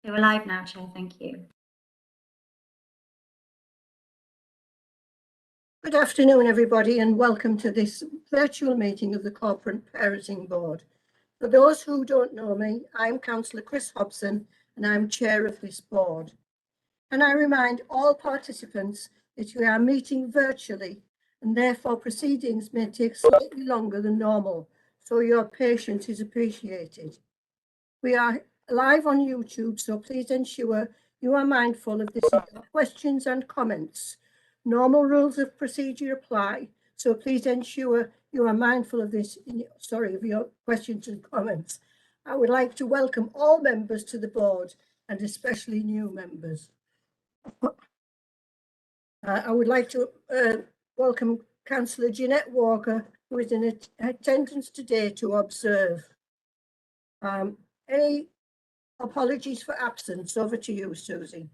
We're live now, Chair. Thank you. Good afternoon, everybody, and welcome to this virtual meeting of the Corporate Parenting Board. For those who don't know me, I'm Councillor Chris Hobson, and I'm Chair of this board. And I remind all participants that we are meeting virtually, and therefore proceedings may take slightly longer than normal, so your patience is appreciated. We are live on YouTube, so please ensure you are mindful of this in your questions and comments. Normal rules of procedure apply, so please ensure you are mindful of this of your questions and comments. I would like to welcome all members to the board, and especially new members. I would like to welcome Councillor Jeanette Walker, who is in attendance today to observe. Any apologies for absence? Over to you, Susie.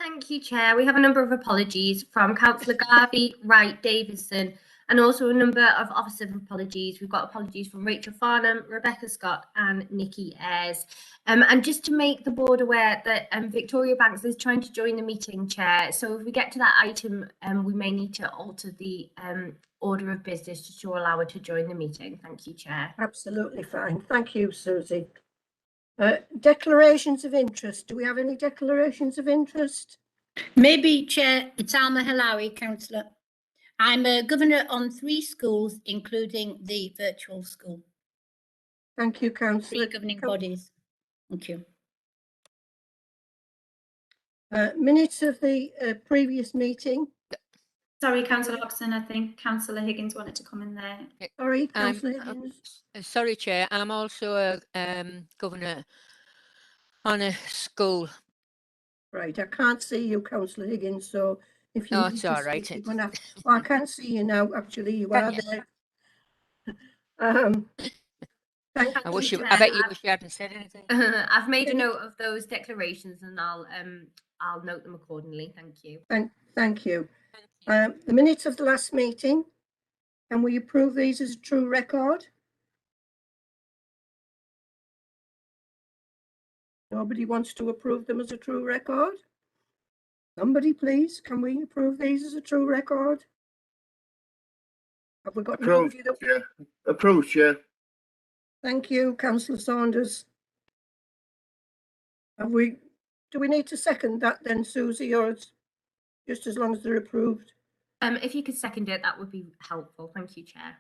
Thank you, Chair. We have a number of apologies from Councillor Garvey, Wright, Davison, and also a number of Office of Apologies. We've got apologies from Rachel Farnham, Rebecca Scott, and Nikki Ayres. And just to make the board aware that Victoria Banks is trying to join the meeting, Chair. So if we get to that item, we may need to alter the order of business just to allow her to join the meeting. Thank you, Chair. Absolutely fine. Thank you, Susie. Declarations of interest. Do we have any declarations of interest? Maybe, Chair. It's Alma Halawi, Councillor. I'm a governor on 3 schools, including the virtual school. Thank you, Councillor. 3 governing bodies. Thank you. Minutes of the previous meeting. Sorry, Councillor Hobson, I think Councillor Higgins wanted to come in there. Sorry, Councillor Higgins. Sorry, Chair. I'm also a governor on a school. Right, I can't see you, Councillor Higgins, so if you... Oh, it's all right. You're gonna have, well, I can't see you now, actually, you are there. I bet you wish you hadn't said anything. I've made a note of those declarations, and I'll note them accordingly. Thank you. Thank you. The minutes of the last meeting, can we approve these as a true record? Nobody wants to approve them as a true record? Somebody, please, can we approve these as a true record? Have we got approved? Yeah, approved, yeah. Thank you, Councillor Saunders. Do we need to second that then, Susie, or it's just as long as they're approved? If you could second it, that would be helpful. Thank you, Chair.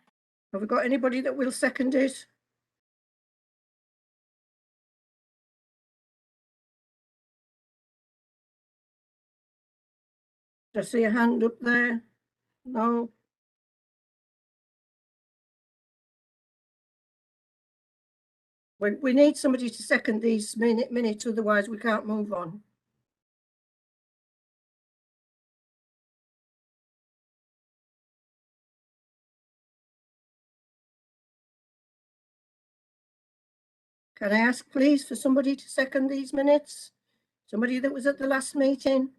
Have we got anybody that will second it? I see a hand up there. No. We need somebody to second these minutes, otherwise we can't move on. Can I ask, please, for somebody to second these minutes? Somebody that was at the last meeting?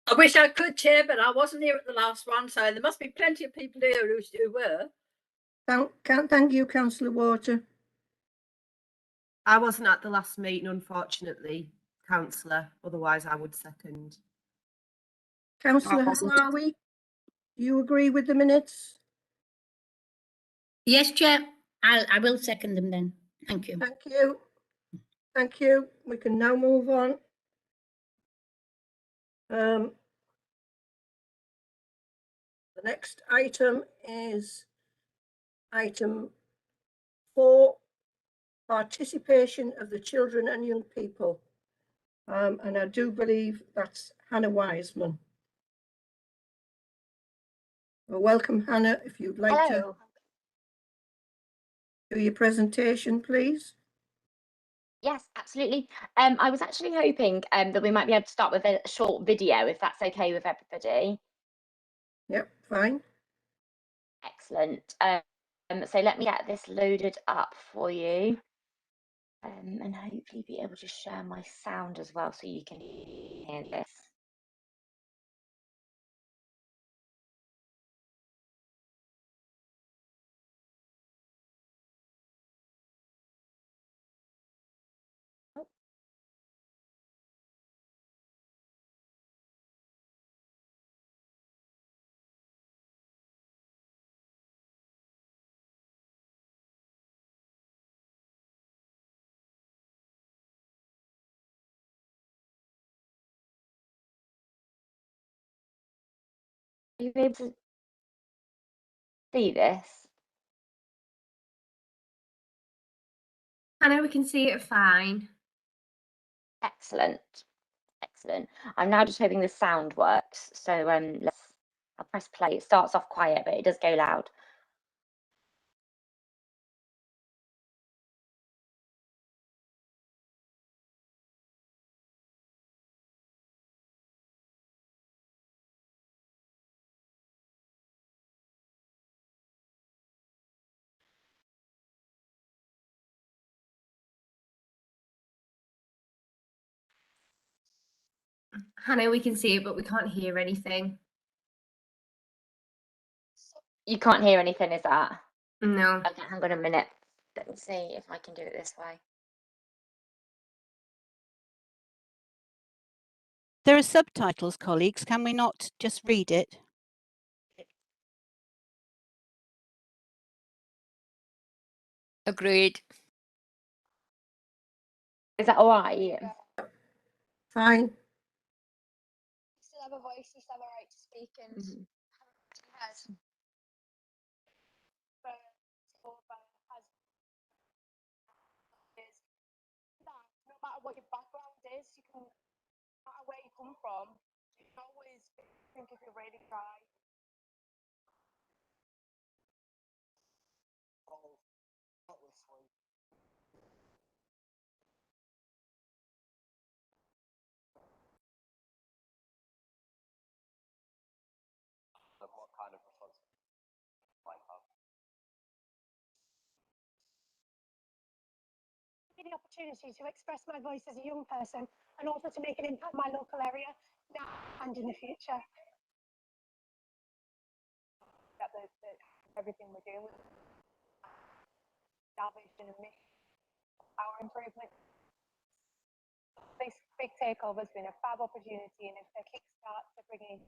I wish I could, Chair, but I wasn't here at the last one, so there must be plenty of people here who were. Thank you, Councillor Water. I wasn't at the last meeting, unfortunately, Councillor. Otherwise, I would second. Councillor Halawi, do you agree with the minutes? Yes, Chair. I will second them then. Thank you. Thank you. Thank you. We can now move on. The next item is item 4, participation of the children and young people. And I do believe that's Hannah Wiseman. Well, welcome, Hannah, if you'd like to do your presentation, please. Yes, absolutely. I was actually hoping that we might be able to start with a short video, if that's okay with everybody. Yep, fine. Excellent. So let me get this loaded up for you, and hopefully be able to share my sound as well so you can hear this. you able to see this? Hannah, we can see it fine. Excellent. Excellent. I'm now just hoping the sound works. So I'll press play. It starts off quiet, but it does go loud. Hannah, we can see it, but we can't hear anything. You can't hear anything, is that? No. Okay, hang on a minute. Let me see if I can do it this way. There are subtitles, colleagues. Can we not just read it? Agreed. Is that all right? Fine. Still have a voice, you still have a right to speak, and has no matter what your background is, you can, no matter where you come from, you can always think if you really try. The opportunity to express my voice as a young person and also to make an impact in my local area now and in the future. That everything we're doing with salvation and mission, our improvement. This big takeover has been a fab opportunity and a kickstart to bringing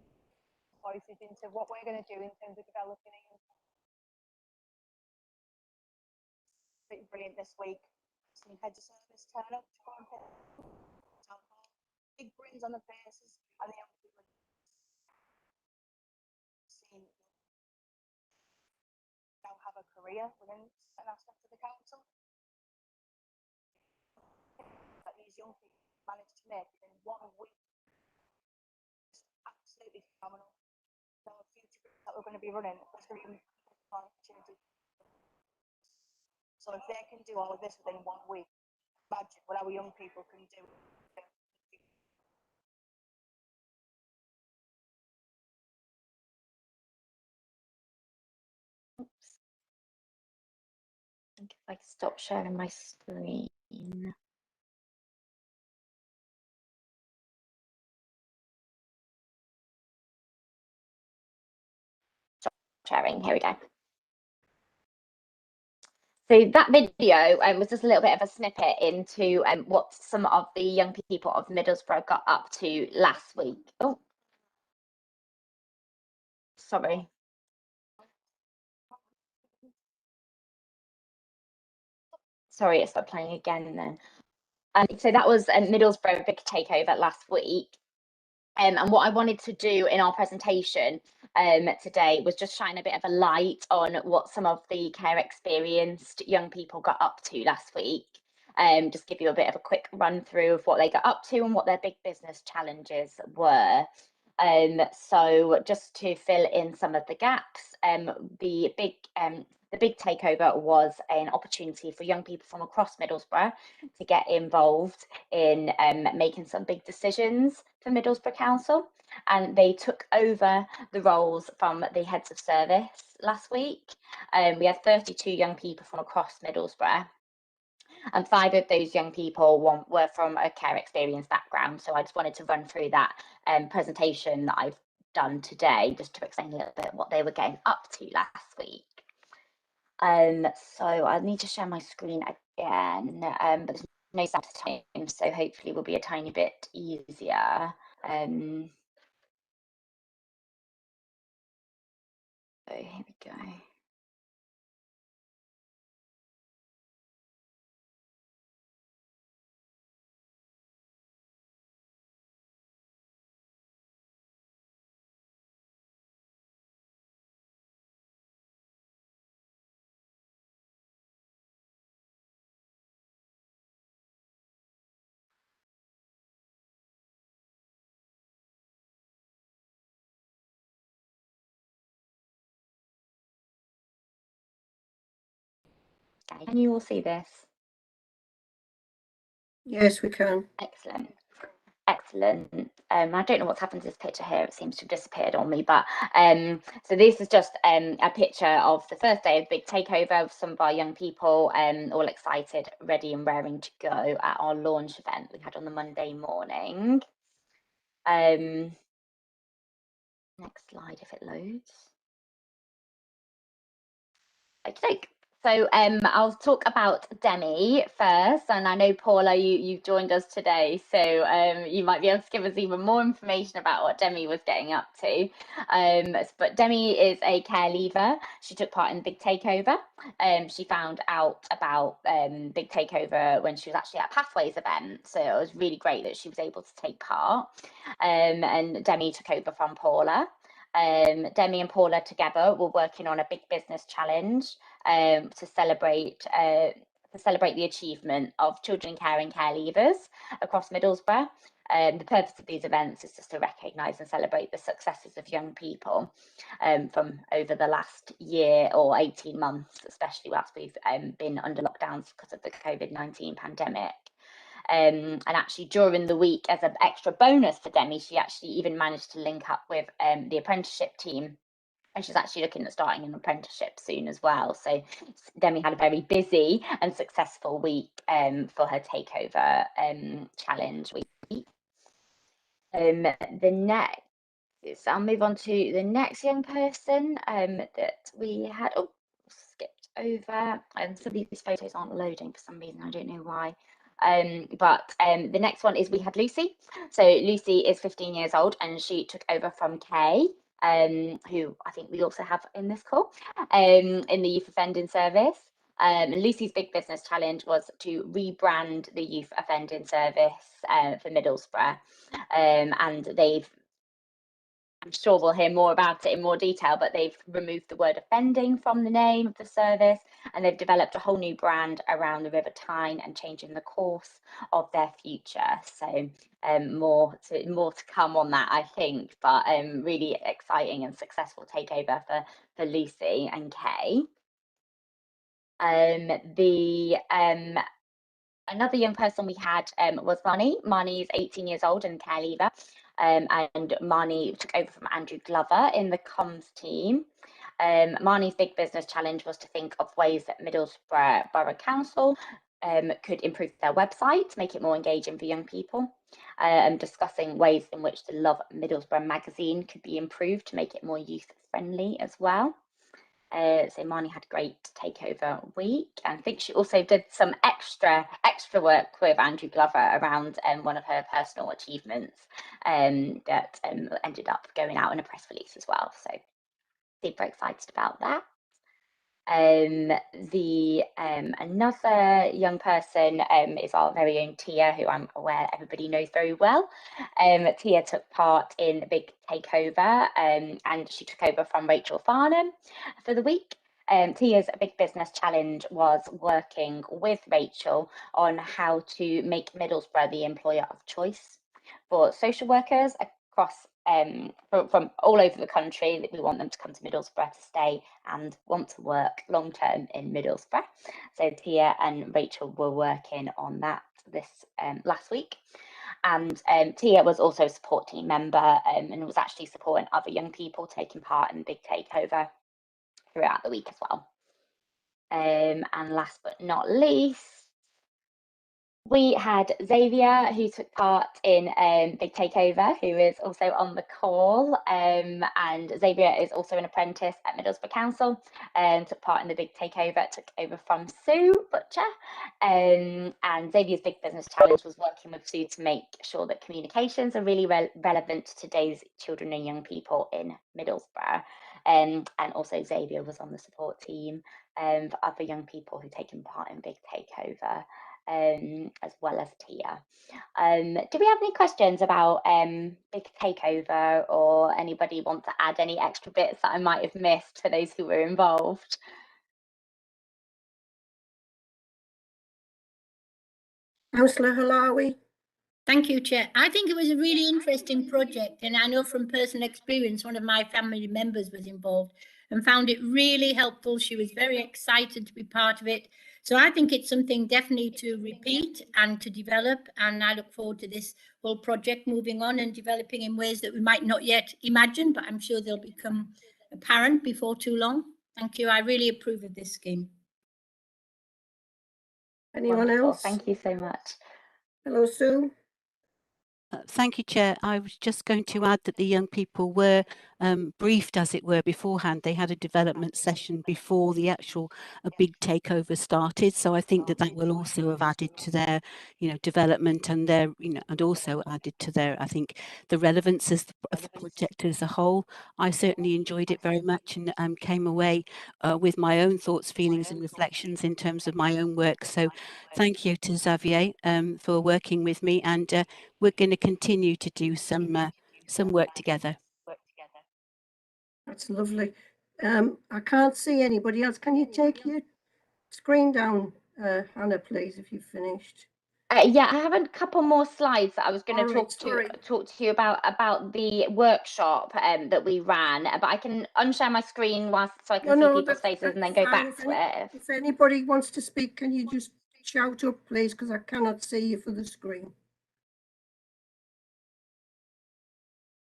voices into what we're going to do in terms of developing it. Brilliant this week. Seeing heads of service turn up to town hall, big grins on the faces, and the young people seeing now have a career within an aspect of the council that these young people managed to make in 1 week. It's absolutely phenomenal. So the future that we're going to be running is going to be an opportunity. So if they can do all of this within 1 week, imagine what our young people can do. Oops. I think if I can stop sharing my screen. Stop sharing. Here we go. So that video was just a little bit of a snippet into what some of the young people of Middlesbrough got up to last week. Oh, sorry. Sorry, it stopped playing again then. So that was Middlesbrough big takeover last week. And what I wanted to do in our presentation today was just shine a bit of a light on what some of the care experienced young people got up to last week. Just give you a bit of a quick run through of what they got up to and what their big business challenges were. So just to fill in some of the gaps, the big takeover was an opportunity for young people from across Middlesbrough to get involved in making some big decisions for Middlesbrough Council, and they took over the roles from the heads of service last week. We had 32 young people from across Middlesbrough, and 5 of those young people were from a care experience background. So I just wanted to run through that presentation that I've done today, just to explain a little bit what they were getting up to last week. So I need to share my screen again, but there's no sound time, so hopefully it will be a tiny bit easier. So here we go. Can you all see this? Yes, we can. Excellent. Excellent. I don't know what's happened to this picture here. It seems to have disappeared on me. But so this is just a picture of the first day of the big takeover of some of our young people, all excited, ready and raring to go at our launch event we had on the Monday morning. Next slide, if it loads. Okay. So I'll talk about Demi first, and I know Paula, you've joined us today, so you might be able to give us even more information about what Demi was getting up to. But Demi is a care leaver. She took part in the Big Takeover. She found out about Big Takeover when she was actually at a Pathways event, so it was really great that she was able to take part. And Demi took over from Paula. Demi and Paula together were working on a big business challenge to celebrate the achievement of children care and care leavers across Middlesbrough. The purpose of these events is just to recognise and celebrate the successes of young people from over the last year or 18 months, especially whilst we've been under lockdowns because of the COVID-19 pandemic. And actually during the week, as an extra bonus for Demi, she actually even managed to link up with the apprenticeship team, and she's actually looking at starting an apprenticeship soon as well. So Demi had a very busy and successful week for her takeover challenge week. The next, I'll move on to the next young person that we had. Oh, skipped over. Some of these photos aren't loading for some reason. I don't know why. But the next one is we had Lucy. So Lucy is 15 years old and she took over from Kay, who I think we also have in this call, in the Youth Offending Service. Lucy's big business challenge was to rebrand the Youth Offending Service for Middlesbrough. And I'm sure we'll hear more about it in more detail, but they've removed the word offending from the name of the service, and they've developed a whole new brand around the River Tyne and changing the course of their future. So more to come on that, I think, but really exciting and successful takeover for Lucy and Kay. Another young person we had was Marnie. Marnie is 18 years old and care leaver. And Marnie took over from Andrew Glover in the comms team. Marnie's big business challenge was to think of ways that Middlesbrough Borough Council could improve their website to make it more engaging for young people, and discussing ways in which the Love Middlesbrough magazine could be improved to make it more youth friendly as well. So Marnie had a great takeover week, and I think she also did some extra work with Andrew Glover around one of her personal achievements that ended up going out in a press release as well. So super excited about that. Another young person is our very own Tia, who I'm aware everybody knows very well. Tia took part in the big takeover, and she took over from Rachel Farnham for the week. Tia's big business challenge was working with Rachel on how to make Middlesbrough the employer of choice for social workers across from all over the country. That we want them to come to Middlesbrough to stay and want to work long term in Middlesbrough. So Tia and Rachel were working on that this last week, and Tia was also a support team member and was actually supporting other young people taking part in the big takeover throughout the week as well. And last but not least, we had Xavier, who took part in Big Takeover, who is also on the call. And Xavier is also an apprentice at Middlesbrough Council and took part in the Big Takeover, took over from Sue Butcher. And Xavier's big business challenge was working with Sue to make sure that communications are really relevant to today's children and young people in Middlesbrough. And also Xavier was on the support team for other young people who've taken part in Big Takeover. As well as Tia. Do we have any questions about Big Takeover, or anybody want to add any extra bits that I might have missed for those who were involved? Councillor Halawi. Thank you, Chair. I think it was a really interesting project, and I know from personal experience, one of my family members was involved and found it really helpful. She was very excited to be part of it. So I think it's something definitely to repeat and to develop, and I look forward to this whole project moving on and developing in ways that we might not yet imagine, but I'm sure they'll become apparent before too long. Thank you. I really approve of this scheme. Anyone Wonderful. else? Thank you so much. Hello, Sue. Thank you, Chair. I was just going to add that the young people were briefed, as it were, beforehand. They had a development session before the actual big takeover started. So I think that that will also have added to their, development and their, and also added to their, I think, the relevance of the project as a whole. I certainly enjoyed it very much and came away with my own thoughts, feelings, and reflections in terms of my own work. So thank you to Xavier for working with me, and we're going to continue to do some work together. That's lovely. I can't see anybody else. Can you take your screen down, Hannah, please, if you've finished? Yeah, I have a couple more slides that I was going to All right, talk to you about the workshop that we ran, but I can unshare my screen so I can see people's faces and then go back to it. If anybody wants to speak, can you just shout up, please, because I cannot see you for the screen.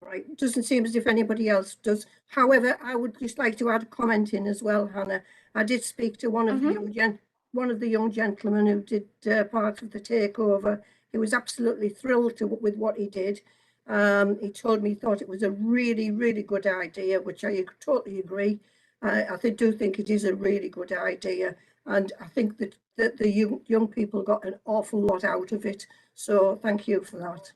Right, it doesn't seem as if anybody else does. However, I would just like to add a comment in as well, Hannah. I did speak to one of the young gentlemen who did part of the takeover. He was absolutely thrilled with what he did. He told me he thought it was a really, really good idea, which I totally agree. I do think it is a really good idea, and I think that the young people got an awful lot out of it. So thank you for that.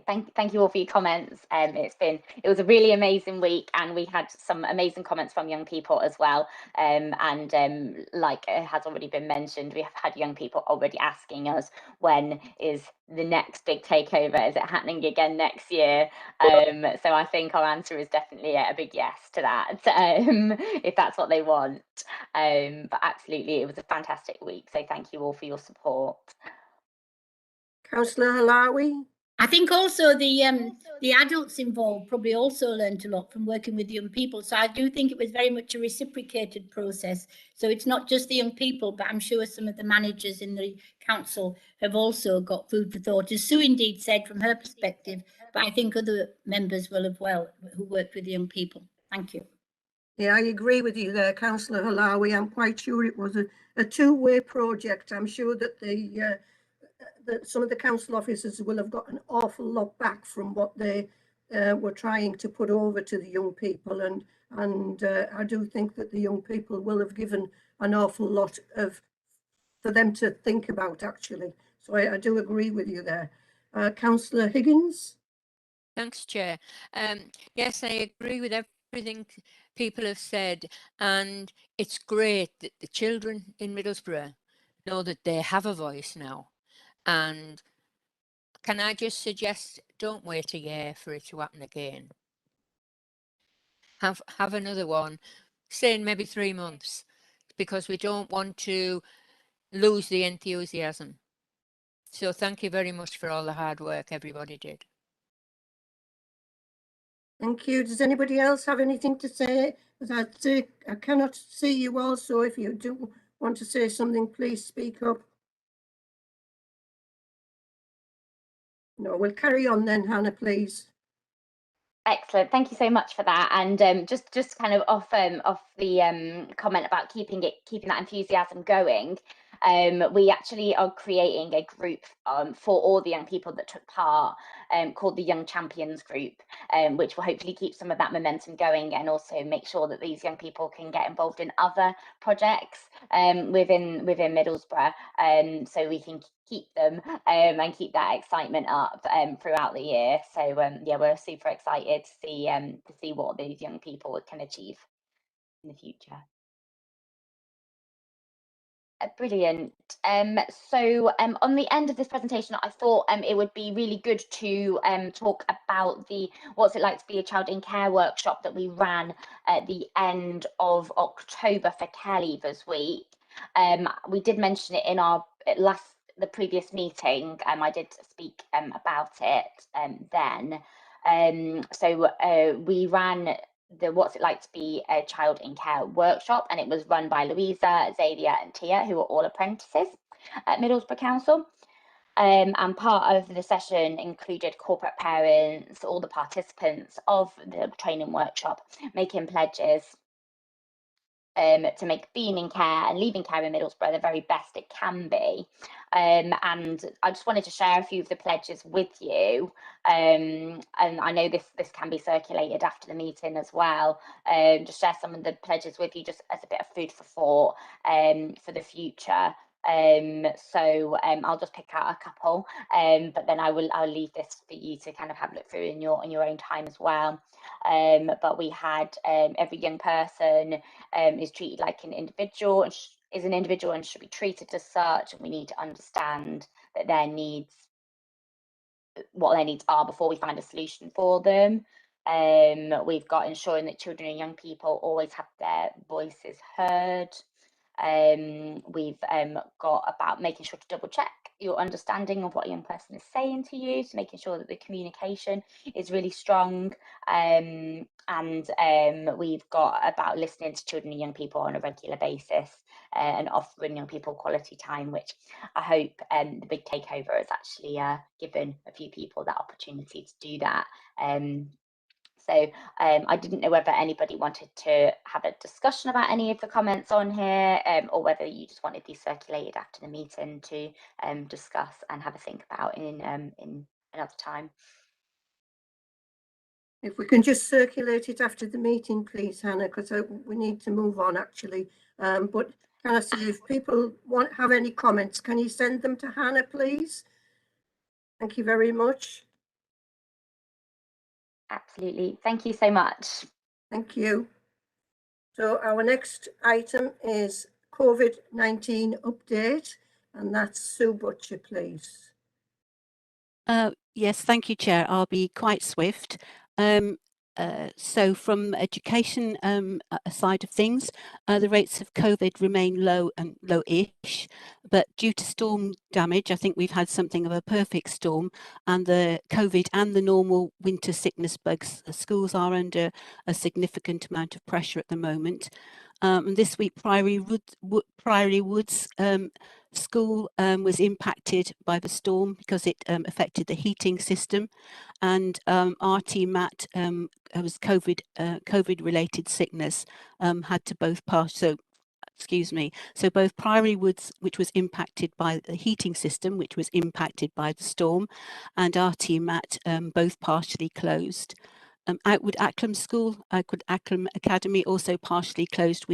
Thank you all for your comments. It was a really amazing week, and we had some amazing comments from young people as well. Like it has already been mentioned, we have had young people already asking us, when is the next big takeover? Is it happening again next year? So I think our answer is definitely a big yes to that, if that's what they want. But absolutely, it was a fantastic week. So thank you all for your support. Councillor Halawi? I think also the adults involved probably also learned a lot from working with young people. So I do think it was very much a reciprocated process. So it's not just the young people, but I'm sure some of the managers in the council have also got food for thought, as Sue indeed said from her perspective, but I think other members will have who worked with young people. Thank you. Yeah, I agree with you there, Councillor Halawi. I'm quite sure it was a two-way project. I'm sure that that some of the council officers will have got an awful lot back from what they were trying to put over to the young people, and I do think that the young people will have given an awful lot for them to think about, actually. So I do agree with you there. Councillor Higgins? Thanks, Chair. Yes, I agree with everything people have said, and it's great that the children in Middlesbrough know that they have a voice now. And can I just suggest, don't wait a year for it to happen again. Have another one, say in maybe 3 months, because we don't want to lose the enthusiasm. So thank you very much for all the hard work everybody did. Thank you. Does anybody else have anything to say? I cannot see you all, so if you do want to say something, please speak up. No, we'll carry on then, Hannah, please. Excellent. Thank you so much for that. And just kind of off the comment about keeping that enthusiasm going. We actually are creating a group for all the young people that took part, called the Young Champions Group, which will hopefully keep some of that momentum going and also make sure that these young people can get involved in other projects within Middlesbrough, so we can keep them and keep that excitement up throughout the year. So yeah, we're super excited to see what these young people can achieve in the future. Brilliant. So on the end of this presentation, I thought it would be really good to talk about the What's It Like to Be a Child in Care workshop that we ran at the end of October for Care Leavers Week. We did mention it in the previous meeting. I did speak about it then. So we ran the What's It Like to Be a Child in Care workshop, and it was run by Louisa, Xavier and Tia, who are all apprentices at Middlesbrough Council. And part of the session included corporate parents, all the participants of the training workshop, making pledges to make being in care and leaving care in Middlesbrough the very best it can be. And I just wanted to share a few of the pledges with you. And I know this can be circulated after the meeting as well. Just share some of the pledges with you just as a bit of food for thought for the future. I'll just pick out a couple, but then I'll leave this for you to kind of have a look through in your own time as well. But we had every young person is treated like an individual and is an individual and should be treated as such, and we need to understand that their needs, what their needs are, before we find a solution for them. We've got ensuring that children and young people always have their voices heard. We've got about making sure to double check your understanding of what a young person is saying to you, so making sure that the communication is really strong. And we've got about listening to children and young people on a regular basis and offering young people quality time, which I hope the big takeover has actually given a few people that opportunity to do that. I didn't know whether anybody wanted to have a discussion about any of the comments on here, or whether you just wanted these circulated after the meeting to discuss and have a think about in another time. If we can just circulate it after the meeting, please, Hannah, because we need to move on actually. But can I see if people have any comments, can you send them to Hannah, please? Thank you very much. Absolutely. Thank you so much. Thank you. So our next item is COVID-19 update, and that's Sue Butcher, please. Yes, thank you, Chair. I'll be quite swift. So from education side of things, the rates of COVID remain low and low-ish, but due to storm damage, I think we've had something of a perfect storm, and the COVID and the normal winter sickness bugs, schools are under a significant amount of pressure at the moment. This week, Priory Woods School was impacted by the storm because it affected the heating system, and RT Matt was COVID-related sickness, had to both pass. So both Priory Woods, which was impacted by the heating system, which was impacted by the storm, and RT Matt both partially closed. Outwood Acklam Academy also partially closed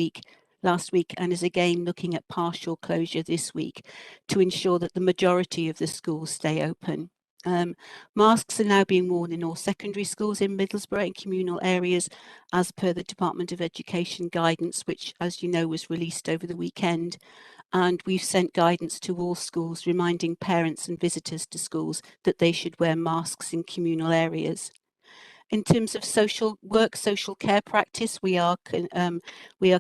last week, and is again looking at partial closure this week to ensure that the majority of the schools stay open. Masks are now being worn in all secondary schools in Middlesbrough and communal areas as per the Department of Education guidance, which, as you know, was released over the weekend. And we've sent guidance to all schools reminding parents and visitors to schools that they should wear masks in communal areas. In terms of social care practice, we are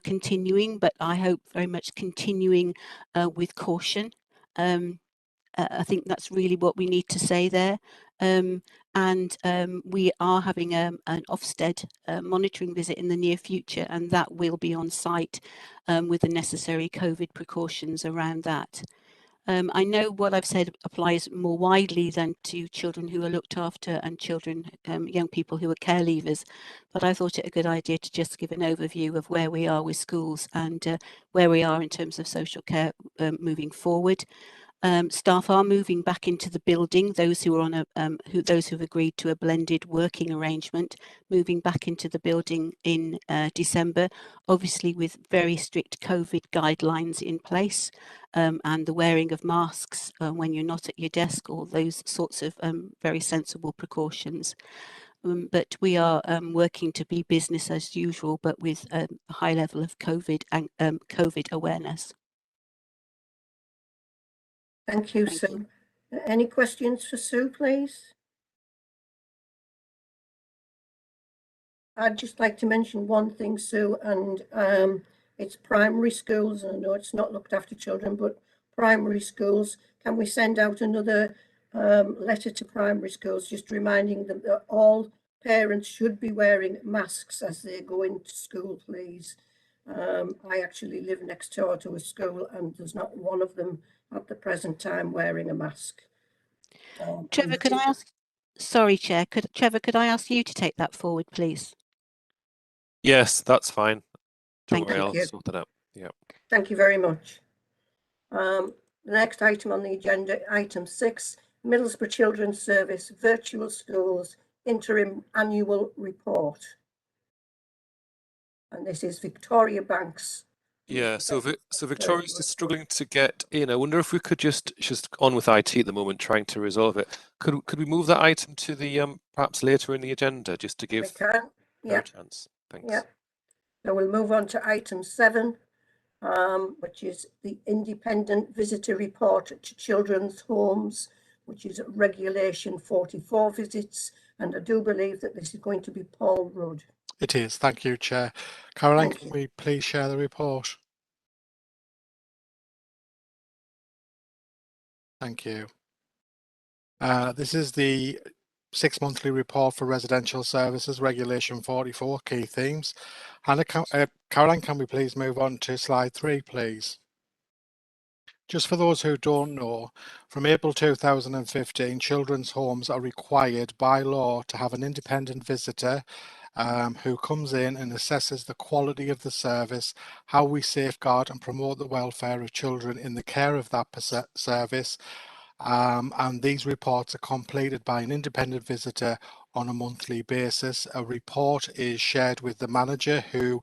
continuing, but I hope very much continuing with caution. I think that's really what we need to say there. We are having an Ofsted monitoring visit in the near future, and that will be on site with the necessary COVID precautions around that. I know what I've said applies more widely than to children who are looked after and children, young people who are care leavers, but I thought it a good idea to just give an overview of where we are with schools and where we are in terms of social care moving forward. Staff are moving back into the building. Those who are on those who've agreed to a blended working arrangement, moving back into the building in December, obviously with very strict COVID guidelines in place, and the wearing of masks when you're not at your desk, all those sorts of very sensible precautions. But we are working to be business as usual, but with a high level of COVID and COVID awareness. Thank you, Sue. Any questions for Sue, please? I'd just like to mention one thing, Sue, and it's primary schools. I know it's not looked after children, but primary schools. Can we send out another letter to primary schools just reminding them that all parents should be wearing masks as they go into school, please. I actually live next door to a school and there's not one of them at the present time wearing a mask. Trevor, could I ask? Sorry, Chair. Trevor, could I ask you to take that forward, please? Yes, that's fine. Don't Thank worry, you. I'll sort it out. Yeah. Thank you very much. The next item on the agenda, item 6, Middlesbrough Children's Service Virtual Schools Interim Annual Report. And this is Victoria Banks. Yeah, so Victoria's just struggling to get in. I wonder if we could just on with IT at the moment, trying to resolve it. Could we move that item to the perhaps later in the agenda, just to give her a chance? Thanks. Yeah. So we'll move on to item 7, which is the Independent Visitor Report to Children's Homes, which is Regulation 44 visits. And I do believe that this is going to be Paul Rudd. It is. Thank you, Chair. Caroline, can we please share the report? Thank you. This is the 6-monthly report for residential services, Regulation 44, key themes. And Caroline, can we please move on to slide 3, please? Just for those who don't know, from April 2015, children's homes are required by law to have an independent visitor who comes in and assesses the quality of the service, how we safeguard and promote the welfare of children in the care of that service. And these reports are completed by an independent visitor on a monthly basis. A report is shared with the manager, who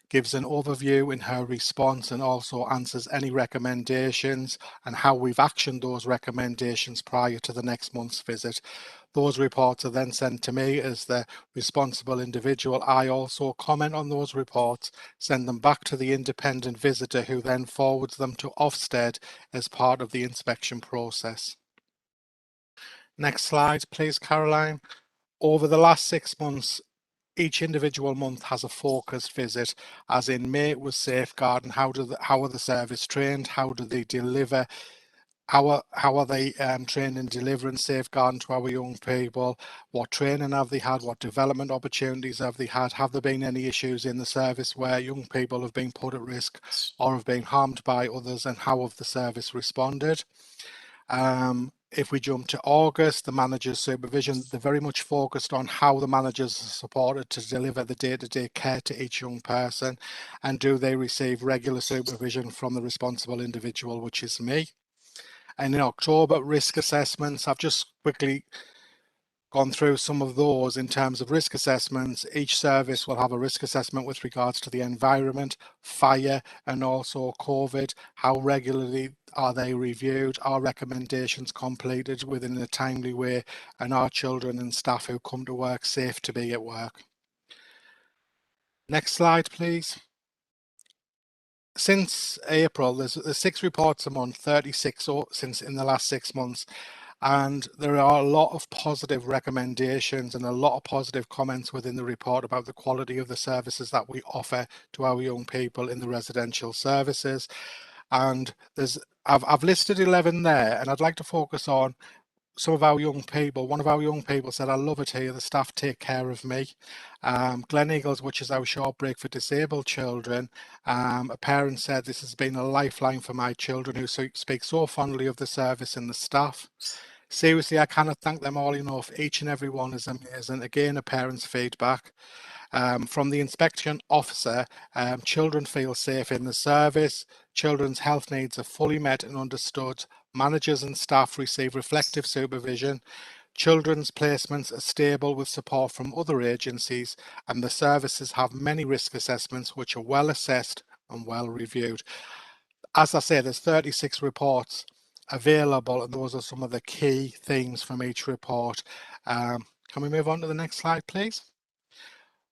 gives an overview in her response and also answers any recommendations and how we've actioned those recommendations prior to the next month's visit. Those reports are then sent to me as the responsible individual. I also comment on those reports, send them back to the independent visitor, who then forwards them to Ofsted as part of the inspection process. Next slide, please, Caroline. Over the last 6 months, each individual month has a focused visit, as in May it was safeguarding. How are the service trained? How do they deliver? How are they trained in delivering safeguarding to our young people? What training have they had? What development opportunities have they had? Have there been any issues in the service where young people have been put at risk or have been harmed by others, and how have the service responded? If we jump to August, the manager's supervision, they're very much focused on how the managers are supported to deliver the day-to-day care to each young person, and do they receive regular supervision from the responsible individual, which is me. And in October, risk assessments, I've just quickly gone through some of those. In terms of risk assessments, each service will have a risk assessment with regards to the environment, fire, and also COVID. How regularly are they reviewed? Are recommendations completed within a timely way? And are children and staff who come to work safe to be at work? Next slide, please. Since April, there's 6 reports a month, 36 since in the last 6 months. And there are a lot of positive recommendations and a lot of positive comments within the report about the quality of the services that we offer to our young people in the residential services. And I've listed 11 there, and I'd like to focus on some of our young people. One of our young people said, "I love it here, the staff take care of me." Glen Eagles, which is our short break for disabled children, a parent said, "This has been a lifeline for my children," who speak so fondly of the service and the staff. Seriously, I cannot thank them all enough. Each and every one is amazing. Again, a parent's feedback. From the inspection officer, children feel safe in the service. Children's health needs are fully met and understood. Managers and staff receive reflective supervision. Children's placements are stable with support from other agencies, and the services have many risk assessments which are well assessed and well reviewed. As I say, there's 36 reports available, and those are some of the key themes from each report. Can we move on to the next slide, please?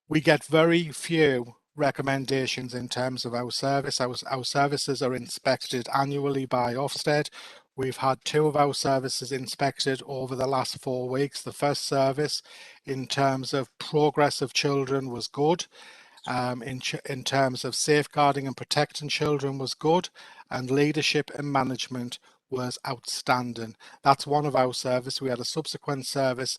We get very few recommendations in terms of our service. Our services are inspected annually by Ofsted. We've had 2 of our services inspected over the last 4 weeks. The first service, in terms of progress of children, was good. In terms of safeguarding and protecting children, was good, and leadership and management was outstanding. That's one of our services. We had a subsequent service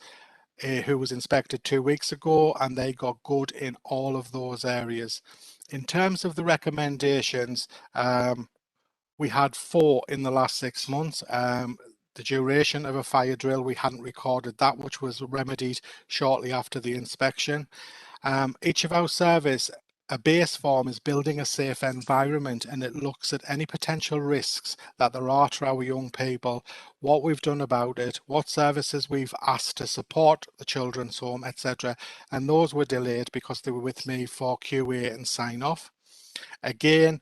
who was inspected 2 weeks ago, and they got good in all of those areas. In terms of the recommendations, we had 4 in the last 6 months. The duration of a fire drill, we hadn't recorded that, which was remedied shortly after the inspection. Each of our service, a base form is building a safe environment, and it looks at any potential risks that there are to our young people, what we've done about it, what services we've asked to support the children's home, etc. And those were delayed because they were with me for QA and sign off. Again,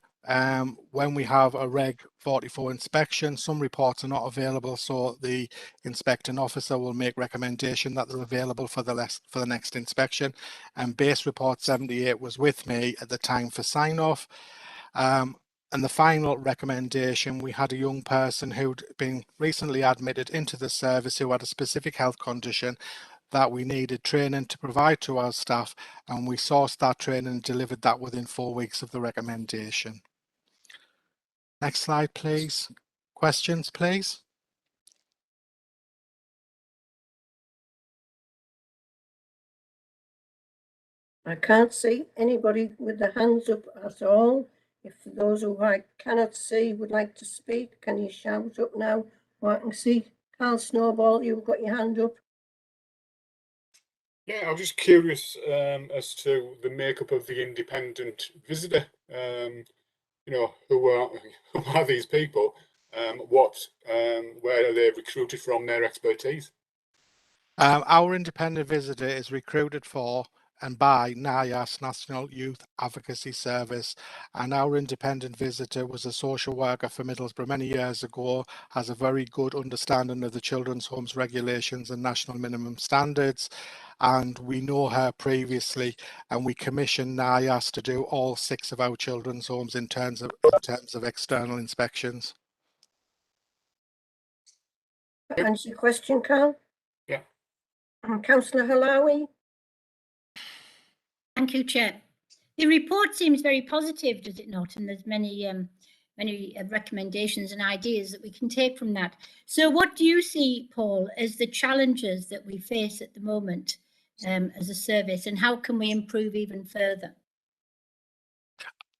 when we have a Reg 44 inspection, some reports are not available, so the inspecting officer will make recommendation that they're available for the next inspection. And base report 78 was with me at the time for sign off. And the final recommendation, we had a young person who'd been recently admitted into the service who had a specific health condition that we needed training to provide to our staff, and we sourced that training and delivered that within 4 weeks of the recommendation. Next slide, please. Questions, please. I can't see anybody with their hands up at all. If those who I cannot see would like to speak, can you shout up now? Or I can see Carl Snowball, you've got your hand up. Yeah, I was just curious as to the makeup of the independent visitor. You know, who are these people? Where are they recruited from? Their expertise. Our independent visitor is recruited for and by NIAS, National Youth Advocacy Service, and our independent visitor was a social worker for Middlesbrough many years ago, has a very good understanding of the children's homes regulations and national minimum standards, and we know her previously, and we commissioned NIAS to do all 6 of our children's homes in terms of external inspections. Answer your question, Carl? Yeah. Councillor Halawi? Thank you, Chair. The report seems very positive, does it not? And there's many recommendations and ideas that we can take from that. So what do you see, Paul, as the challenges that we face at the moment as a service, and how can we improve even further?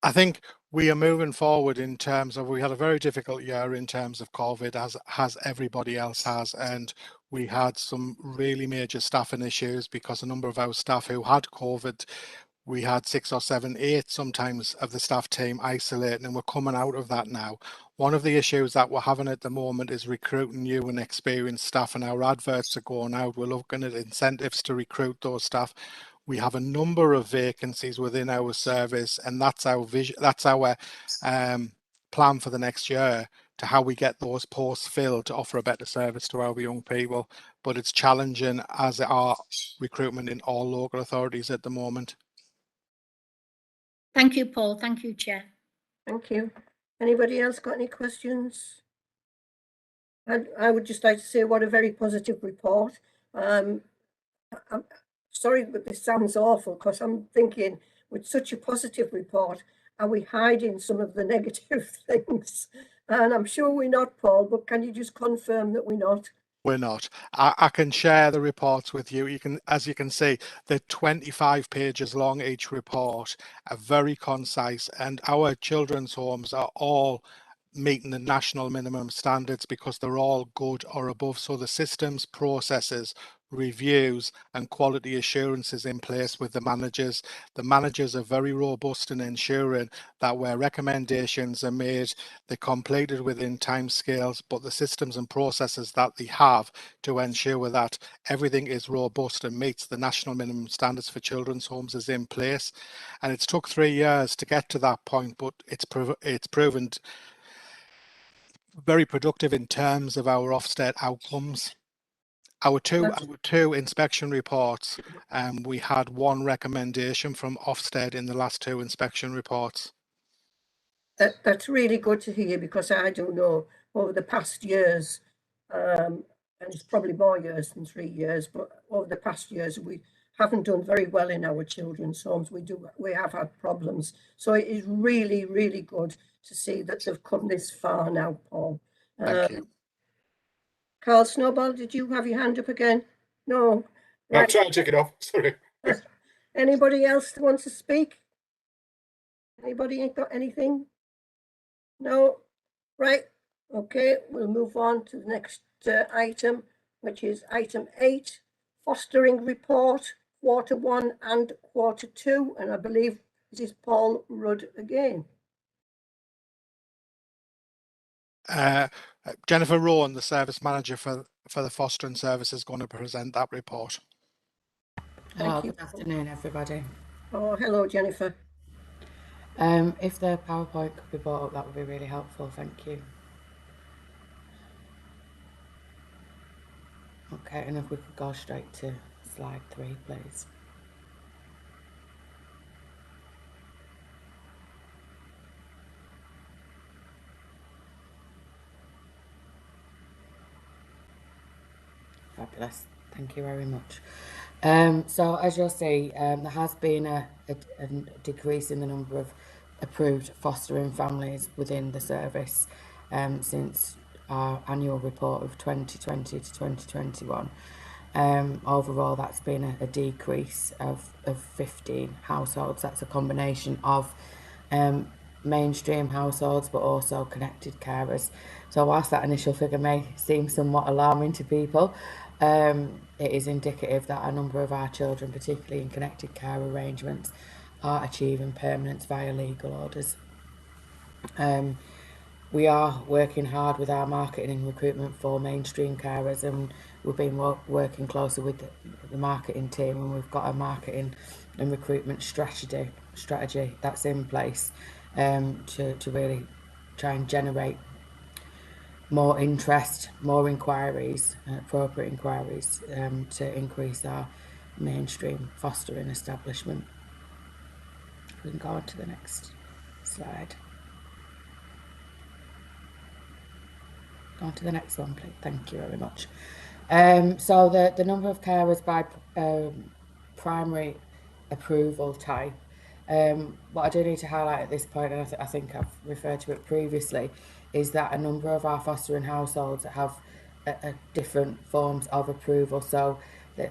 I think we are moving forward in terms of, we had a very difficult year in terms of COVID, as everybody else has, and we had some really major staffing issues because a number of our staff who had COVID, we had 6 or 7, 8 sometimes of the staff team isolating, and we're coming out of that now. One of the issues that we're having at the moment is recruiting new and experienced staff, and our adverts are going out. We're looking at incentives to recruit those staff. We have a number of vacancies within our service, and that's our vision. That's our plan for the next year, to how we get those posts filled to offer a better service to our young people. But it's challenging, as are recruitment in all local authorities at the moment. Thank you, Paul. Thank you, Chair. Thank you. Anybody else got any questions? I would just like to say what a very positive report. I'm sorry, but this sounds awful, because I'm thinking, with such a positive report, are we hiding some of the negative things? And I'm sure we're not, Paul, but can you just confirm that we're not? We're not. I can share the reports with you. You can, as you can see, they're 25 pages long, each report, are very concise, and our children's homes are all meeting the national minimum standards because they're all good or above. So the systems, processes, reviews and quality assurances in place with the managers. The managers are very robust in ensuring that where recommendations are made, they're completed within timescales, but the systems and processes that they have to ensure that everything is robust and meets the national minimum standards for children's homes is in place. And it's took 3 years to get to that point, but it's proven very productive in terms of our Ofsted outcomes. Our two inspection reports, we had 1 recommendation from Ofsted in the last 2 inspection reports. That's really good to hear, because I don't know, over the past years, and it's probably more years than 3 years, but over the past years we haven't done very well in our children's homes. We have had problems. So it is really, really good to see that they've come this far now, Paul. Thank you. Carl Snowball, did you have your hand up again? No. I'll Right. try and take it off. Sorry. Anybody else want to speak? Anybody got anything? No? Right. Okay, we'll move on to the next item, which is item 8, fostering report, Q1 and Q2. And I believe this is Paul Rudd again. Jennifer Rowan, the service manager for the fostering service, is going to present that report. Thank you. Good afternoon, everybody. Oh, hello, Jennifer. If the PowerPoint could be brought up, that would be really helpful. Thank you. Okay, and if we could go straight to slide 3, please. Fabulous. Thank you very much. So as you'll see, there has been a decrease in the number of approved fostering families within the service since our annual report of 2020 to 2021. Overall, that's been a decrease of 15 households. That's a combination of mainstream households, but also connected carers. So whilst that initial figure may seem somewhat alarming to people, it is indicative that a number of our children, particularly in connected care arrangements, are achieving permanence via legal orders. We are working hard with our marketing and recruitment for mainstream carers, and we've been working closely with the marketing team, and we've got a marketing and recruitment strategy that's in place to really try and generate more interest, more inquiries, appropriate inquiries, to increase our mainstream fostering establishment. We can go on to the next slide. Go on to the next one, please. Thank you very much. So the number of carers by primary approval type. What I do need to highlight at this point, and I think I've referred to it previously, is that a number of our fostering households have different forms of approval. So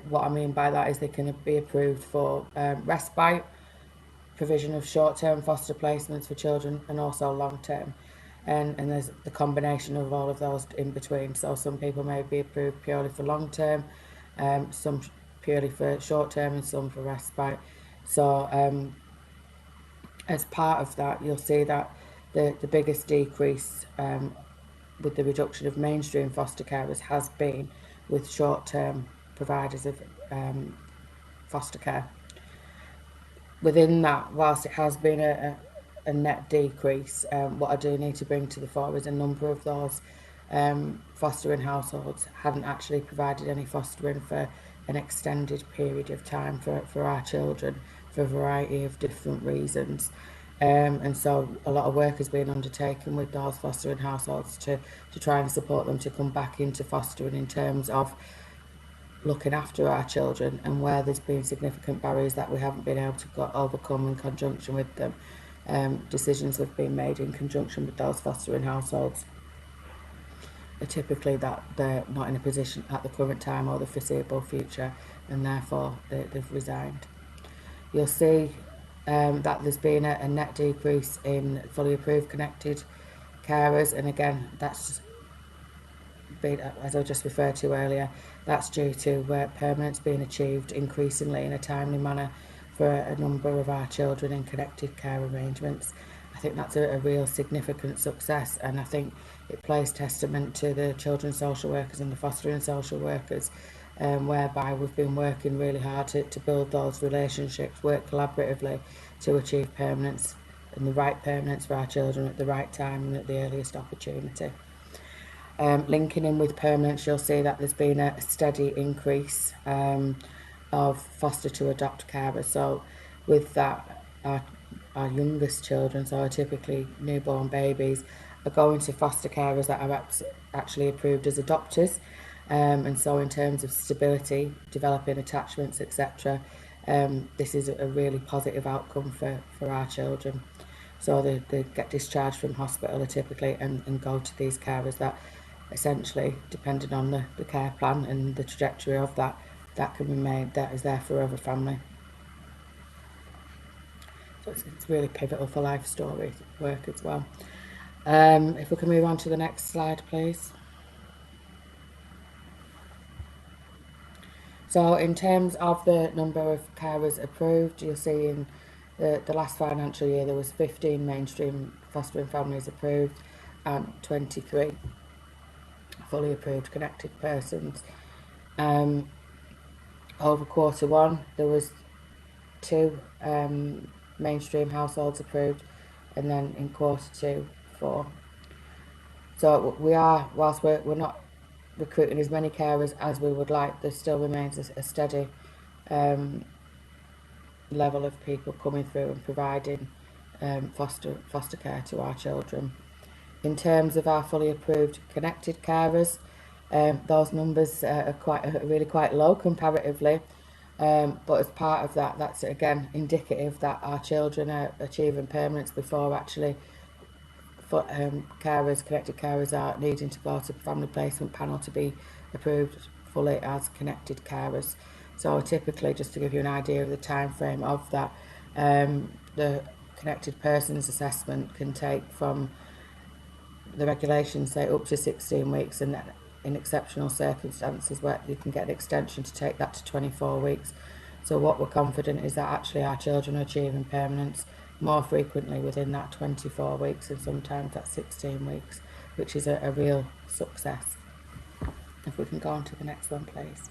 what I mean by that is they can be approved for respite, provision of short-term foster placements for children, and also long-term. And there's the combination of all of those in between. So some people may be approved purely for long-term, some purely for short-term, and some for respite. So as part of that, you'll see that the biggest decrease with the reduction of mainstream foster carers has been with short-term providers of foster care. Within that, whilst it has been a net decrease, what I do need to bring to the fore is a number of those fostering households hadn't actually provided any fostering for an extended period of time for our children for a variety of different reasons. And so a lot of work has been undertaken with those fostering households to try and support them to come back into fostering in terms of looking after our children, and where there's been significant barriers that we haven't been able to overcome in conjunction with them. Decisions have been made in conjunction with those fostering households. Typically that they're not in a position at the current time or the foreseeable future, and therefore they've resigned. You'll see that there's been a net decrease in fully approved connected carers, and again that's been, as I just referred to earlier, that's due to permanence being achieved increasingly in a timely manner for a number of our children in connected care arrangements. I think that's a real significant success, and I think it plays testament to the children's social workers and the fostering social workers, whereby we've been working really hard to build those relationships, work collaboratively to achieve permanence, and the right permanence for our children at the right time and at the earliest opportunity. Linking in with permanence, you'll see that there's been a steady increase of foster to adopt carers. So with that, our youngest children, so typically newborn babies, are going to foster carers that are actually approved as adopters. And so in terms of stability, developing attachments, etc., this is a really positive outcome for our children. So they get discharged from hospital typically and go to these carers that essentially, depending on the care plan and the trajectory of that, that can be made, that is their forever family. So it's really pivotal for life story work as well. If we can move on to the next slide, please. So in terms of the number of carers approved, you'll see in the last financial year there was 15 mainstream fostering families approved and 23 fully approved connected persons. Over quarter one there was 2 mainstream households approved, and then in quarter two 4. So we are, whilst we're not recruiting as many carers as we would like, there still remains a steady level of people coming through and providing foster care to our children. In terms of our fully approved connected carers, those numbers are really quite low comparatively, but as part of that, that's again indicative that our children are achieving permanence before actually connected carers are needing to go to family placement panel to be approved fully as connected carers. So typically, just to give you an idea of the time frame of that, the connected persons assessment can take from the regulations say up to 16 weeks, and then in exceptional circumstances where you can get an extension to take that to 24 weeks. So what we're confident is that actually our children are achieving permanence more frequently within that 24 weeks, and sometimes that's 16 weeks, which is a real success. If we can go on to the next one, please.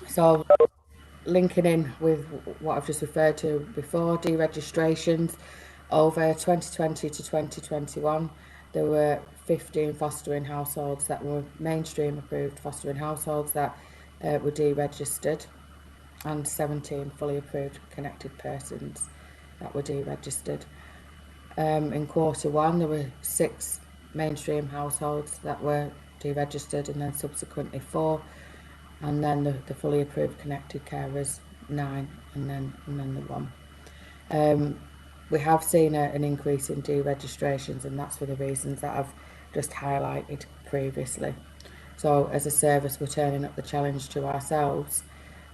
So linking in with what I've just referred to before, deregistrations, over 2020 to 2021, there were 15 fostering households that were mainstream approved fostering households that were deregistered, and 17 fully approved connected persons that were deregistered. In quarter one, there were 6 mainstream households that were deregistered, and then subsequently 4, and then the fully approved connected carers 9, and then the 1. We have seen an increase in deregistrations, and that's for the reasons that I've just highlighted previously. So as a service, we're turning up the challenge to ourselves,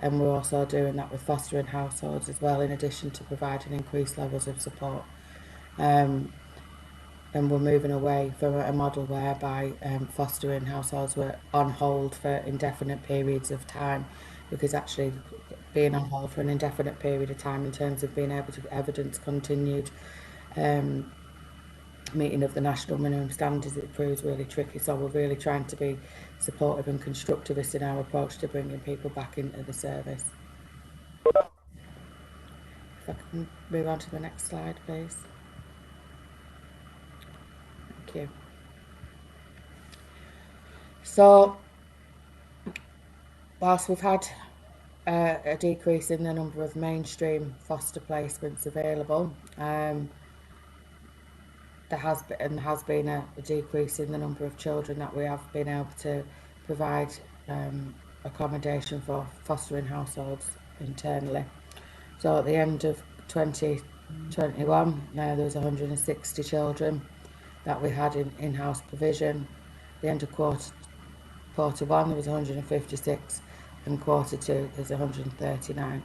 and we're also doing that with fostering households as well, in addition to providing increased levels of support. And we're moving away from a model whereby fostering households were on hold for indefinite periods of time, because actually being on hold for an indefinite period of time in terms of being able to evidence continued meeting of the national minimum standards, it proves really tricky. So we're really trying to be supportive and constructivist in our approach to bringing people back into the service. If I can move on to the next slide, please. Thank you. So, whilst we've had a decrease in the number of mainstream foster placements available, there has been a decrease in the number of children that we have been able to provide accommodation for fostering households internally. So at the end of 2021, there was 160 children that we had in in-house provision. The end of quarter one, there was 156, and quarter two, there's 139.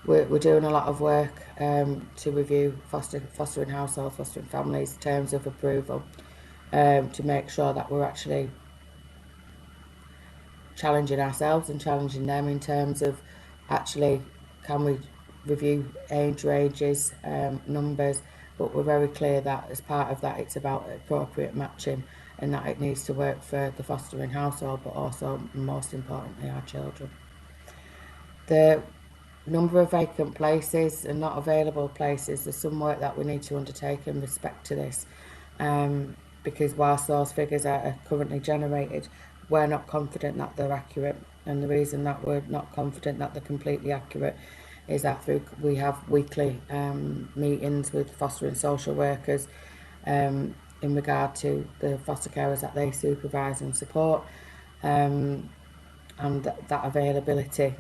We're doing a lot of work to review fostering households, fostering families, terms of approval, to make sure that we're actually challenging ourselves and challenging them in terms of actually can we review age ranges, numbers, but we're very clear that as part of that it's about appropriate matching, and that it needs to work for the fostering household, but also most importantly our children. The number of vacant places and not available places, there's some work that we need to undertake in respect to this, because whilst those figures are currently generated, we're not confident that they're accurate, and the reason that we're not confident that they're completely accurate is that we have weekly meetings with fostering social workers in regard to the foster carers that they supervise and support, and that availability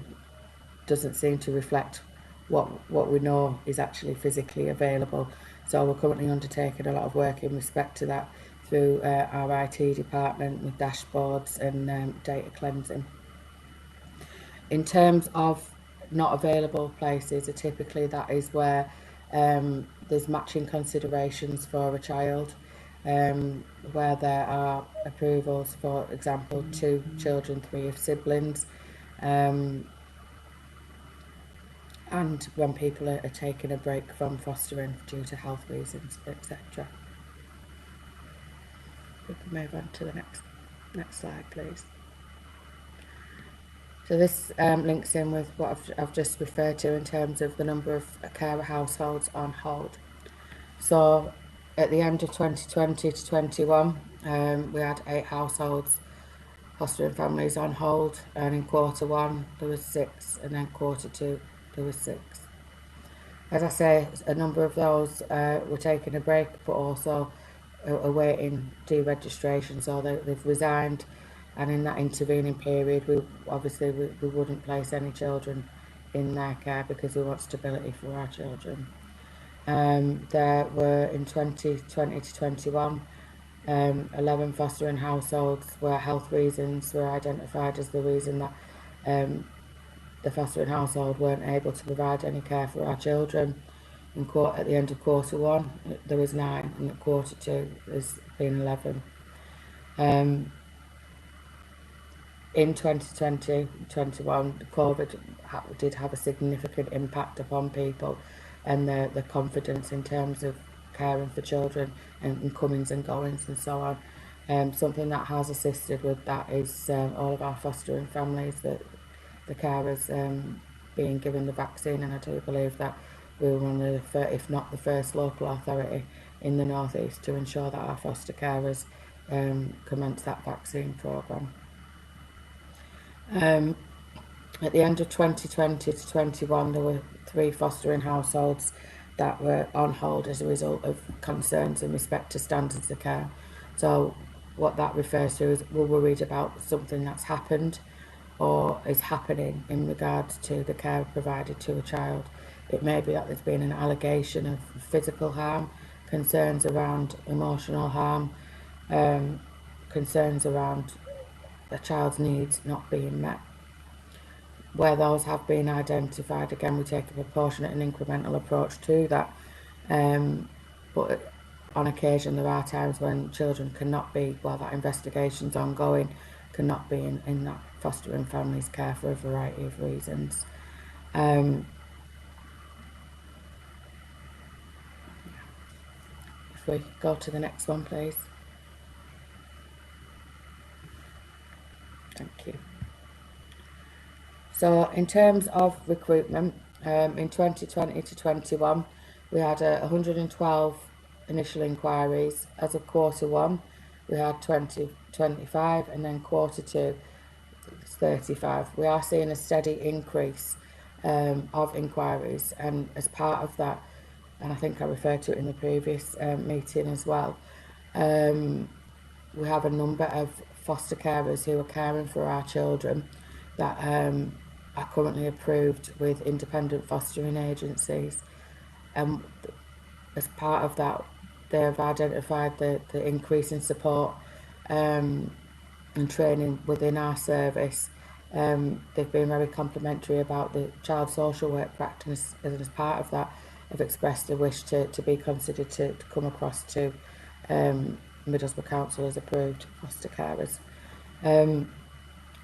doesn't seem to reflect what we know is actually physically available. So we're currently undertaking a lot of work in respect to that through our IT department with dashboards and data cleansing. In terms of not available places, typically that is where there's matching considerations for a child, where there are approvals, for example, 2 children, 3 of siblings, and when people are taking a break from fostering due to health reasons, etc. We can move on to the next slide, please. So this links in with what I've just referred to in terms of the number of carer households on hold. So at the end of 2020 to 21, we had 8 households, fostering families on hold, and in Q1 there was 6, and then Q2 there was 6. As I say, a number of those were taking a break, but also awaiting deregistration, so they've resigned, and in that intervening period we wouldn't place any children in their care because we want stability for our children. There were, in 2020 to 21, 11 fostering households where health reasons were identified as the reason that the fostering household weren't able to provide any care for our children. At the end of Q1 there was 9, and at Q2 there's been 11. In 2020-21, COVID did have a significant impact upon people and their confidence in terms of caring for children and comings and goings and so on. Something that has assisted with that is all of our fostering families, that the carers being given the vaccine, and I do believe that we were one of the first, if not the first, local authority in the North East to ensure that our foster carers commence that vaccine programme. At the end of 2020 to 21, there were 3 fostering households that were on hold as a result of concerns in respect to standards of care. So what that refers to is we're worried about something that's happened or is happening in regards to the care provided to a child. It may be that there's been an allegation of physical harm, concerns around emotional harm, concerns around the child's needs not being met. Where those have been identified, again, we take a proportionate and incremental approach to that. But on occasion, there are times when children cannot be, while that investigation's ongoing, cannot be in that fostering family's care for a variety of reasons. If we go to the next one, please. Thank you. So in terms of recruitment, in 2020 to 21, we had 112 initial inquiries. As of Q1, we had 25, and then Q2, 35. We are seeing a steady increase of inquiries, and as part of that, and I think I referred to it in the previous meeting as well, we have a number of foster carers who are caring for our children that are currently approved with independent fostering agencies. As part of that, they have identified the increase in support and training within our service. They've been very complimentary about the child social work practice, and as part of that have expressed a wish to be considered to come across to Middlesbrough Council as approved foster carers.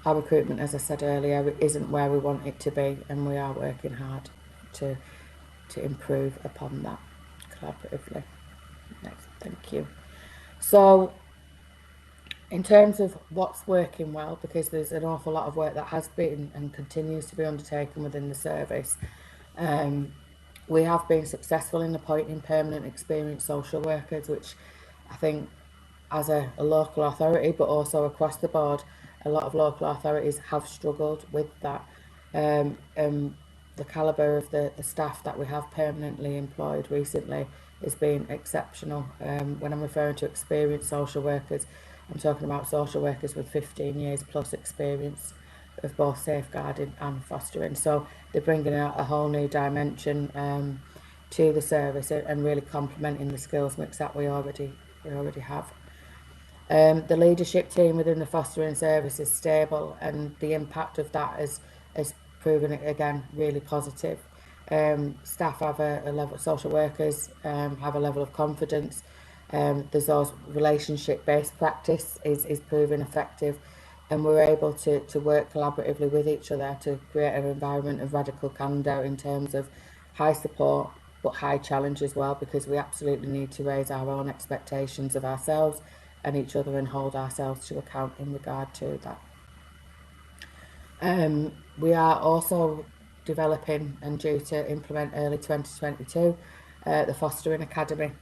Our recruitment, as I said earlier, isn't where we want it to be, and we are working hard to improve upon that collaboratively. Next, thank you. So in terms of what's working well, because there's an awful lot of work that has been and continues to be undertaken within the service, we have been successful in appointing permanent experienced social workers, which I think as a local authority, but also across the board, a lot of local authorities have struggled with that. The calibre of the staff that we have permanently employed recently has been exceptional. When I'm referring to experienced social workers, I'm talking about social workers with 15 years plus experience of both safeguarding and fostering. So they're bringing out a whole new dimension to the service and really complementing the skills mix that we already have. The leadership team within the fostering service is stable, and the impact of that has proven it again really positive. Staff have a level, social workers have a level of confidence. There's those relationship-based practice is proving effective, and we're able to work collaboratively with each other to create an environment of radical candour in terms of high support but high challenge as well, because we absolutely need to raise our own expectations of ourselves and each other and hold ourselves to account in regard to that. We are also developing and due to implement early 2022 the Fostering Academy.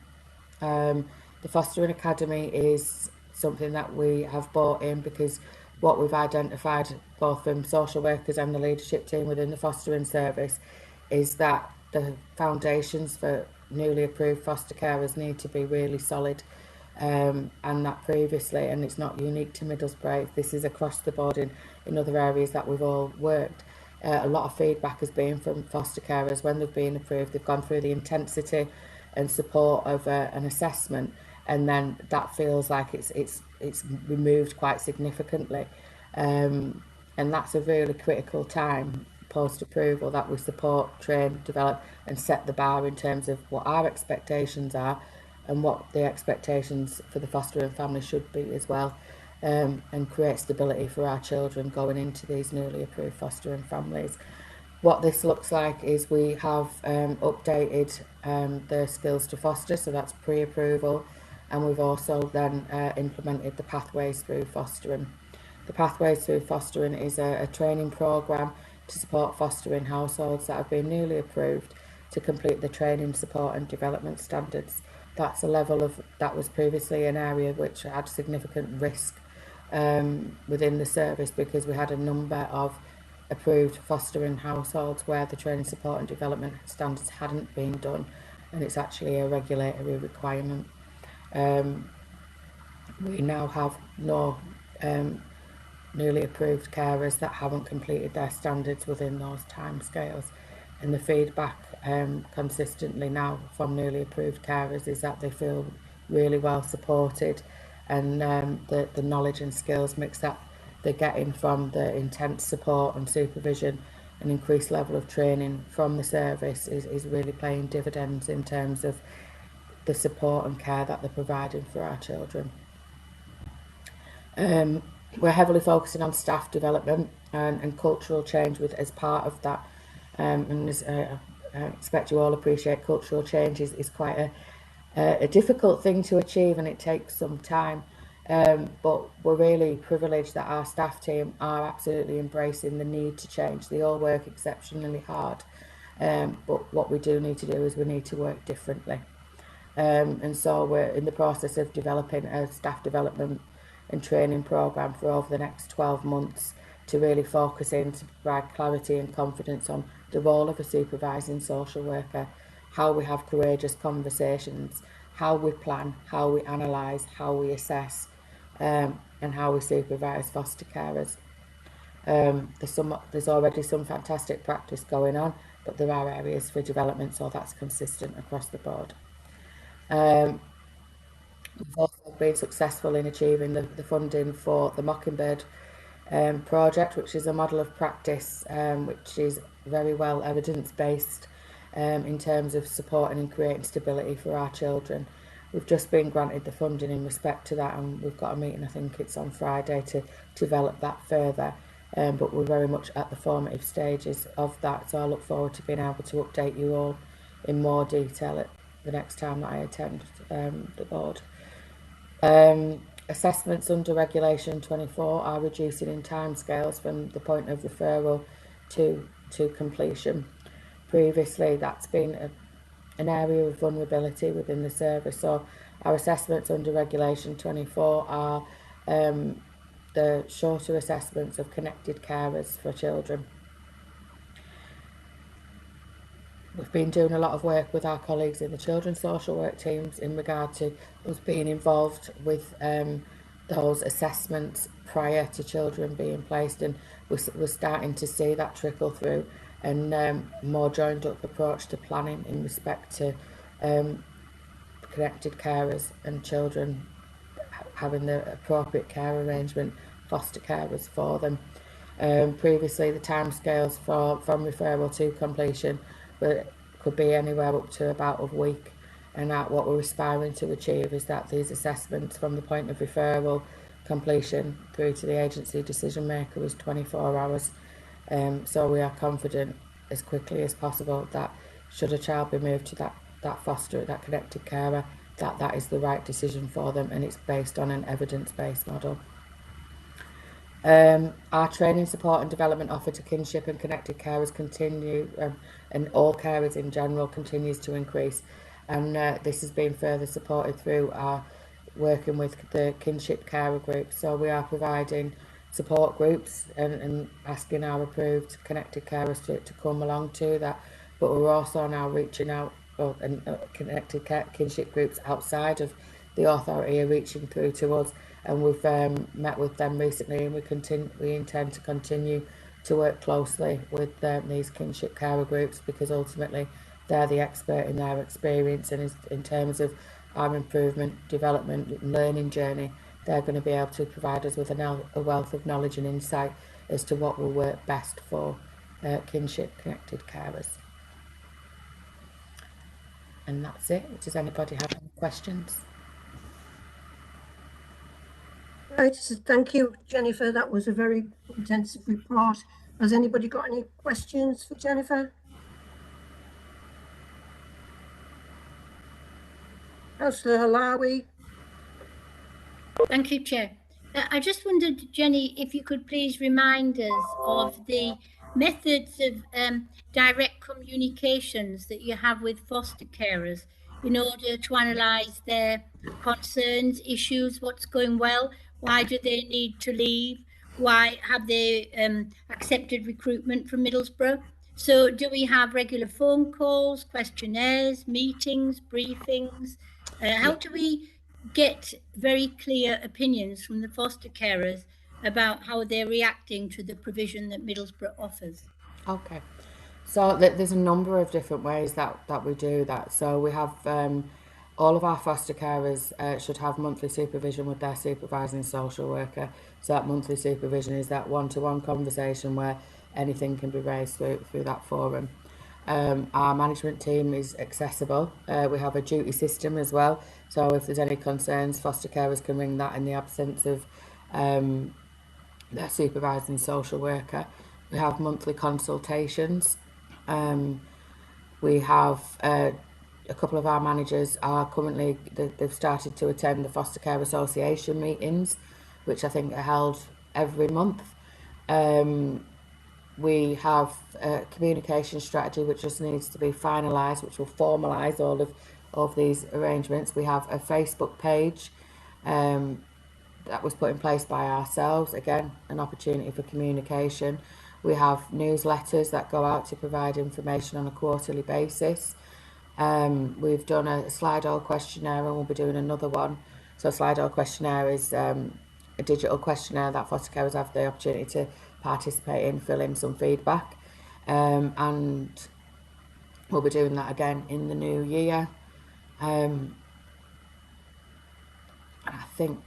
The Fostering Academy is something that we have brought in because what we've identified both from social workers and the leadership team within the fostering service is that the foundations for newly approved foster carers need to be really solid, and that previously, and it's not unique to Middlesbrough, this is across the board in other areas that we've all worked. A lot of feedback has been from foster carers when they've been approved, they've gone through the intensity and support of an assessment, and then that feels like it's removed quite significantly, and that's a really critical time post approval that we support, train, develop, and set the bar in terms of what our expectations are and what the expectations for the fostering family should be as well, and create stability for our children going into these newly approved fostering families. What this looks like is we have updated the skills to foster, so that's pre-approval, and we've also then implemented the pathways through fostering. The pathways through fostering is a training programme to support fostering households that have been newly approved to complete the training, support and development standards. That's a level of, that was previously an area which had significant risk within the service because we had a number of approved fostering households where the training, support and development standards hadn't been done, and it's actually a regulatory requirement. We now have no newly approved carers that haven't completed their standards within those timescales, and the feedback consistently now from newly approved carers is that they feel really well supported, and the knowledge and skills mix that they're getting from the intense support and supervision and increased level of training from the service is really paying dividends in terms of the support and care that they're providing for our children. We're heavily focusing on staff development and cultural change as part of that, and as I expect you all appreciate, cultural change is quite a difficult thing to achieve, and it takes some time. But we're really privileged that our staff team are absolutely embracing the need to change. They all work exceptionally hard, but what we do need to do is we need to work differently. And so we're in the process of developing a staff development and training programme for over the next 12 months to really focus in to provide clarity and confidence on the role of a supervising social worker, how we have courageous conversations, how we plan, how we analyse, how we assess, and how we supervise foster carers. There's already some fantastic practice going on, but there are areas for development, so that's consistent across the board. We've also been successful in achieving the funding for the Mockingbird project, which is a model of practice which is very well evidence-based in terms of supporting and creating stability for our children. We've just been granted the funding in respect to that, and we've got a meeting, I think it's on Friday, to develop that further, but we're very much at the formative stages of that, so I look forward to being able to update you all in more detail at the next time that I attend the board. Assessments under Regulation 24 are reducing in timescales from the point of referral to completion. Previously, that's been an area of vulnerability within the service, so our assessments under Regulation 24 are the shorter assessments of connected carers for children. We've been doing a lot of work with our colleagues in the children's social work teams in regard to us being involved with those assessments prior to children being placed, and we're starting to see that trickle through, and more joined up approach to planning in respect to connected carers and children having the appropriate care arrangement, foster carers for them. Previously, the timescales from referral to completion could be anywhere up to about a week, and what we're aspiring to achieve is that these assessments from the point of referral completion through to the agency decision maker is 24 hours. So we are confident as quickly as possible that should a child be moved to that foster, that connected carer, that is the right decision for them, and it's based on an evidence-based model. Our training, support and development offered to kinship and connected carers continue, and all carers in general continues to increase, and this has been further supported through our working with the kinship carer group. So we are providing support groups and asking our approved connected carers to come along to that, but we're also now reaching out, and connected kinship groups outside of the authority are reaching through to us, and we've met with them recently, and we intend to continue to work closely with these kinship carer groups, because ultimately they're the expert in their experience, and in terms of our improvement, development and learning journey, they're going to be able to provide us with a wealth of knowledge and insight as to what will work best for kinship connected carers. And that's it. Does anybody have any questions? Right, so thank you, Jennifer. That was a very intensive report. Has anybody got any questions for Jennifer? Councillor Halawi. Thank you, Chair. I just wondered, Jenny, if you could please remind us of the methods of direct communications that you have with foster carers in order to analyse their concerns, issues, what's going well, why do they need to leave, why have they accepted recruitment from Middlesbrough? So do we have regular phone calls, questionnaires, meetings, briefings? How do we get very clear opinions from the foster carers about how they're reacting to the provision that Middlesbrough offers? Okay, so there's a number of different ways that we do that. So we have all of our foster carers should have monthly supervision with their supervising social worker. So that monthly supervision is that one-to-one conversation where anything can be raised through that forum. Our management team is accessible. We have a duty system as well. So if there's any concerns, foster carers can ring that in the absence of their supervising social worker. We have monthly consultations. We have a couple of our managers are currently, they've started to attend the Foster Care Association meetings, which I think are held every month. We have a communication strategy which just needs to be finalised, which will formalise all of these arrangements. We have a Facebook page that was put in place by ourselves, again, an opportunity for communication. We have newsletters that go out to provide information on a quarterly basis. We've done a Slido questionnaire, and we'll be doing another one. So a Slido questionnaire is a digital questionnaire that foster carers have the opportunity to participate in, fill in some feedback. And we'll be doing that again in the new year. And I think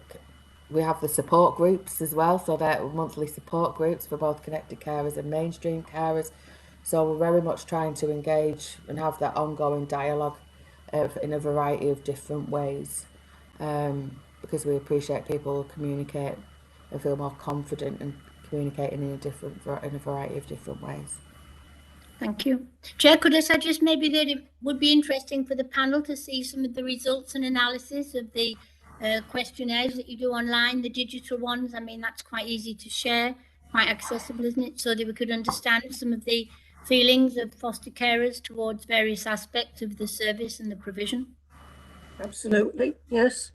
we have the support groups as well, so they're monthly support groups for both connected carers and mainstream carers. So we're very much trying to engage and have that ongoing dialogue in a variety of different ways, because we appreciate people communicate and feel more confident in communicating in a variety of different ways. Thank you. Chair, could I suggest maybe that it would be interesting for the panel to see some of the results and analysis of the questionnaires that you do online, the digital ones? I mean, that's quite easy to share, quite accessible, isn't it? So that we could understand some of the feelings of foster carers towards various aspects of the service and the provision. Absolutely, yes.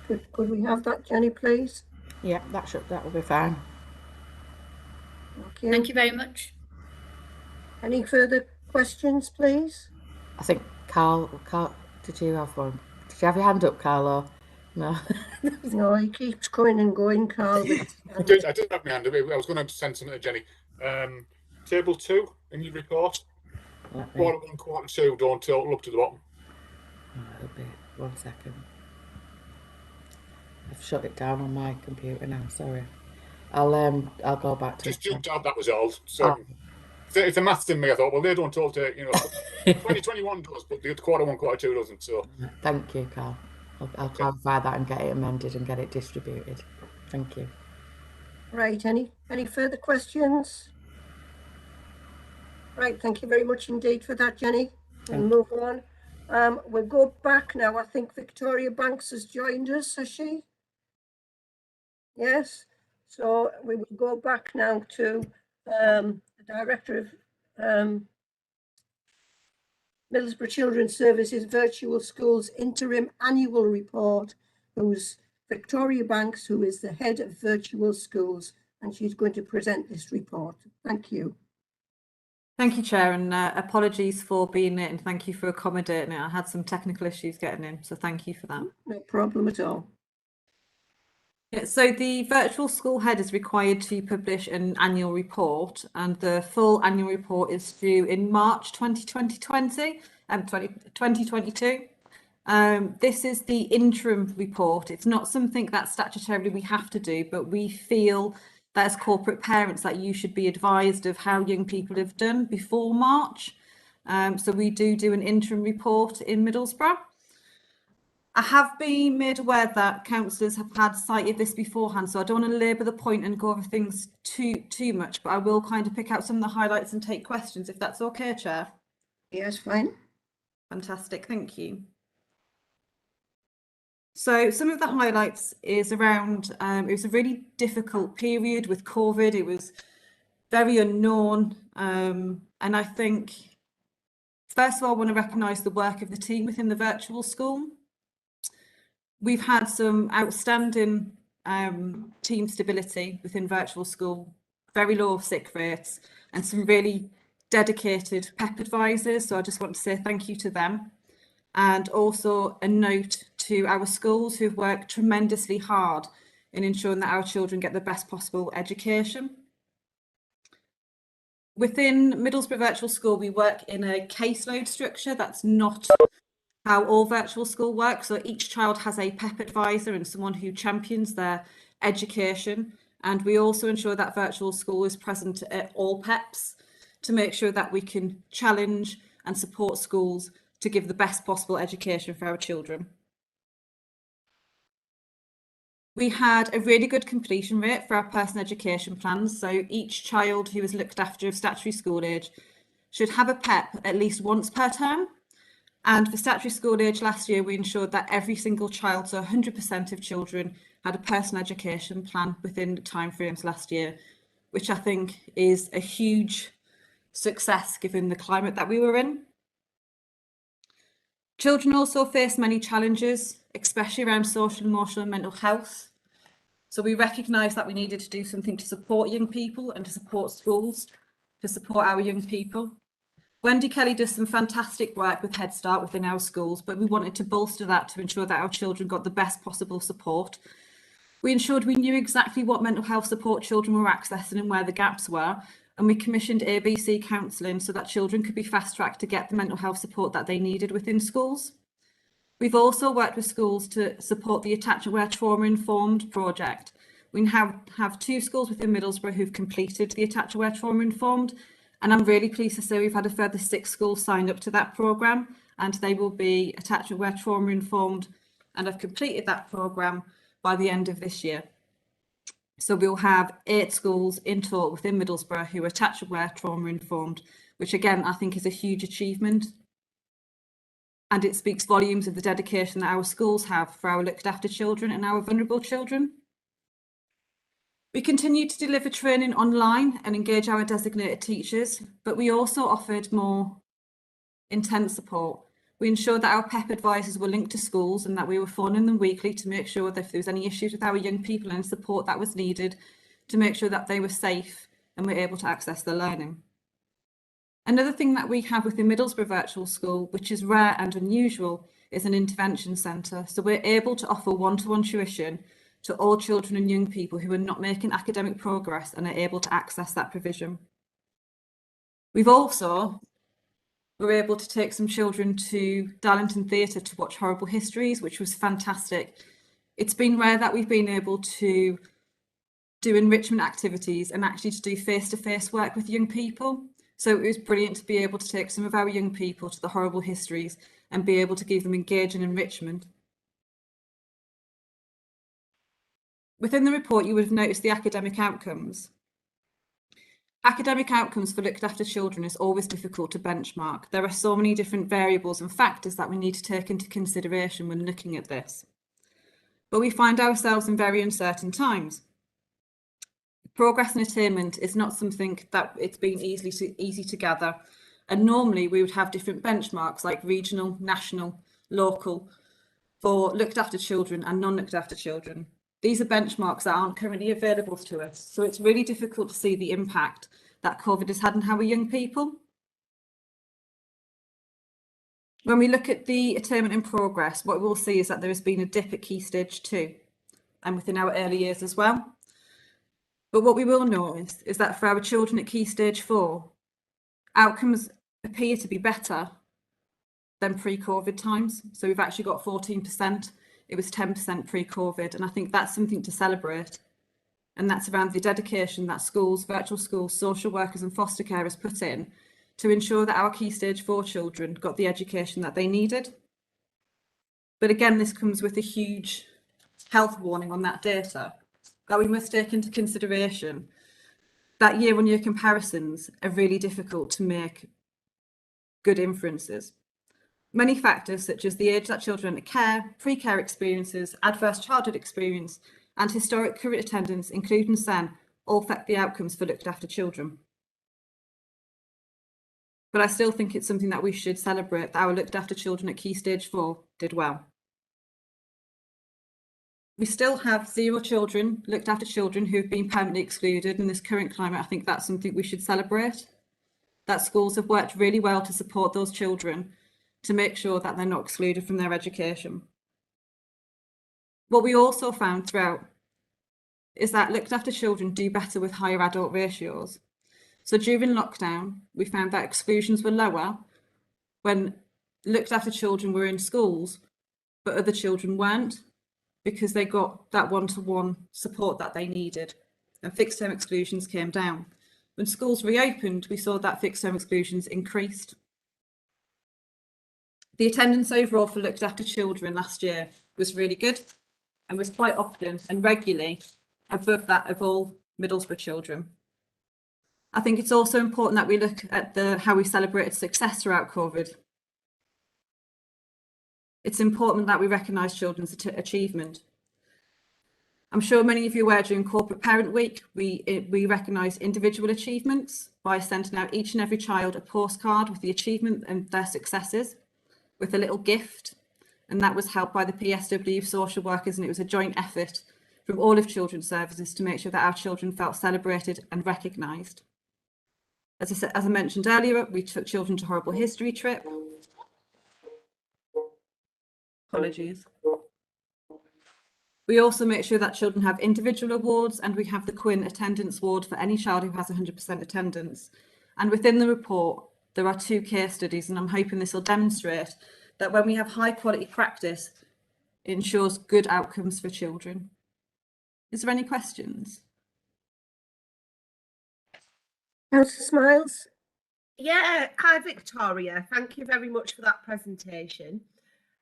Could we have that, Jenny, please? Yeah, that will be fine. Thank you. Thank you very much. Any further questions, please? I think Carl, did you have one? Did you have your hand up, Carlo? No. No, he keeps coming and going, Carl. I did have my hand up. I was going to send something to Jenny. Table 2 in your report. Quarter 1, quarter 2, don't look to the bottom. It'll be 1 second. I've shut it down on my computer now. Sorry. I'll go back to Just it. jumped out, that was all. So Oh. if the maths in me, I thought, well, they don't all take, 2021 does, but the quarter one, quarter two doesn't. So Thank you, Carl. I'll clarify that and get it amended and get it distributed. Thank you. Right, any further questions? Right, thank you very much indeed for that, Jenny. We'll move on. We'll go back now. I think Victoria Banks has joined us, has she? Yes. So we will go back now to the Director of Middlesbrough Children's Services Virtual Schools Interim Annual Report, who's Victoria Banks, who is the Head of Virtual Schools, and she's going to present this report. Thank you. Thank you, Chair, and apologies for being late, and thank you for accommodating it. I had some technical issues getting in, so thank you for that. No problem at all. Yeah, so the virtual school head is required to publish an annual report, and the full annual report is due in March 2022. This is the interim report. It's not something that statutorily we have to do, but we feel that as corporate parents that you should be advised of how young people have done before March. So we do an interim report in Middlesbrough. I have been made aware that councillors have had sight of this beforehand, so I don't want to labour the point and go over things too much, but I will kind of pick out some of the highlights and take questions, if that's okay, Chair. Yes, fine. Fantastic, thank you. So some of the highlights is around, it was a really difficult period with COVID. It was very unknown. And I think, first of all, I want to recognise the work of the team within the virtual school. We've had some outstanding team stability within virtual school, very low sick rates, and some really dedicated PEP advisors. So I just want to say thank you to them. And also a note to our schools who've worked tremendously hard in ensuring that our children get the best possible education. Within Middlesbrough Virtual School, we work in a caseload structure. That's not how all virtual school works. So each child has a PEP advisor and someone who champions their education. And we also ensure that virtual school is present at all PEPs to make sure that we can challenge and support schools to give the best possible education for our children. We had a really good completion rate for our personal education plans. So each child who is looked after of statutory school age should have a PEP at least once per term. And for statutory school age last year, we ensured that every single child, so 100% of children, had a personal education plan within the timeframes last year, which I think is a huge success given the climate that we were in. Children also face many challenges, especially around social, emotional and mental health. So we recognised that we needed to do something to support young people and to support schools, to support our young people. Wendy Kelly does some fantastic work with Head Start within our schools, but we wanted to bolster that to ensure that our children got the best possible support. We ensured we knew exactly what mental health support children were accessing and where the gaps were, and we commissioned ABC counselling so that children could be fast-tracked to get the mental health support that they needed within schools. We've also worked with schools to support the Attach Aware Trauma Informed project. We have 2 schools within Middlesbrough who've completed the Attach Aware Trauma Informed, and I'm really pleased to say we've had a further 6 schools signed up to that programme, and they will be Attach Aware Trauma Informed and have completed that programme by the end of this year. So we'll have 8 schools in total within Middlesbrough who are Attach Aware Trauma Informed, which again I think is a huge achievement. And it speaks volumes of the dedication that our schools have for our looked after children and our vulnerable children. We continue to deliver training online and engage our designated teachers, but we also offered more intense support. We ensured that our PEP advisors were linked to schools and that we were phoning them weekly to make sure that if there was any issues with our young people and support that was needed, to make sure that they were safe and were able to access their learning. Another thing that we have within Middlesbrough Virtual School, which is rare and unusual, is an intervention centre. So we're able to offer one-to-one tuition to all children and young people who are not making academic progress and are able to access that provision. We've also were able to take some children to Darlington Theatre to watch Horrible Histories, which was fantastic. It's been rare that we've been able to do enrichment activities and actually to do face-to-face work with young people. So it was brilliant to be able to take some of our young people to the horrible histories and be able to give them engaging enrichment. Within the report, you would have noticed the academic outcomes. Academic outcomes for looked after children is always difficult to benchmark. There are so many different variables and factors that we need to take into consideration when looking at this. But we find ourselves in very uncertain times. Progress and attainment is not something that it's been easy to gather. And normally we would have different benchmarks like regional, national, local for looked after children and non-looked after children. These are benchmarks that aren't currently available to us. So it's really difficult to see the impact that COVID has had on our young people. When we look at the attainment in progress, what we'll see is that there has been a dip at Key Stage 2 and within our early years as well. But what we will notice is that for our children at Key Stage 4, outcomes appear to be better than pre-COVID times. So we've actually got 14%. It was 10% pre-COVID. And I think that's something to celebrate. And that's around the dedication that schools, virtual schools, social workers and foster carers put in to ensure that our Key Stage 4 children got the education that they needed. But again, this comes with a huge health warning on that data that we must take into consideration that year-on-year comparisons are really difficult to make good inferences. Many factors such as the age that children enter care, pre-care experiences, adverse childhood experience and historic current attendance, including SEN, all affect the outcomes for looked after children. But I still think it's something that we should celebrate that our looked after children at Key Stage 4 did well. We still have 0 children, looked after children who have been permanently excluded in this current climate. I think that's something we should celebrate. That schools have worked really well to support those children to make sure that they're not excluded from their education. What we also found throughout is that looked after children do better with higher adult ratios. So during lockdown, we found that exclusions were lower when looked after children were in schools, but other children weren't, because they got that one-to-one support that they needed, and fixed-term exclusions came down. When schools reopened, we saw that fixed-term exclusions increased. The attendance overall for looked after children last year was really good and was quite often and regularly above that of all Middlesbrough children. I think it's also important that we look at how we celebrated success throughout COVID. It's important that we recognise children's achievement. I'm sure many of you were during Corporate Parent Week, we recognise individual achievements by sending out each and every child a postcard with the achievement and their successes with a little gift. And that was helped by the PSW social workers, and it was a joint effort from all of Children's Services to make sure that our children felt celebrated and recognised. As I mentioned earlier, we took children to Horrible History Trip. Apologies. We also make sure that children have individual awards, and we have the Quinn Attendance Award for any child who has 100% attendance. And within the report, there are 2 case studies, and I'm hoping this will demonstrate that when we have high quality practice, it ensures good outcomes for children. Is there any questions? Councillor Smiles? Yeah, hi Victoria. Thank you very much for that presentation.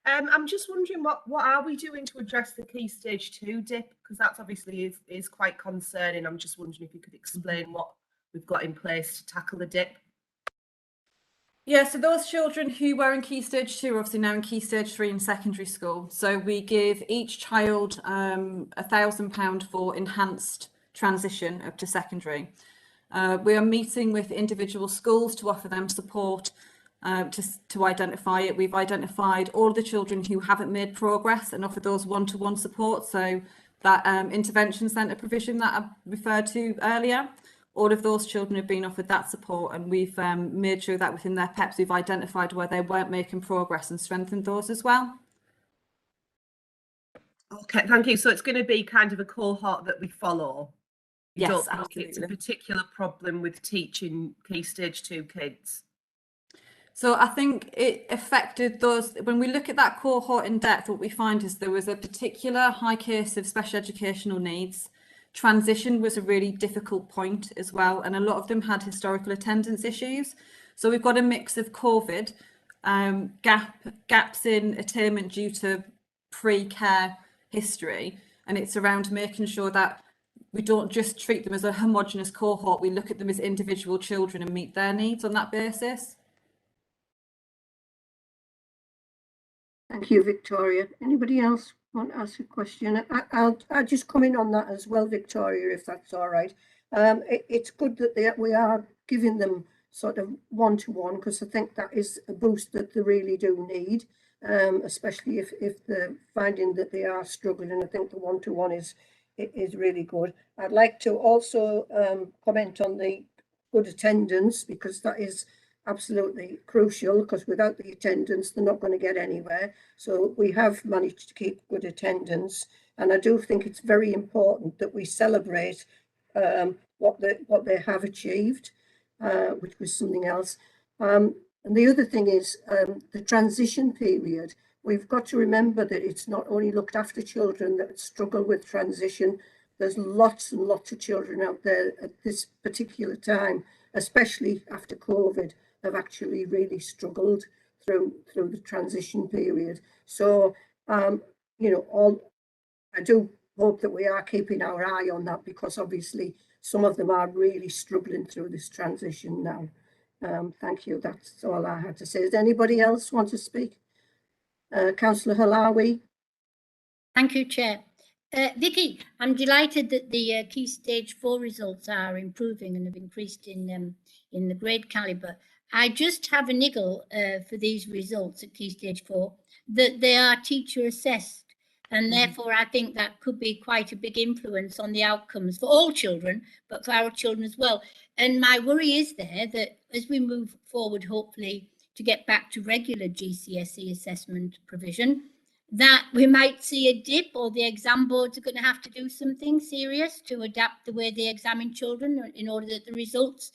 I'm just wondering what are we doing to address the Key Stage 2 dip? Because that's obviously is quite concerning. I'm just wondering if you could explain what we've got in place to tackle the dip. Yeah, so those children who were in Key Stage 2 are obviously now in Key Stage 3 in secondary school. So we give each child £1,000 for enhanced transition up to secondary. We are meeting with individual schools to offer them support to identify it. We've identified all of the children who haven't made progress and offer those one-to-one support. So that intervention centre provision that I referred to earlier, all of those children have been offered that support, and we've made sure that within their PEPs we've identified where they weren't making progress and strengthened those as well. Okay, thank you. So it's going to be kind of a cohort that we follow. You Yes, don't think it's a absolutely. particular problem with teaching Key Stage 2 kids? So I think it affected those, when we look at that cohort in depth, what we find is there was a particular high case of special educational needs. Transition was a really difficult point as well, and a lot of them had historical attendance issues. So we've got a mix of COVID, gaps in attainment due to pre-care history, and it's around making sure that we don't just treat them as a homogenous cohort, we look at them as individual children and meet their needs on that basis. Thank you, Victoria. Anybody else want to ask a question? I'll just come in on that as well, Victoria, if that's all right. It's good that we are giving them sort of one-to-one, because I think that is a boost that they really do need, especially if they're finding that they are struggling. And I think the one-to-one is really good. I'd like to also comment on the good attendance, because that is absolutely crucial, because without the attendance they're not going to get anywhere. So we have managed to keep good attendance, and I do think it's very important that we celebrate what they have achieved, which was something else. And the other thing is the transition period. We've got to remember that it's not only looked after children that struggle with transition. There's lots and lots of children out there at this particular time, especially after COVID, have actually really struggled through the transition period. So, you know, I do hope that we are keeping our eye on that, because obviously some of them are really struggling through this transition now. Thank you. That's all I had to say. Does anybody else want to speak? Councillor Halawi. Thank you, Chair. Vicky, I'm delighted that the Key Stage 4 results are improving and have increased in the grade calibre. I just have a niggle for these results at Key Stage 4, that they are teacher assessed, and therefore I think that could be quite a big influence on the outcomes for all children, but for our children as well. And my worry is there that as we move forward, hopefully to get back to regular GCSE assessment provision, that we might see a dip, or the exam boards are going to have to do something serious to adapt the way they examine children in order that the results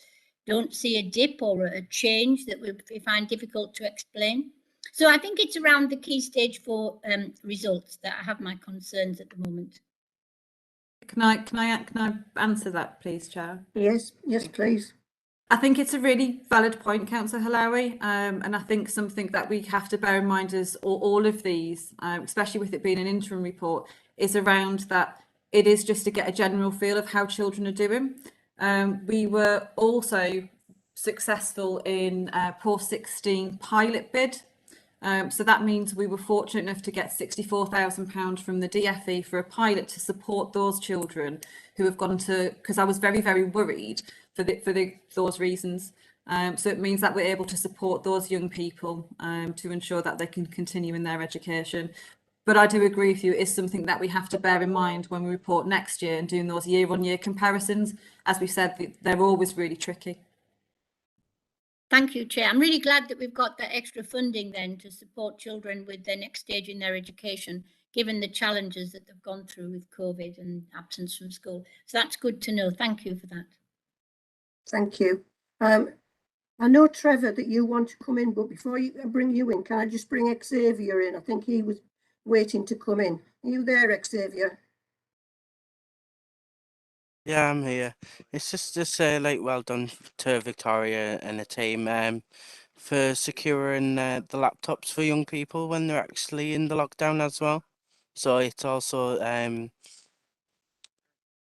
don't see a dip or a change that we find difficult to explain. So I think it's around the Key Stage 4 results that I have my concerns at the moment. Can I answer that, please, Chair? Yes, please. I think it's a really valid point, Councillor Halawi, and I think something that we have to bear in mind is all of these, especially with it being an interim report, is around that it is just to get a general feel of how children are doing. We were also successful in post-16 pilot bid. So that means we were fortunate enough to get £64,000 from the DFE for a pilot to support those children who have gone to, because I was very, very worried for those reasons. So it means that we're able to support those young people to ensure that they can continue in their education. But I do agree with you, it is something that we have to bear in mind when we report next year and doing those year-on-year comparisons. As we said, they're always really tricky. Thank you, Chair. I'm really glad that we've got that extra funding then to support children with their next stage in their education, given the challenges that they've gone through with COVID and absence from school. So that's good to know. Thank you for that. Thank you. I know, Trevor, that you want to come in, but before I bring you in, can I just bring Xavier in? I think he was waiting to come in. Are you there, Xavier? Yeah, I'm here. It's just to say, like, well done to Victoria and the team for securing the laptops for young people when they're actually in the lockdown as well. So it's also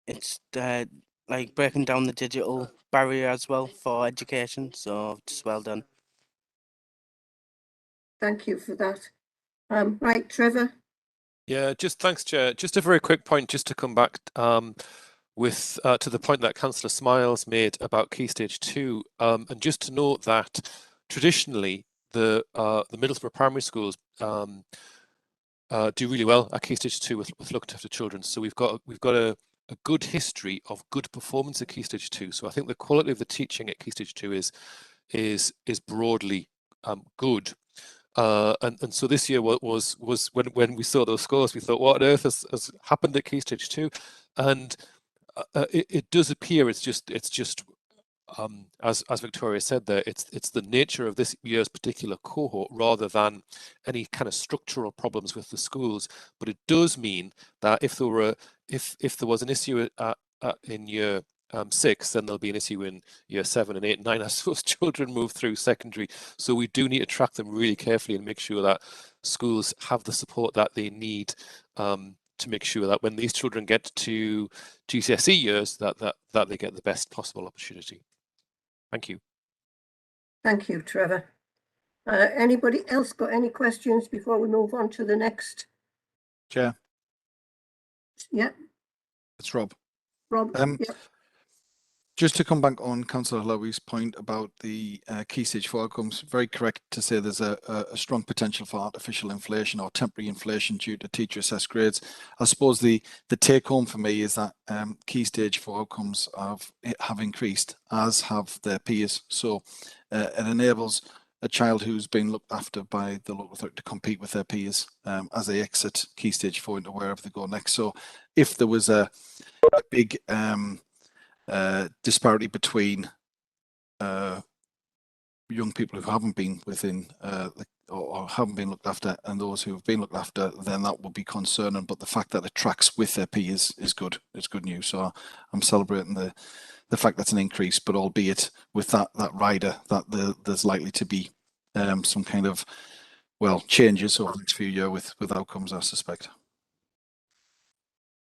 it's like breaking down the digital barrier as well for education. So just well done. Thank you for that. Right, Trevor. Yeah, just thanks, Chair. Just a very quick point, just to come back with to the point that Councillor Smiles made about Key Stage 2, and just to note that traditionally the Middlesbrough primary schools do really well at Key Stage 2 with looked after children. So we've got a good history of good performance at Key Stage 2. So I think the quality of the teaching at Key Stage 2 is broadly good. And so this year was when we saw those scores, we thought, what on earth has happened at Key Stage 2? And it does appear it's just as Victoria said there, it's the nature of this year's particular cohort rather than any kind of structural problems with the schools. But it does mean that if there was an issue in year 6, then there'll be an issue in year 7 and 8 and 9 as those children move through secondary. So we do need to track them really carefully and make sure that schools have the support that they need to make sure that when these children get to GCSE years, that they get the best possible opportunity. Thank you. Thank you, Trevor. Anybody else got any questions before we move on to the next? Chair. Yeah. It's Rob. Rob. Yeah. Just to come back on Councillor Lowy's point about the key stage 4 outcomes, very correct to say there's a strong potential for artificial inflation or temporary inflation due to teacher assessed grades. I suppose the take home for me is that key stage 4 outcomes have increased, as have their peers. So it enables a child who's been looked after by the local authority to compete with their peers as they exit key stage 4 into wherever they go next. So if there was a big disparity between young people who haven't been within or haven't been looked after and those who have been looked after, then that would be concerning. But the fact that it tracks with their peers is good. It's good news. So I'm celebrating the fact that's an increase, but albeit with that rider that there's likely to be some kind of changes over the next few years with outcomes, I suspect.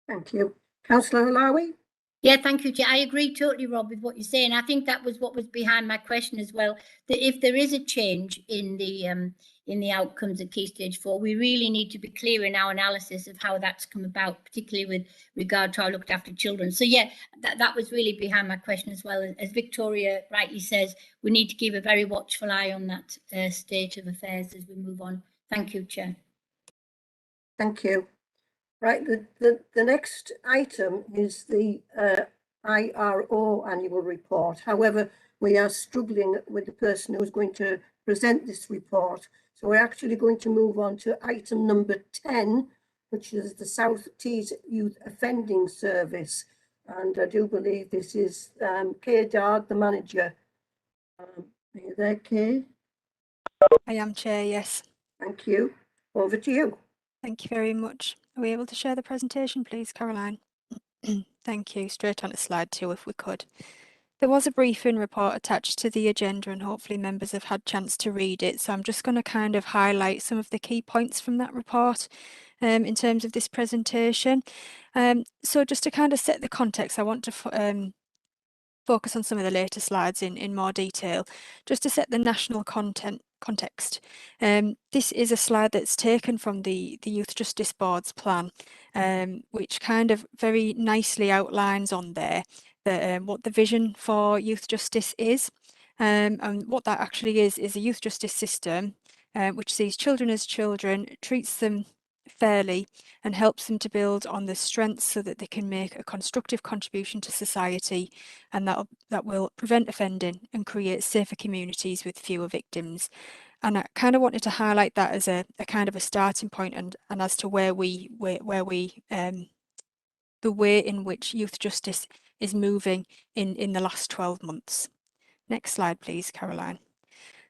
Thank you. Councillor Alawi? Yeah, thank you, Chair. I agree totally, Rob, with what you're saying. I think that was what was behind my question as well. That if there is a change in the outcomes at Key Stage 4, we really need to be clear in our analysis of how that's come about, particularly with regard to our looked after children. So yeah, that was really behind my question as well. As Victoria rightly says, we need to keep a very watchful eye on that state of affairs as we move on. Thank you, Chair. Thank you. Right, the next item is the IRO annual report. However, we are struggling with the person who's going to present this report. So we're actually going to move on to item number 10, which is the South Tees Youth Offending Service. And I do believe this is Kay Dard, the manager. Are you there, Kay? I am, Chair, yes. Thank you. Over to you. Thank you very much. Are we able to share the presentation, please, Caroline? Thank you. Straight on to slide 2, if we could. There was a briefing report attached to the agenda, and hopefully members have had a chance to read it. So I'm just going to kind of highlight some of the key points from that report in terms of this presentation. So just to kind of set the context, I want to focus on some of the later slides in more detail, just to set the national context. This is a slide that's taken from the Youth Justice Board's plan, which kind of very nicely outlines on there what the vision for youth justice is. And what that actually is a youth justice system which sees children as children, treats them fairly, and helps them to build on the strengths so that they can make a constructive contribution to society, and that will prevent offending and create safer communities with fewer victims. And I kind of wanted to highlight that as a kind of a starting point, and as to where we the way in which youth justice is moving in the last 12 months. Next slide, please, Caroline.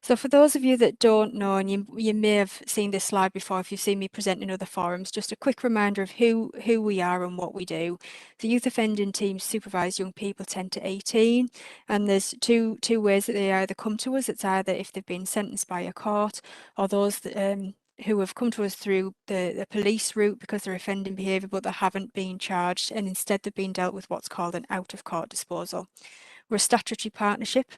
So for those of you that don't know, and you may have seen this slide before if you've seen me present in other forums, just a quick reminder of who we are and what we do. The youth offending teams supervise young people 10 to 18, and there's two ways that they either come to us. It's either if they've been sentenced by a court, or those that, who have come to us through the police route because they're offending behaviour but they haven't been charged, and instead they've been dealt with what's called an out-of-court disposal. We're a statutory partnership.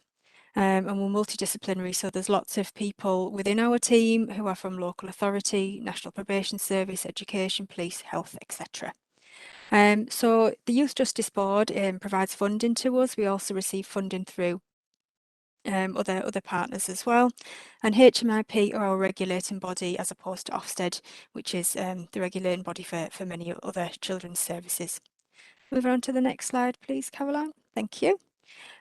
And we're multidisciplinary, so there's lots of people within our team who are from local authority, National Probation Service, education, police, health, etc. So the Youth Justice Board provides funding to us. We also receive funding through other partners as well, and HMIP are our regulating body as opposed to Ofsted, which is the regulating body for many other children's services. Move on to the next slide, please, Caroline. Thank you.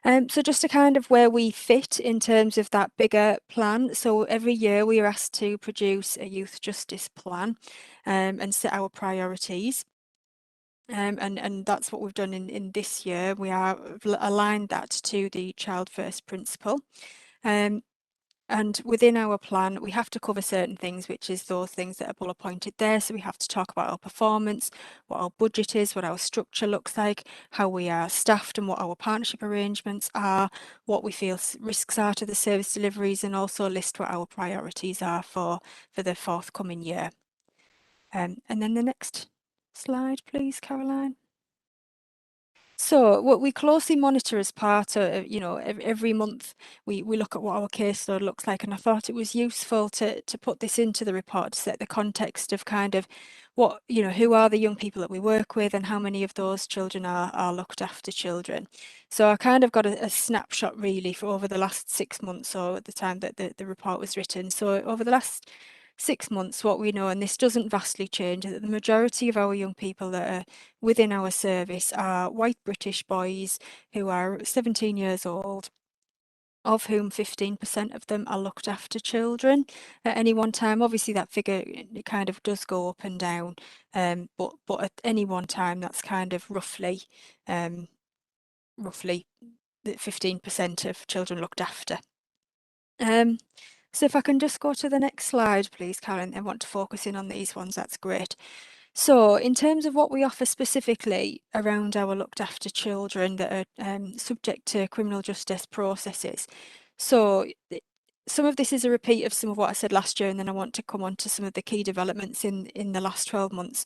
So just to kind of where we fit in terms of that bigger plan. So every year we are asked to produce a youth justice plan and set our priorities. And that's what we've done in this year. We are aligned that to the Child First principle. And within our plan, we have to cover certain things, which is those things that are bullet pointed there. So we have to talk about our performance, what our budget is, what our structure looks like, how we are staffed and what our partnership arrangements are, what we feel risks are to the service deliveries, and also list what our priorities are for the forthcoming year. And then the next slide, please, Caroline. So what we closely monitor as part of, every month we look at what our caseload looks like, and I thought it was useful to put this into the report to set the context of kind of what, who are the young people that we work with and how many of those children are looked after children. So I kind of got a snapshot really for over the last 6 months, or at the time that the report was written. So over the last 6 months, what we know, and this doesn't vastly change, is that the majority of our young people that are within our service are white British boys who are 17 years old, of whom 15% of them are looked after children at any one time. Obviously, that figure, it kind of does go up and down, but at any one time, that's kind of roughly the 15% of children looked after. So if I can just go to the next slide, please, Karen, I want to focus in on these ones, that's great. So in terms of what we offer specifically around our looked after children that are subject to criminal justice processes. So some of this is a repeat of some of what I said last year, and then I want to come on to some of the key developments in the last 12 months.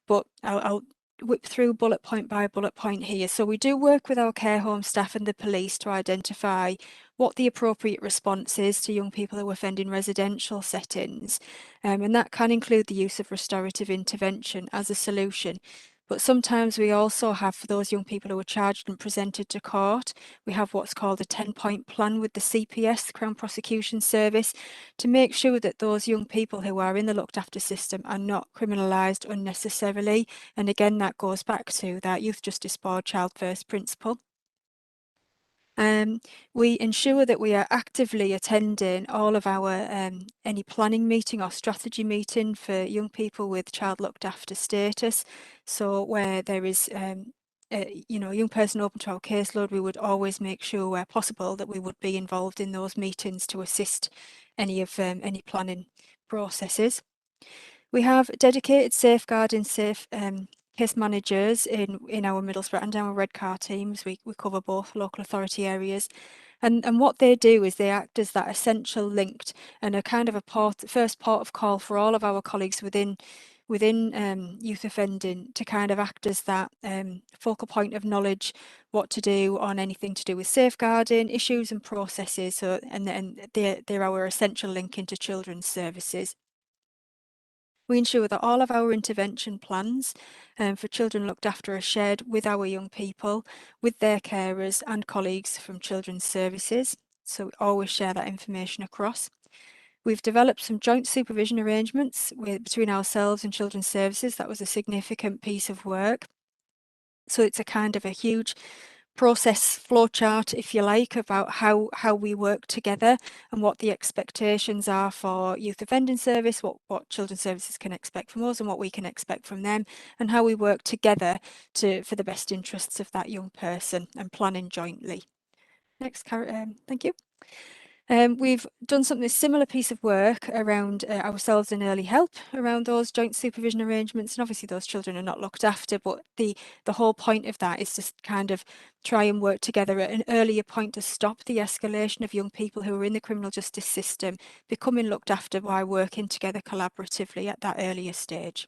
But I'll whip through bullet point by bullet point here. So we do work with our care home staff and the police to identify what the appropriate response is to young people who offend in residential settings. And that can include the use of restorative intervention as a solution. But sometimes we also have, for those young people who are charged and presented to court, we have what's called a 10-point plan with the CPS, the Crown Prosecution Service, to make sure that those young people who are in the looked after system are not criminalised unnecessarily. And again, that goes back to that Youth Justice Board Child First principle. We ensure that we are actively attending all of our any planning meeting or strategy meeting for young people with child looked after status. So where there is a young person open to our caseload, we would always make sure where possible that we would be involved in those meetings to assist any planning processes. We have dedicated safeguarding case managers in our Middlesbrough and our Redcar teams. We cover both local authority areas, and what they do is they act as that essential link and a kind of first port of call for all of our colleagues within youth offending to kind of act as that focal point of knowledge, what to do on anything to do with safeguarding issues and processes. So and they're our essential link into children's services. We ensure that all of our intervention plans for children looked after are shared with our young people, with their carers and colleagues from children's services. So we always share that information across. We've developed some joint supervision arrangements between ourselves and children's services. That was a significant piece of work. So it's a kind of a huge process flowchart, if you like, about how we work together and what the expectations are for youth offending service, what children's services can expect from us and what we can expect from them, and how we work together for the best interests of that young person and planning jointly. Next, thank you. We've done something similar piece of work around ourselves in early help, around those joint supervision arrangements, and obviously those children are not looked after, but the whole point of that is to kind of try and work together at an earlier point to stop the escalation of young people who are in the criminal justice system becoming looked after by working together collaboratively at that earlier stage.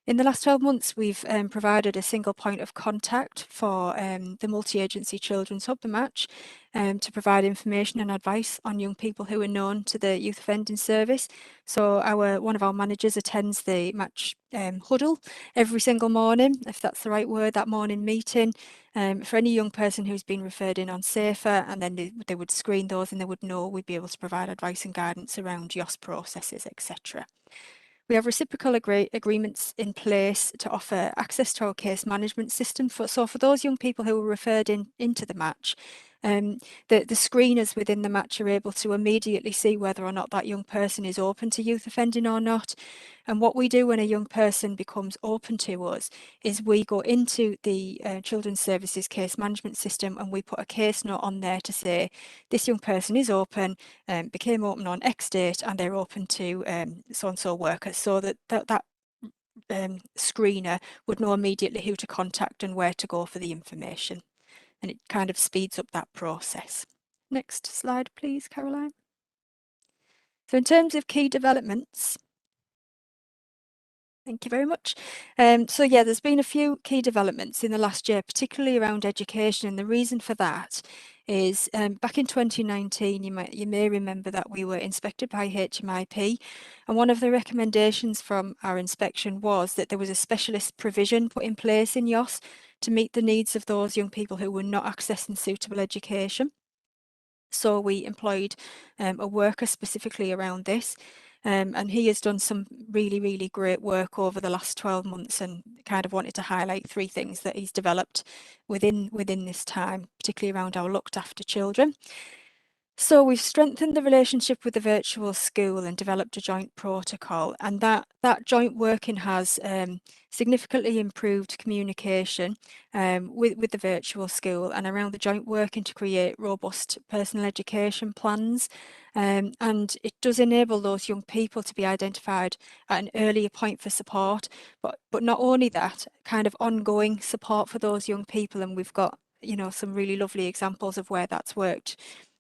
In the last 12 months, we've provided a single point of contact for the multi-agency Children's Hub, the match, to provide information and advice on young people who are known to the Youth Offending Service. So one of our managers attends the match huddle every single morning, if that's the right word, that morning meeting, for any young person who's been referred in on SAFER, and then they would screen those and they would know we'd be able to provide advice and guidance around YOS processes, etc. We have reciprocal agreements in place to offer access to our case management system. So for those young people who were referred into the match, The screeners within the match are able to immediately see whether or not that young person is open to youth offending or not. And what we do when a young person becomes open to us is we go into the Children's Services case management system and we put a case note on there to say this young person is open, became open on X date, and they're open to so-and-so workers, so that screener would know immediately who to contact and where to go for the information. And it kind of speeds up that process. Next slide, please, Caroline. So in terms of key developments, thank you very much. So yeah, there's been a few key developments in the last year, particularly around education, and the reason for that is back in 2019, you may remember that we were inspected by HMIP, and one of the recommendations from our inspection was that there was a specialist provision put in place in YOS to meet the needs of those young people who were not accessing suitable education. So we employed a worker specifically around this. And he has done some really, really great work over the last 12 months, and kind of wanted to highlight 3 things that he's developed within this time, particularly around our looked after children. So we've strengthened the relationship with the virtual school and developed a joint protocol, and that joint working has significantly improved communication with the virtual school and around the joint working to create robust personal education plans. And it does enable those young people to be identified at an earlier point for support, but not only that, kind of ongoing support for those young people. And we've got, you know, some really lovely examples of where that's worked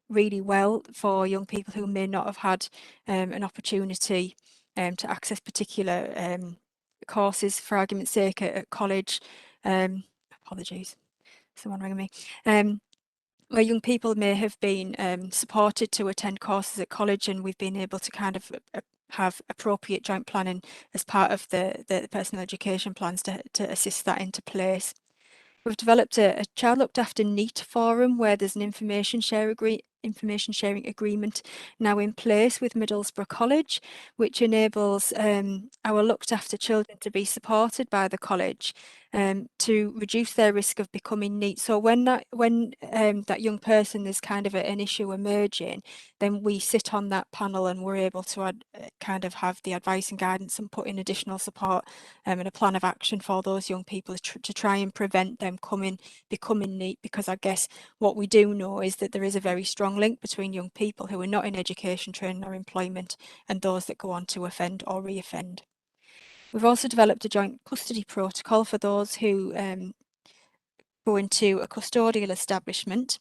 really well for young people who may not have had an opportunity to access particular courses, for argument's sake, at college. Apologies, someone ringing me. Where young people may have been supported to attend courses at college, and we've been able to kind of have appropriate joint planning as part of the personal education plans to assist that into place. We've developed a child looked after NEAT forum where there's an information sharing agreement now in place with Middlesbrough College, which enables our looked after children to be supported by the college to reduce their risk of becoming NEAT. So when that young person, there's kind of an issue emerging, then we sit on that panel and we're able to kind of have the advice and guidance and put in additional support and a plan of action for those young people to try and prevent them becoming NEAT, because I guess what we do know is that there is a very strong link between young people who are not in education, training or employment and those that go on to offend or re-offend. We've also developed a joint custody protocol for those who go into a custodial establishment.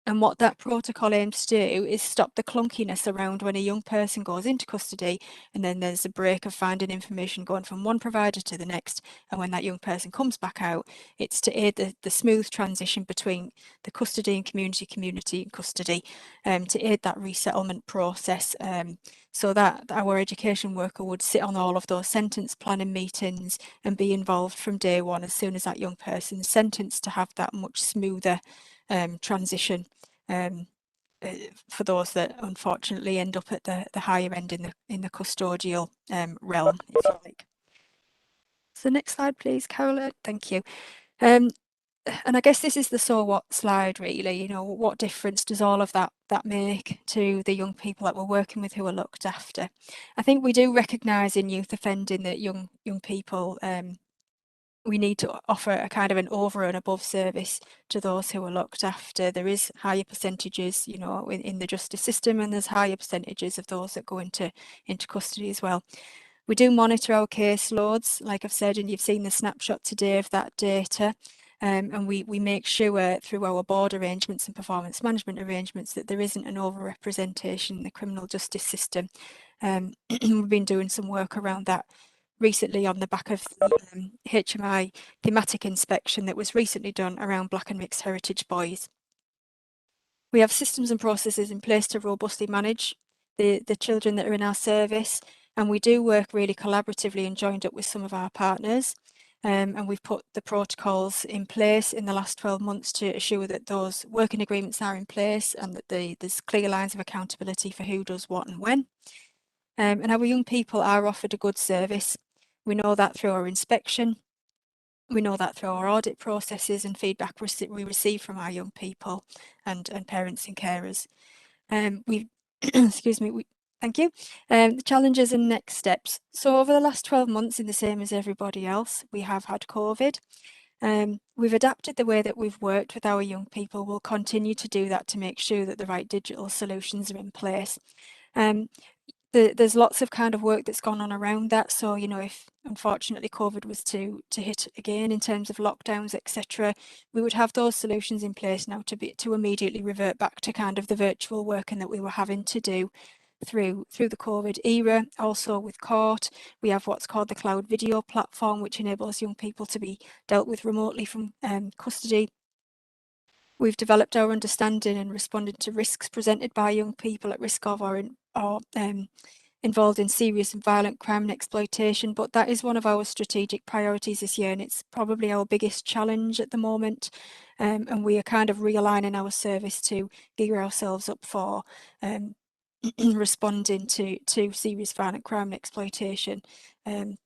And what that protocol aims to do is stop the clunkiness around when a young person goes into custody and then there's a break of finding information going from one provider to the next. And when that young person comes back out, it's to aid the smooth transition between the custody and community and custody, to aid that resettlement process, so that our education worker would sit on all of those sentence planning meetings and be involved from day one as soon as that young person's sentenced, to have that much smoother transition for those that unfortunately end up at the higher end in the custodial realm, if you like. So next slide, please, Caroline. Thank you. And I guess this is the so what slide, really. You know, what difference does all of that make to the young people that we're working with who are looked after? I think we do recognise in youth offending that young people we need to offer a kind of an over and above service to those who are looked after. There is higher percentages, you know, in the justice system, and there's higher percentages of those that go into custody as well. We do monitor our caseloads, like I've said, and you've seen the snapshot today of that data. And we make sure through our board arrangements and performance management arrangements that there isn't an overrepresentation in the criminal justice system. We've been doing some work around that recently on the back of the HMI thematic inspection that was recently done around Black and mixed heritage boys. We have systems and processes in place to robustly manage the children that are in our service, and we do work really collaboratively and joined up with some of our partners. And we've put the protocols in place in the last 12 months to assure that those working agreements are in place and that there's clear lines of accountability for who does what and when. And our young people are offered a good service. We know that through our inspection. We know that through our audit processes and feedback we receive from our young people and parents and carers. We, excuse me, thank you. The challenges and next steps. So over the last 12 months, in the same as everybody else, we have had COVID. We've adapted the way that we've worked with our young people. We'll continue to do that to make sure that the right digital solutions are in place. There's lots of kind of work that's gone on around that. So, you know, if unfortunately COVID was to hit again in terms of lockdowns, etc., we would have those solutions in place now to immediately revert back to kind of the virtual working that we were having to do through the COVID era. Also with court, we have what's called the cloud video platform, which enables young people to be dealt with remotely from custody. We've developed our understanding and responded to risks presented by young people at risk of or involved in serious and violent crime and exploitation, but that is one of our strategic priorities this year, and it's probably our biggest challenge at the moment. And we are kind of realigning our service to gear ourselves up for responding to serious violent crime and exploitation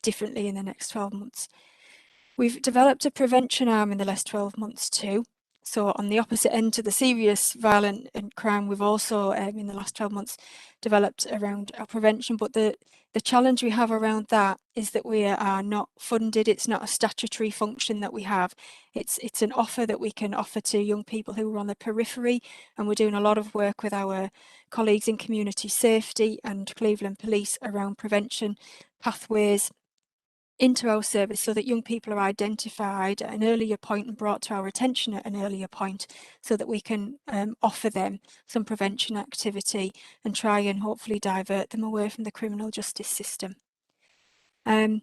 differently in the next 12 months. We've developed a prevention arm in the last 12 months too. So on the opposite end to the serious violent and crime, we've also in the last 12 months developed around our prevention. But the challenge we have around that is that we are not funded. It's not a statutory function that we have. It's an offer that we can offer to young people who are on the periphery, and we're doing a lot of work with our colleagues in community safety and Cleveland Police around prevention pathways into our service so that young people are identified at an earlier point and brought to our attention at an earlier point so that we can offer them some prevention activity and try and hopefully divert them away from the criminal justice system. You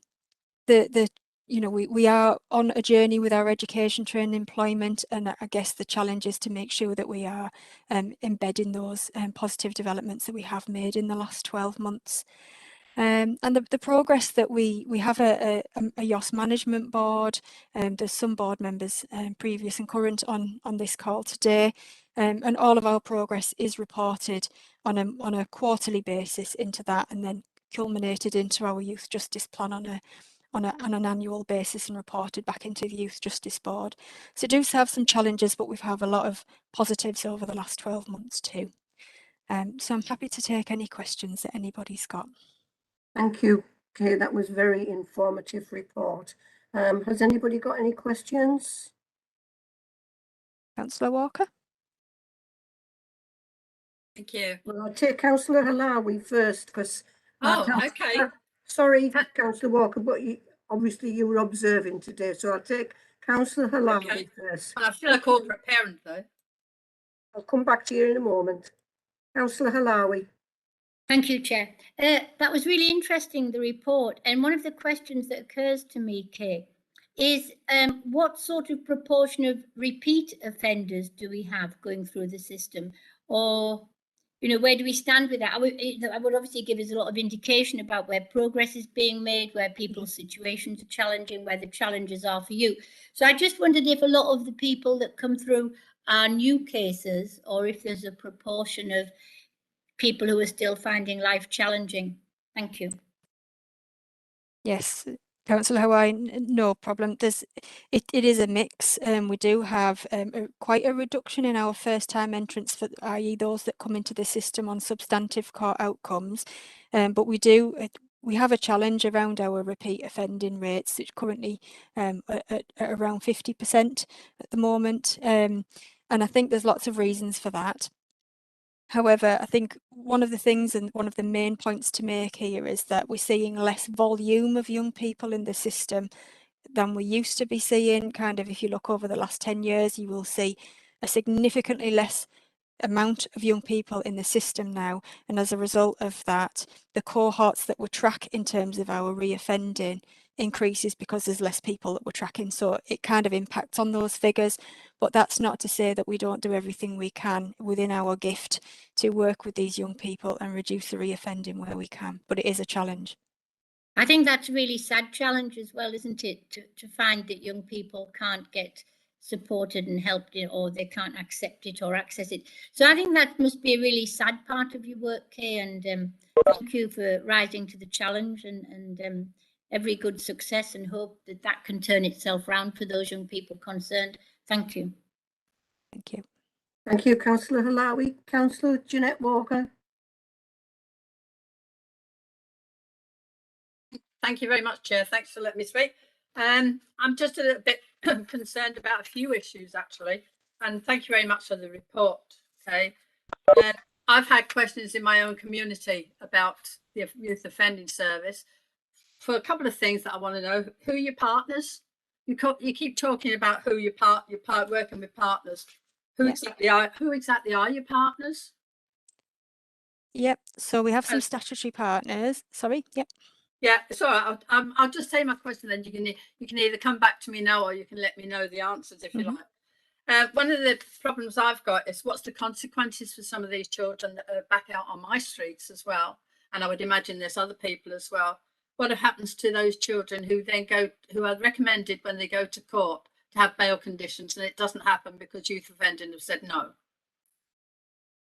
know, we are on a journey with our education, training, employment, and I guess the challenge is to make sure that we are embedding those positive developments that we have made in the last 12 months. And the progress that we have a YOS management board. There's some board members, previous and current, on this call today, and all of our progress is reported on a quarterly basis into that, and then culminated into our youth justice plan on an annual basis and reported back into the Youth Justice Board. So it does have some challenges, but we've had a lot of positives over the last 12 months too. So I'm happy to take any questions that anybody's got. Thank you, Kay. That was very informative report. Has anybody got any questions? Councillor Walker? Thank you. Well, I'll take Councillor Halawi first because. Okay. Sorry, Councillor Walker, but obviously you were observing today, so I'll take Councillor Halawi first. Well, I'm still a corporate parent though. I'll come back to you in a moment. Councillor Halawi. Thank you, Chair. That was really interesting, the report. And one of the questions that occurs to me, Kay, is what sort of proportion of repeat offenders do we have going through the system? Or, you know, where do we stand with that? I would obviously give us a lot of indication about where progress is being made, where people's situations are challenging, where the challenges are for you. So I just wondered if a lot of the people that come through are new cases, or if there's a proportion of people who are still finding life challenging. Thank you. Yes, Councillor Hawaii, no problem. It is a mix. We do have quite a reduction in our first-time entrants, i.e. those that come into the system on substantive court outcomes. But we have a challenge around our repeat offending rates, which currently at around 50% at the moment. And I think there's lots of reasons for that. However, I think one of the things and one of the main points to make here is that we're seeing less volume of young people in the system than we used to be seeing. Kind of, if you look over the last 10 years, you will see a significantly less amount of young people in the system now. And as a result of that, the cohorts that we track in terms of our reoffending increases because there's less people that we're tracking. So it kind of impacts on those figures, but that's not to say that we don't do everything we can within our gift to work with these young people and reduce the reoffending where we can, but it is a challenge. I think that's a really sad challenge as well, isn't it? To find that young people can't get supported and helped in, or they can't accept it or access it. So I think that must be a really sad part of your work, Kay, and thank you for rising to the challenge and every good success and hope that that can turn itself round for those young people concerned. Thank you. Thank you. Thank you, Councillor Halawi. Councillor Jeanette Walker. Thank you very much, Chair. Thanks for letting me speak. I'm just a little bit concerned about a few issues, actually, and thank you very much for the report. Okay, I've had questions in my own community about the youth offending service for a couple of things that I want to know. Who are your partners? You keep talking about who your working with partners. Who exactly are your partners? Yep. So we have some statutory partners. Sorry. Yep. Yeah, it's all right. I'll just say my question, then you can either come back to me now or you can let me know the answers if you like. One of the problems I've got is what's the consequences for some of these children that are back out on my streets as well, and I would imagine there's other people as well. What happens to those children who then who are recommended when they go to court to have bail conditions, and it doesn't happen because youth offending have said no?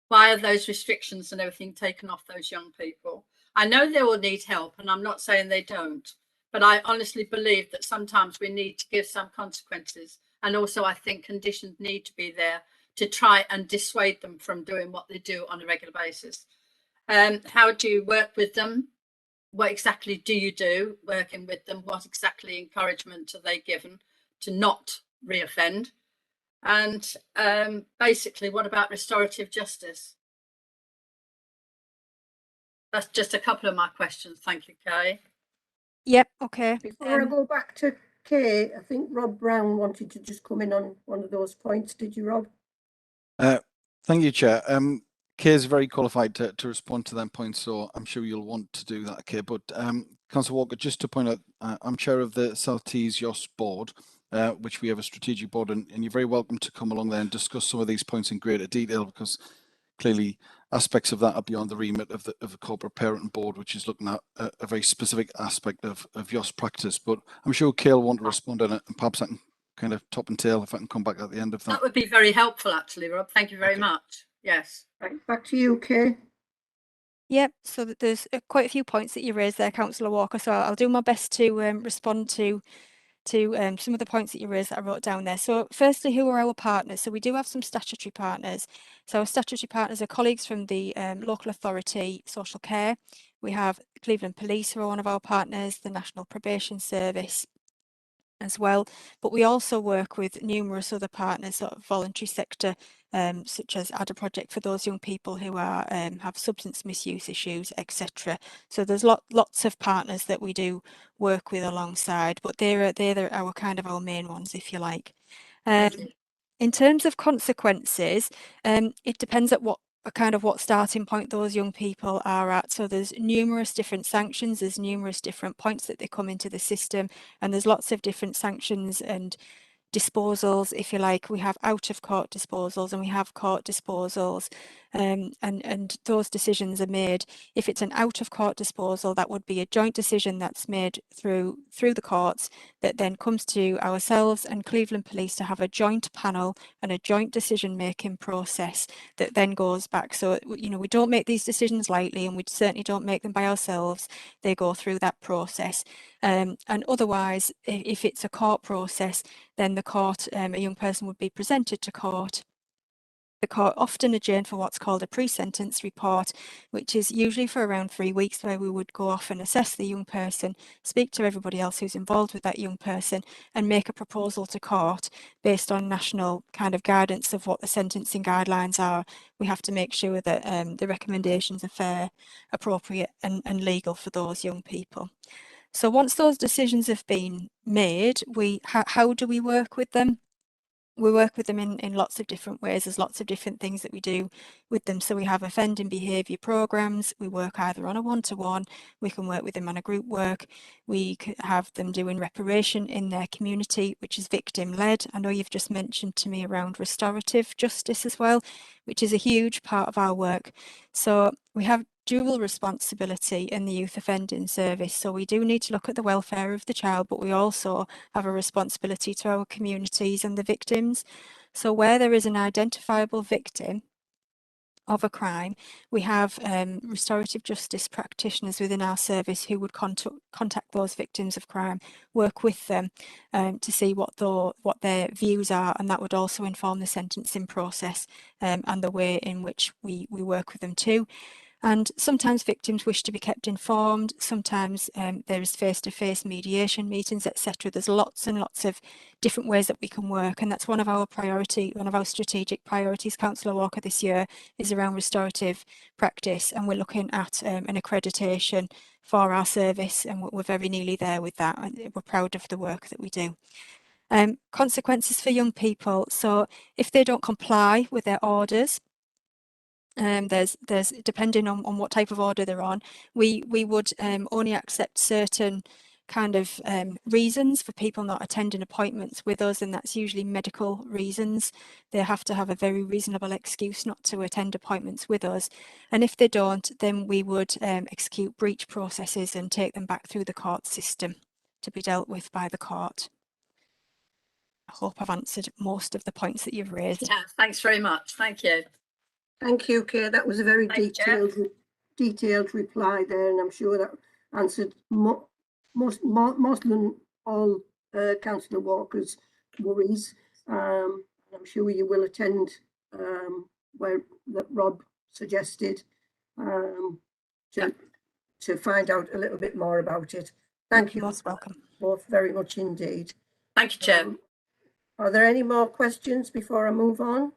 Why are those restrictions and everything taken off those young people? I know they will need help, and I'm not saying they don't, but I honestly believe that sometimes we need to give some consequences. And also I think conditions need to be there to try and dissuade them from doing what they do on a regular basis. How do you work with them? What exactly do you do working with them? What exactly encouragement are they given to not reoffend? And basically, what about restorative justice? That's just a couple of my questions. Thank you, Kay. Yep. Okay. Before I go back to Kay, I think Rob Brown wanted to just come in on one of those points. Did you, Rob? Thank you, Chair. Kay is very qualified to respond to them points, so I'm sure you'll want to do that, Kay. But Councillor Walker, just to point out, I'm chair of the South Tees YOS board, which we have a strategic board, and you're very welcome to come along there and discuss some of these points in greater detail, because clearly aspects of that are beyond the remit of the corporate parenting board, which is looking at a very specific aspect of YOS practice. But I'm sure Kay will want to respond on it, and perhaps I can kind of top and tail if I can come back at the end of that. That would be very helpful, actually, Rob. Thank you very much. Yes. Right, back to you, Kay. Yep. So there's quite a few points that you raised there, Councillor Walker. So I'll do my best to respond to some of the points that you raised that I wrote down there. So firstly, who are our partners? So we do have some statutory partners. So our statutory partners are colleagues from the local authority, social care. We have Cleveland Police, who are one of our partners, the National Probation Service as well. But we also work with numerous other partners, sort of voluntary sector, such as Add a Project for those young people who are have substance misuse issues, etc. So there's lots of partners that we do work with alongside, but they're our kind of our main ones, if you like. In terms of consequences, it depends at what starting point those young people are at. So there's numerous different sanctions, there's numerous different points that they come into the system, and there's lots of different sanctions and disposals, if you like. We have out of court disposals and we have court disposals, and those decisions are made. If it's an out of court disposal, that would be a joint decision that's made through the courts that then comes to ourselves and Cleveland Police to have a joint panel and a joint decision making process that then goes back. So we don't make these decisions lightly, and we certainly don't make them by ourselves. They go through that process, and otherwise, if it's a court process, then the court, a young person would be presented to court. The court often adjourned for what's called a pre-sentence report, which is usually for around 3 weeks, where we would go off and assess the young person, speak to everybody else who's involved with that young person, and make a proposal to court based on national kind of guidance of what the sentencing guidelines are. We have to make sure that the recommendations are fair, appropriate, and legal for those young people. So once those decisions have been made, how do we work with them? We work with them in lots of different ways. There's lots of different things that we do with them. So we have offending behaviour programmes. We work either on a one-to-one, we can work with them on a group work. We have them doing reparation in their community, which is victim-led. I know you've just mentioned to me around restorative justice as well, which is a huge part of our work. So we have dual responsibility in the youth offending service. So we do need to look at the welfare of the child, but we also have a responsibility to our communities and the victims. So where there is an identifiable victim of a crime, we have restorative justice practitioners within our service who would contact those victims of crime, work with them to see what their views are, and that would also inform the sentencing process and the way in which we work with them too. And sometimes victims wish to be kept informed, sometimes there is face-to-face mediation meetings, etc. There's lots and lots of different ways that we can work, and that's one of our strategic priorities, Councillor Walker, this year is around restorative practice, and we're looking at an accreditation for our service, and we're very nearly there with that, and we're proud of the work that we do. Consequences for young people. So if they don't comply with their orders, there's depending on what type of order they're on, we would only accept certain kind of reasons for people not attending appointments with us, and that's usually medical reasons. They have to have a very reasonable excuse not to attend appointments with us, and if they don't, then we would execute breach processes and take them back through the court system to be dealt with by the court. I hope I've answered most most that you've raised. Yeah, thanks very much. Thank you. Thank you, Kay. That was a very Thank you, detailed reply there, and I'm sure that answered most than all Councillor Walker's worries. I'm sure you will attend where that Rob suggested to find out a little bit more about it. Thank you. Most welcome. Both very much indeed. Thank you, Chair. Are there any more questions before I move on?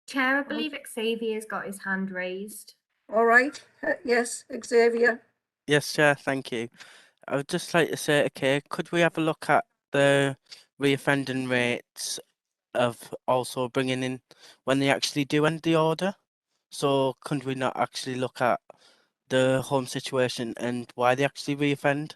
Chair, I believe Xavier's got his hand raised. All right. Yes, Xavier. Yes, Chair, thank you. I would just like to say, okay, could we have a look at the reoffending rates of also bringing in when they actually do end the order? So could we not actually look at the home situation and why they actually reoffend?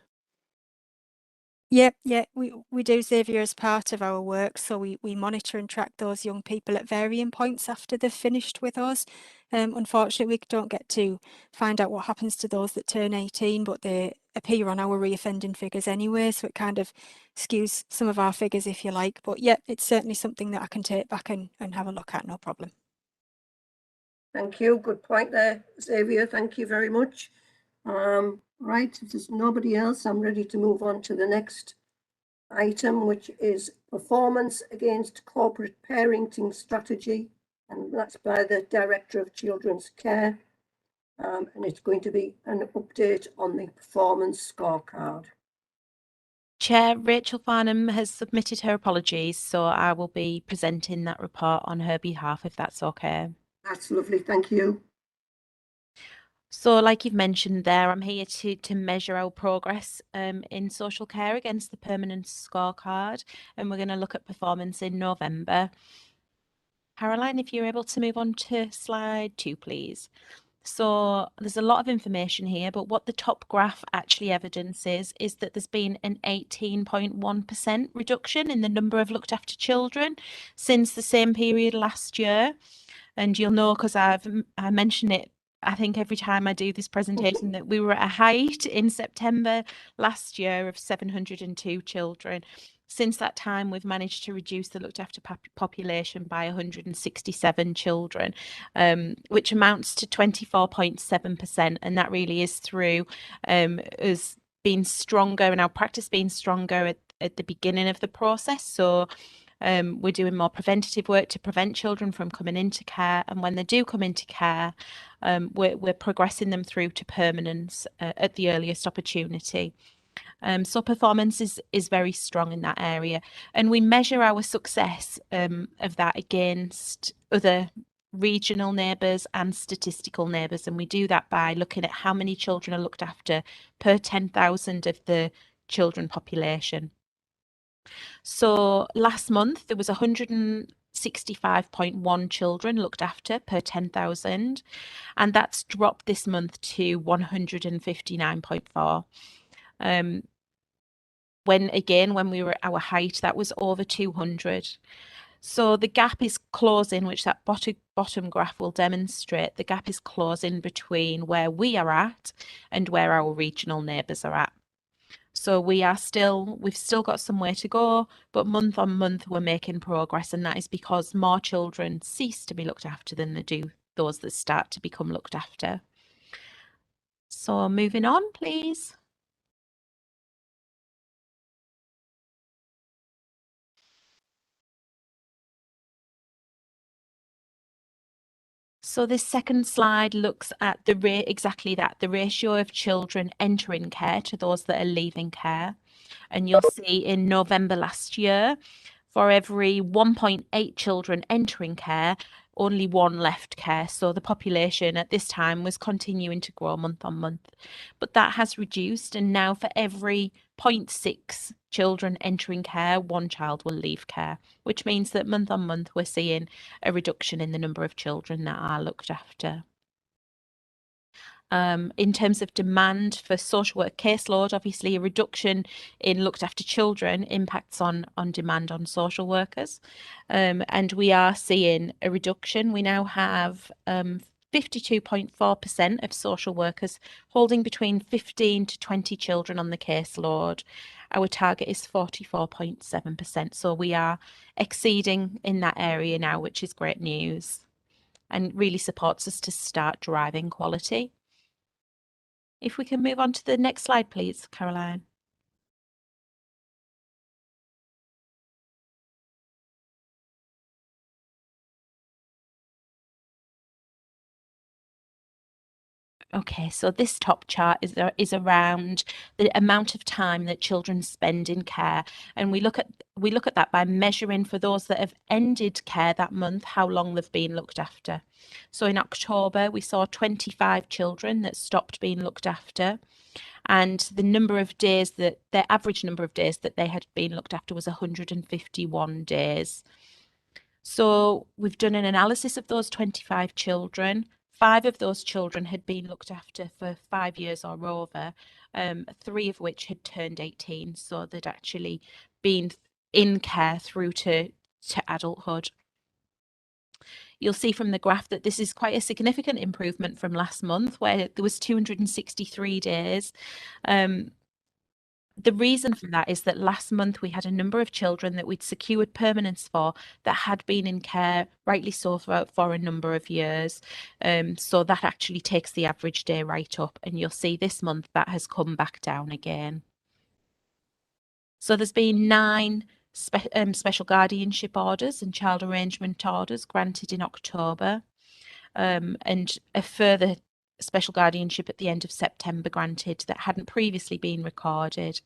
Yeah, we do, Xavier, as part of our work. So we monitor and track those young people at varying points after they've finished with us. Unfortunately, we don't get to find out what happens to those that turn 18, but they appear on our reoffending figures anyway. So it kind of skews some of our figures, if you like. But yeah, it's certainly something that I can take back and have a look at, no problem. Thank you. Good point there, Xavier. Thank you very much. Right, if there's nobody else, I'm ready to move on to the next item, which is performance against corporate parenting strategy, and that's by the Director of Children's Care, and it's going to be an update on the performance scorecard. Chair Rachel Farnham has submitted her apologies, so I will be presenting that report on her behalf, if that's okay. That's lovely, thank you. So like you've mentioned there, I'm here to measure our progress in social care against the permanent scorecard, and we're going to look at performance in November. Caroline, if you're able to move on to slide 2, please. So there's a lot of information here, but what the top graph actually evidences is that there's been an 18.1% reduction in the number of looked after children since the same period last year. And you'll know, because I mention it, I think every time I do this presentation, that we were at a height in September last year of 702 children. Since that time, we've managed to reduce the looked after population by 167 children, which amounts to 24.7%. And that really is through us being stronger and our practice being stronger at the beginning of the process. So we're doing more preventative work to prevent children from coming into care, and when they do come into care, we're progressing them through to permanence at the earliest opportunity. So performance is very strong in that area, and we measure our success of that against other regional neighbours and statistical neighbours, and we do that by looking at how many children are looked after per 10,000 of the children population. So last month there was 165.1 children looked after per 10,000, and that's dropped this month to 159.4. When we were at our height, that was over 200. So the gap is closing, which that bottom graph will demonstrate. The gap is closing between where we are at and where our regional neighbours are at. So we've still got some way to go, but month on month we're making progress, and that is because more children cease to be looked after than they do those that start to become looked after. So moving on, please. So this second slide looks at exactly that, the ratio of children entering care to those that are leaving care. And you'll see in November last year, for every 1.8 children entering care, only 1 left care. So the population at this time was continuing to grow month on month. But that has reduced, and now for every 0.6 children entering care, 1 child will leave care, which means that month on month we're seeing a reduction in the number of children that are looked after. In terms of demand for social work caseload, obviously a reduction in looked after children impacts on demand on social workers. And we are seeing a reduction. We now have 52.4% of social workers holding between 15 to 20 children on the caseload. Our target is 44.7%. So we are exceeding in that area now, which is great news and really supports us to start driving quality. If we can move on to the next slide, please, Caroline. Okay, so this top chart is around the amount of time that children spend in care, and we look at that by measuring for those that have ended care that month how long they've been looked after. So in October we saw 25 children that stopped being looked after, and the average number of days that they had been looked after was 151 days. So we've done an analysis of those 25 children. 5 of those children had been looked after for 5 years or over, 3 of which had turned 18, so they'd actually been in care through to adulthood. You'll see from the graph that this is quite a significant improvement from last month, where there was 263 days. The reason for that is that last month we had a number of children that we'd secured permanence for that had been in care, rightly so, for a number of years. So that actually takes the average day right up, and you'll see this month that has come back down again. So there's been 9 special guardianship orders and child arrangement orders granted in October, and a further special guardianship at the end of September granted that hadn't previously been recorded.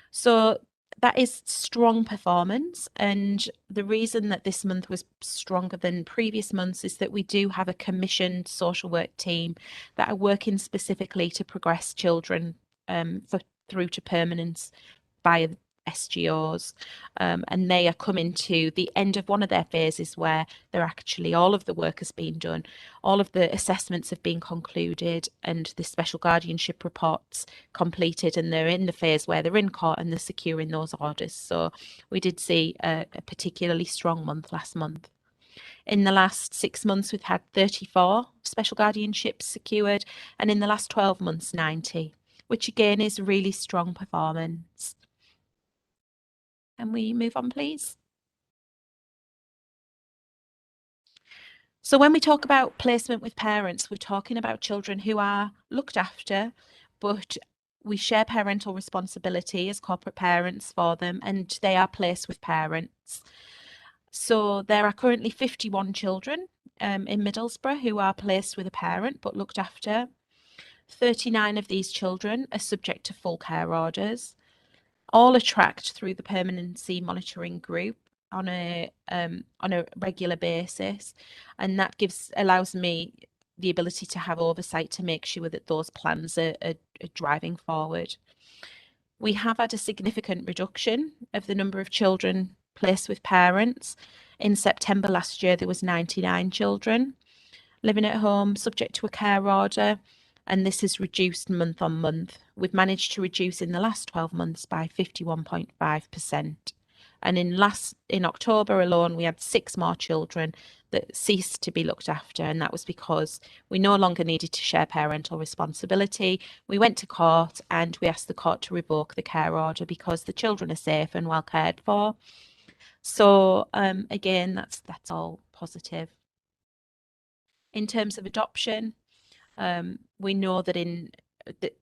So that is strong performance, and the reason that this month was stronger than previous months is that we do have a commissioned social work team that are working specifically to progress children through to permanence via SGOs, and they are coming to the end of one of their phases where all of the work has been done, all of the assessments have been concluded, and the special guardianship reports completed, and they're in the phase where they're in court and they're securing those orders. So we did see a particularly strong month last month. In the last 6 months, we've had 34 special guardianships secured, and in the last 12 months, 90, which again is really strong performance. Can we move on, please? So when we talk about placement with parents, we're talking about children who are looked after, but we share parental responsibility as corporate parents for them, and they are placed with parents. So there are currently 51 children in Middlesbrough who are placed with a parent but looked after. 39 of these children are subject to full care orders. All are tracked through the permanency monitoring group on a regular basis, and that allows me the ability to have oversight to make sure that those plans are driving forward. We have had a significant reduction of the number of children placed with parents. In September last year, there was 99 children living at home subject to a care order, and this has reduced month on month. We've managed to reduce in the last 12 months by 51.5%, And in October alone, we had 6 more children that ceased to be looked after, and that was because we no longer needed to share parental responsibility. We went to court and we asked the court to revoke the care order because the children are safe and well cared for. So again, that's all positive. In terms of adoption, we know that in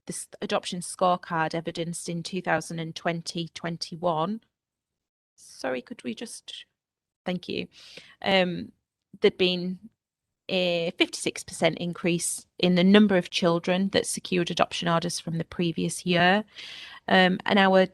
this adoption scorecard evidenced in 2020-21. Sorry, could we just, thank you. There'd been a 56% increase in the number of children that secured adoption orders from the previous year. And our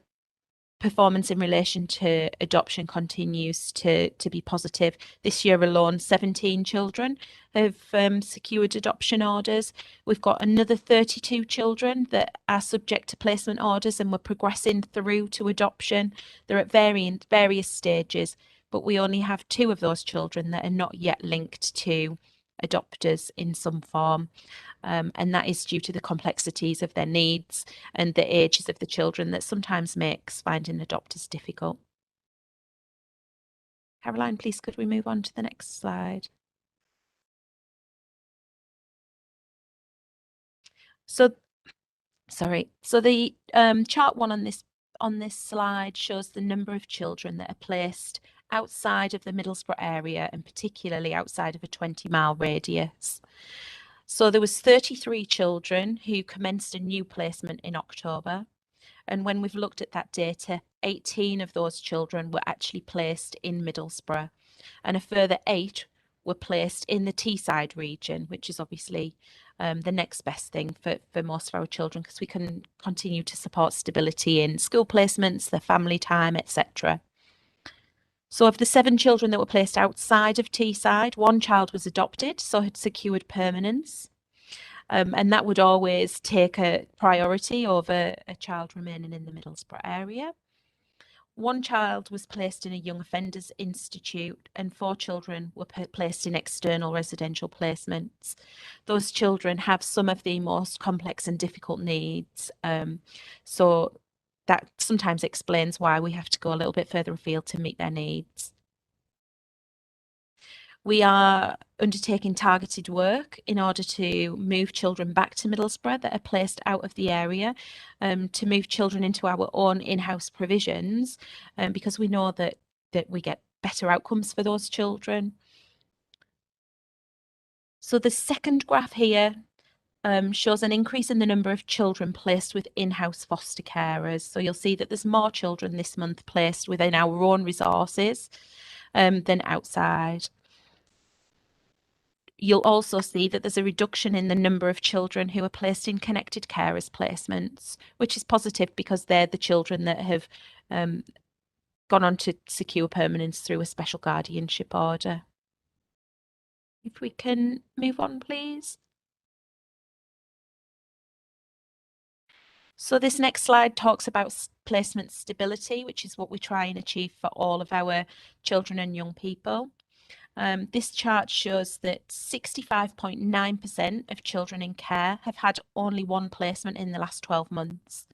performance in relation to adoption continues to be positive. This year alone, 17 children have secured adoption orders. We've got another 32 children that are subject to placement orders and we're progressing through to adoption. They're at various stages, but we only have 2 of those children that are not yet linked to adopters in some form. And that is due to the complexities of their needs and the ages of the children that sometimes makes finding adopters difficult. Caroline, please could we move on to the next slide? So the chart 1 on this slide shows the number of children that are placed outside of the Middlesbrough area and particularly outside of a 20-mile radius. So there was 33 children who commenced a new placement in October. And when we've looked at that data, 18 of those children were actually placed in Middlesbrough and a further 8 were placed in the Teesside region, which is obviously the next best thing for most of our children because we can continue to support stability in school placements, their family time, etc. So of the 7 children that were placed outside of Teesside, 1 child was adopted, so had secured permanence. And that would always take a priority over a child remaining in the Middlesbrough area. 1 child was placed in a young offenders institute and 4 children were placed in external residential placements. Those children have some of the most complex and difficult needs. So that sometimes explains why we have to go a little bit further afield to meet their needs. We are undertaking targeted work in order to move children back to Middlesbrough that are placed out of the area, to move children into our own in-house provisions, because we know that we get better outcomes for those children. So the second graph here shows an increase in the number of children placed with in-house foster carers. So you'll see that there's more children this month placed within our own resources than outside. You'll also see that there's a reduction in the number of children who are placed in connected carers placements, which is positive because they're the children that have gone on to secure permanence through a special guardianship order. If we can move on, please. So this next slide talks about placement stability, which is what we try and achieve for all of our children and young people. This chart shows that 65.9% of children in care have had only 1 placement in the last 12 months.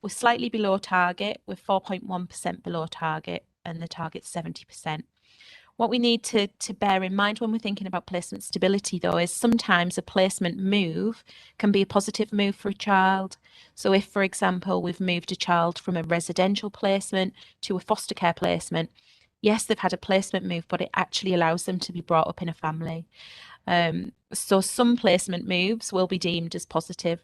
We're slightly below target, we're 4.1% below target, and the target's 70%. What we need to bear in mind when we're thinking about placement stability, though, is sometimes a placement move can be a positive move for a child. So if, for example, we've moved a child from a residential placement to a foster care placement, yes, they've had a placement move, but it actually allows them to be brought up in a family. So some placement moves will be deemed as positive.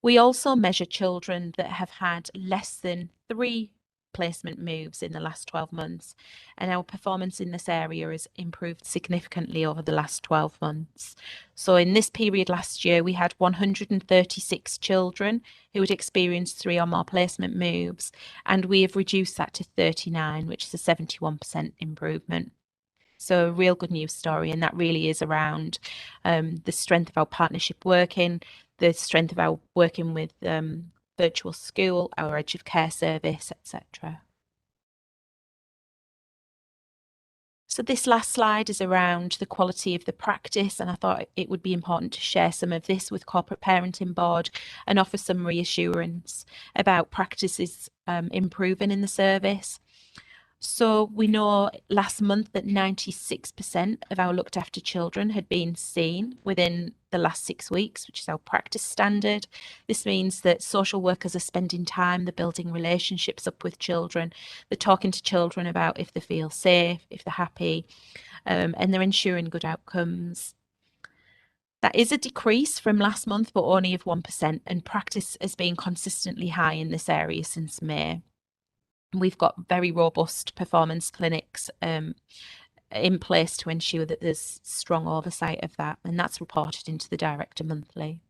We also measure children that have had less than 3 placement moves in the last 12 months, and our performance in this area has improved significantly over the last 12 months. So in this period last year, we had 136 children who had experienced 3 or more placement moves, and we have reduced that to 39, which is a 71% improvement. So a real good news story, and that really is around the strength of our partnership working, the strength of our working with virtual school, our edge of care service, etc. So this last slide is around the quality of the practice, and I thought it would be important to share some of this with Corporate Parenting Board and offer some reassurance about practices improving in the service. So we know last month that 96% of our looked after children had been seen within the last 6 weeks, which is our practice standard. This means that social workers are spending time, they're building relationships up with children, they're talking to children about if they feel safe, if they're happy, and they're ensuring good outcomes. That is a decrease from last month, but only of 1%, and practice has been consistently high in this area since May. We've got very robust performance clinics in place to ensure that there's strong oversight of that, and that's reported into the Director monthly.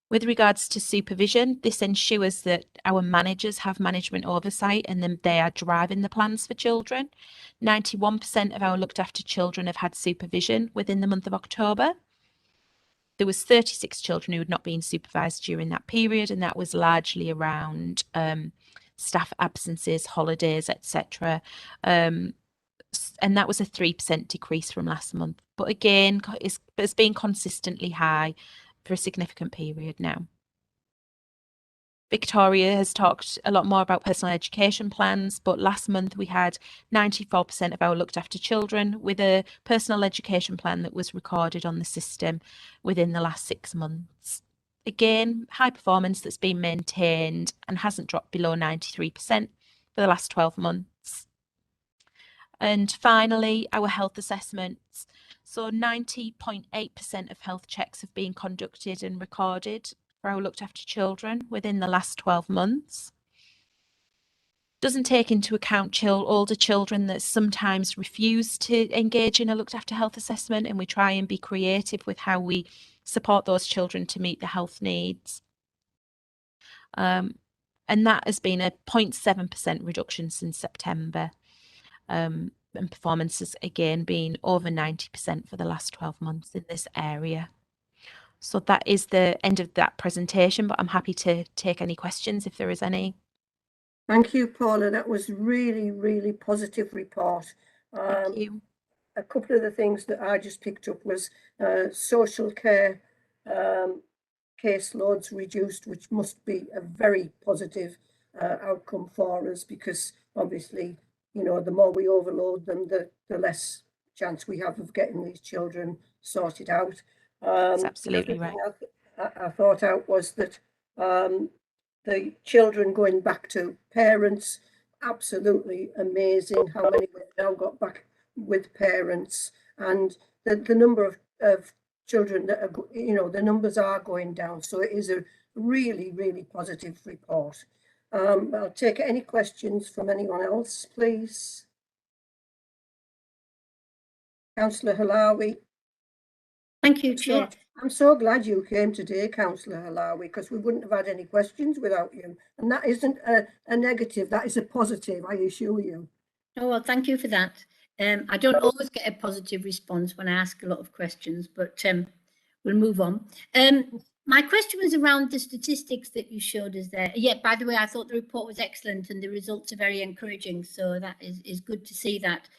With regards to supervision, this ensures that our managers have management oversight and then they are driving the plans for children. 91% of our looked after children have had supervision within the month of October. There was 36 children who had not been supervised during that period, and that was largely around staff absences, holidays, etc. And that was a 3% decrease from last month. But again, it's been consistently high for a significant period now. Victoria has talked a lot more about personal education plans, but last month we had 94% of our looked after children with a personal education plan that was recorded on the system within the last 6 months. Again, high performance that's been maintained and hasn't dropped below 93% for the last 12 months. And finally, our health assessments. So 90.8% of health checks have been conducted and recorded for our looked after children within the last 12 months. Doesn't take into account older children that sometimes refuse to engage in a looked after health assessment, and we try and be creative with how we support those children to meet the health needs. And that has been a 0.7% reduction since September. And performance has again been over 90% for the last 12 months in this area. So that is the end of that presentation, but I'm happy to take any questions if there is any. Thank you, Paula. That was really, really positive report. Thank you. A couple of the things that I just picked up was social care caseloads reduced, which must be a very positive outcome for us, because obviously, you know, the more we overload them, the less chance we have of getting these children sorted out. That's absolutely right. I thought out was that the children going back to parents, absolutely amazing how many we've now got back with parents, and the number of children that are, you know, the numbers are going down. So it is a really, really positive report. I'll take any questions from anyone else, please. Councillor Halawi. Thank you, Chair. I'm so glad you came today, Councillor Halawi, because we wouldn't have had any questions without you. And that isn't a negative, that is a positive, I assure you. Oh, well, thank you for that. I don't always get a positive response when I ask a lot of questions, but we'll move on. My question was around the statistics that you showed us there. Yeah, by the way, I thought the report was excellent and the results are very encouraging. So that is good to see that.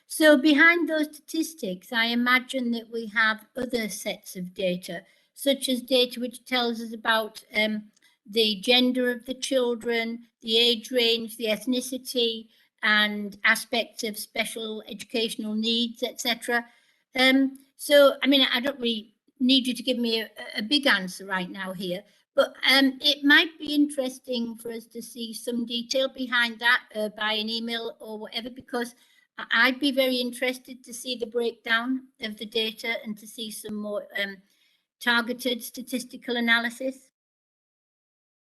So behind those statistics, I imagine that we have other sets of data, such as data which tells us about the gender of the children, the age range, the ethnicity, and aspects of special educational needs, etc. So, I mean, I don't really need you to give me a big answer right now here, but it might be interesting for us to see some detail behind that by an email or whatever, because I'd be very interested to see the breakdown of the data and to see some more targeted statistical analysis.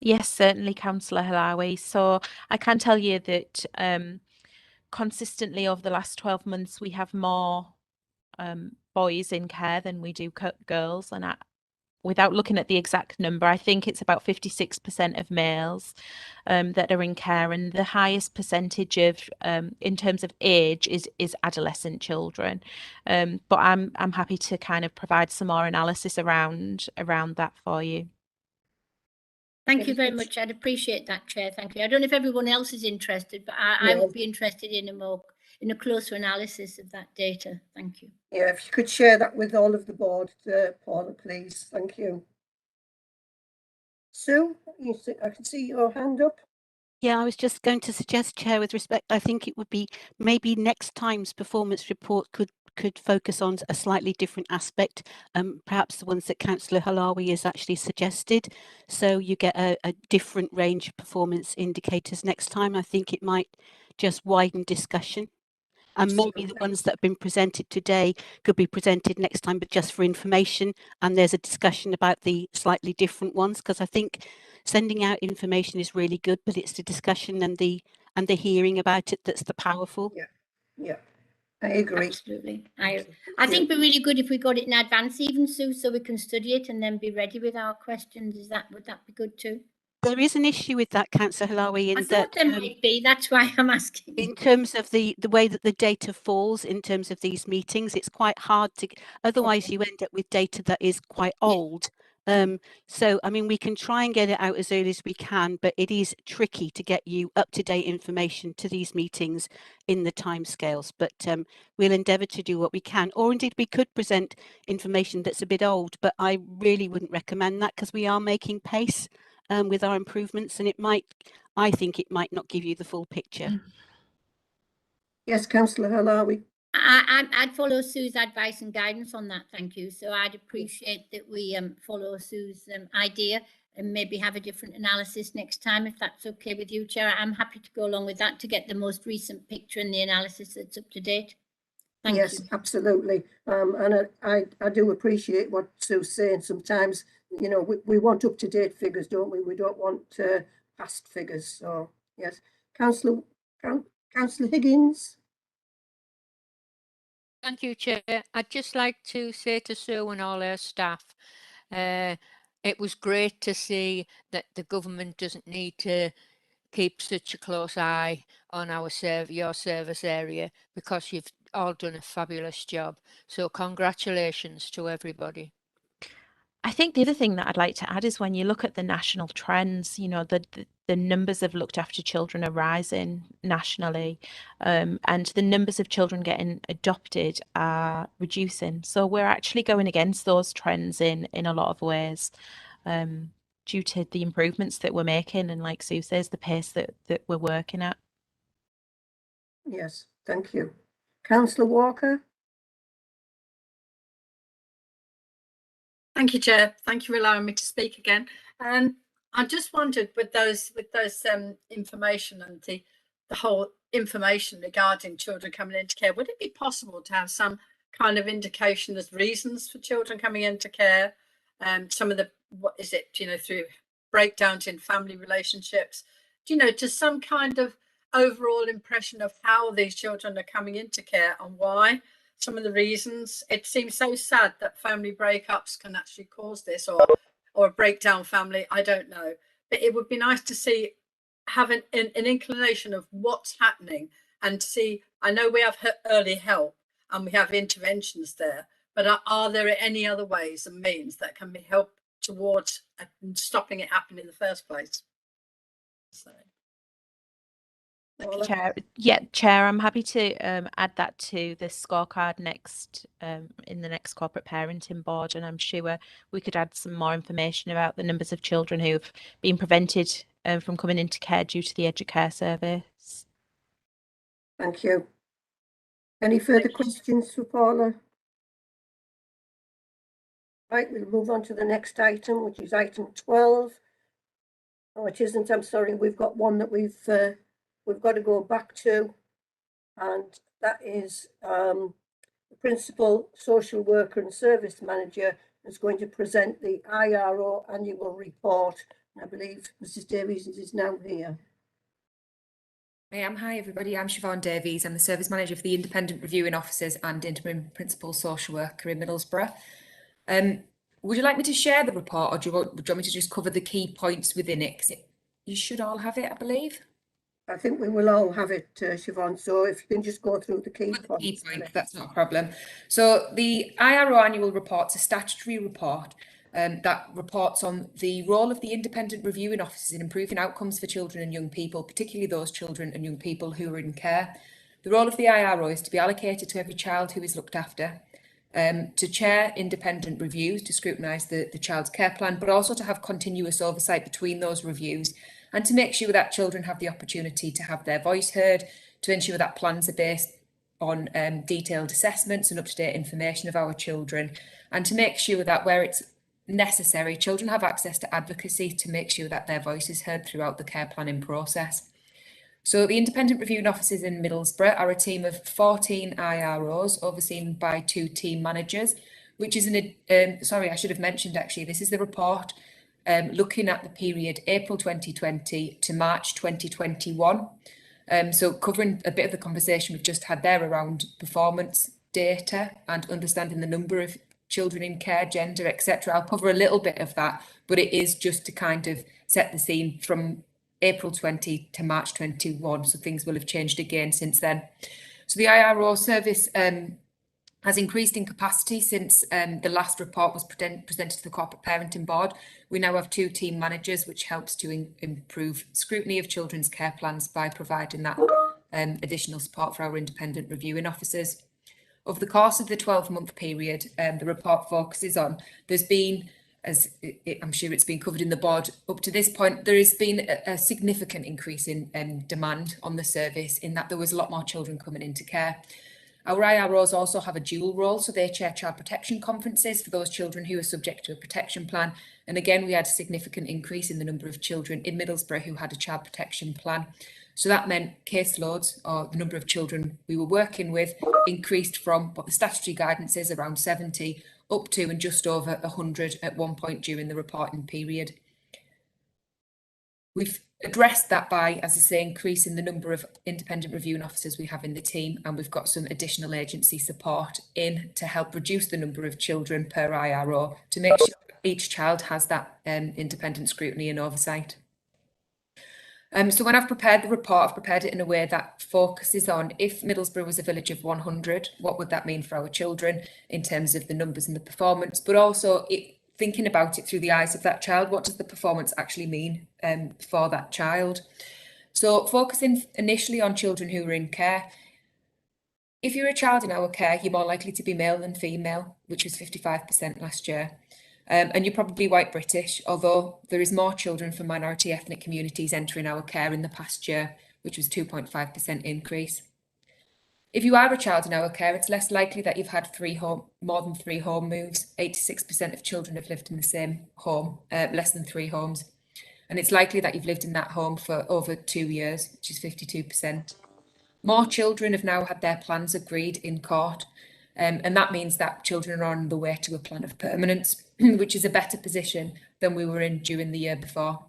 Yes, certainly, Councillor Halawi. So I can tell you that consistently over the last 12 months, we have more boys in care than we do girls. And without looking at the exact number, I think it's about 56% of males that are in care, and the highest percentage of in terms of age is adolescent children. But I'm happy to kind of provide some more analysis around that for you. Thank you very much. I'd appreciate that, Chair. Thank you. I don't know if everyone else is interested, but I would be interested in a more in a closer analysis of that data. Thank you. Yeah, if you could share that with all of the board, Paula, please. Thank you. Sue, I can see your hand up. Yeah, I was just going to suggest, Chair, with respect, I think it would be maybe next time's performance report could focus on a slightly different aspect, perhaps the ones that Councillor Halawi has actually suggested. So you get a different range of performance indicators next time. I think it might just widen discussion. And maybe the ones that have been presented today could be presented next time, but just for information. And there's a discussion about the slightly different ones, because I think sending out information is really good, but it's the discussion and the hearing about it that's the powerful. Yeah, I agree. Absolutely. I think it'd be really good if we got it in advance, even, Sue, so we can study it and then be ready with our questions. Would that be good too? There is an issue with that, Councillor Halawi, in I thought there might be. That's why I'm asking. In terms of the way that the data falls in terms of these meetings, it's quite hard to, otherwise you end up with data that is quite old. So, I mean, we can try and get it out as early as we can, but it is tricky to get you up-to-date information to these meetings in the timescales. But we'll endeavour to do what we can, or indeed we could present information that's a bit old, but I really wouldn't recommend that because we are making pace with our improvements, and I think it might not give you the full picture. Yes, Councillor Halawi. I'd follow Sue's advice and guidance on that. Thank you. So I'd appreciate that we follow Sue's idea and maybe have a different analysis next time, if that's okay with you, Chair. I'm happy to go along with that to get the most recent picture and the analysis that's up to date. Thank you. Yes, absolutely. And I do appreciate what Sue's saying. Sometimes, you know, we want up-to-date figures, don't we? We don't want past figures. So, yes. Councillor Higgins. Thank you, Chair. I'd just like to say to Sue and all her staff, it was great to see that the government doesn't need to keep such a close eye on your service area, because you've all done a fabulous job. So congratulations to everybody. I think the other thing that I'd like to add is when you look at the national trends, you know, the numbers of looked after children are rising nationally, and the numbers of children getting adopted are reducing. So we're actually going against those trends in a lot of ways, due to the improvements that we're making, and like Sue says, the pace that we're working at. Yes, thank you. Councillor Walker. Thank you, Chair. Thank you for allowing me to speak again. I just wondered with those information and the whole information regarding children coming into care, would it be possible to have some kind of indication as reasons for children coming into care? Some of the, what is it, you know, through breakdowns in family relationships, you know, just some kind of overall impression of how these children are coming into care and why. Some of the reasons. It seems so sad that family breakups can actually cause this, or a breakdown family. I don't know, but it would be nice to see, have an inclination of what's happening, and see. I know we have early help and we have interventions there, but are there any other ways and means that can be helped towards stopping it happening in the first place? So. Chair, I'm happy to add that to the scorecard next in the next corporate parenting board, and I'm sure we could add some more information about the numbers of children who've been prevented from coming into care due to the Educare service. Thank you. Any further questions for Paula? Right, we'll move on to the next item, which is item 12. Oh, it isn't. I'm sorry. We've got one that we've got to go back to, and that is the Principal Social Worker and Service Manager is going to present the IRO annual report. I believe Mrs. Davies is now here. I am. Hi everybody, I'm Siobhan Davies. I'm the Service Manager for the Independent Reviewing Officers and Interim Principal Social Worker in Middlesbrough. Would you like me to share the report, or do you want me to just cover the key points within it? 'Cause you should all have it, I believe. I think we will all have it, Siobhan, so if you can just go through the key points. That's not a problem. So the IRO annual report's a statutory report that reports on the role of the independent reviewing officers in improving outcomes for children and young people, particularly those children and young people who are in care. The role of the IRO is to be allocated to every child who is looked after, to chair independent reviews to scrutinise the child's care plan, but also to have continuous oversight between those reviews and to make sure that children have the opportunity to have their voice heard, to ensure that plans are based on detailed assessments and up-to-date information of our children, and to make sure that where it's necessary, children have access to advocacy to make sure that their voice is heard throughout the care planning process. So the independent reviewing officers in Middlesbrough are a team of 14 IROs overseen by 2 team managers, which is sorry, I should have mentioned actually, this is the report looking at the period April 2020 to March 2021. So covering a bit of the conversation we've just had there around performance data and understanding the number of children in care, gender, etc. I'll cover a little bit of that, but it is just to kind of set the scene from April 20 to March 21, so things will have changed again since then. So the IRO service has increased in capacity since the last report was presented to the Corporate Parenting Board. We now have 2 team managers, which helps to improve scrutiny of children's care plans by providing that additional support for our independent reviewing officers. Over the course of the 12-month period, the report focuses on, there's been, as I'm sure it's been covered in the board, up to this point, there has been a significant increase in demand on the service, in that there was a lot more children coming into care. Our IROs also have a dual role, so they chair child protection conferences for those children who are subject to a protection plan. And again, we had a significant increase in the number of children in Middlesbrough who had a child protection plan. So that meant caseloads, or the number of children we were working with, increased from what the statutory guidance is, around 70, up to and just over 100 at one point during the reporting period. We've addressed that by, as I say, increasing the number of independent reviewing officers we have in the team, and we've got some additional agency support in to help reduce the number of children per IRO to make sure each child has that independent scrutiny and oversight. So when I've prepared the report, I've prepared it in a way that focuses on, if Middlesbrough was a village of 100, what would that mean for our children in terms of the numbers and the performance, but also thinking about it through the eyes of that child. What does the performance actually mean for that child? So focusing initially on children who are in care. If you're a child in our care, you're more likely to be male than female, which was 55% last year. And you're probably white British, although there is more children from minority ethnic communities entering our care in the past year, which was 2.5% increase. If you are a child in our care, it's less likely that you've had more than 3 home moves. 86% of children have lived in the same home, less than 3 homes. And it's likely that you've lived in that home for over 2 years, which is 52%. More children have now had their plans agreed in court. And that means that children are on the way to a plan of permanence, which is a better position than we were in during the year before.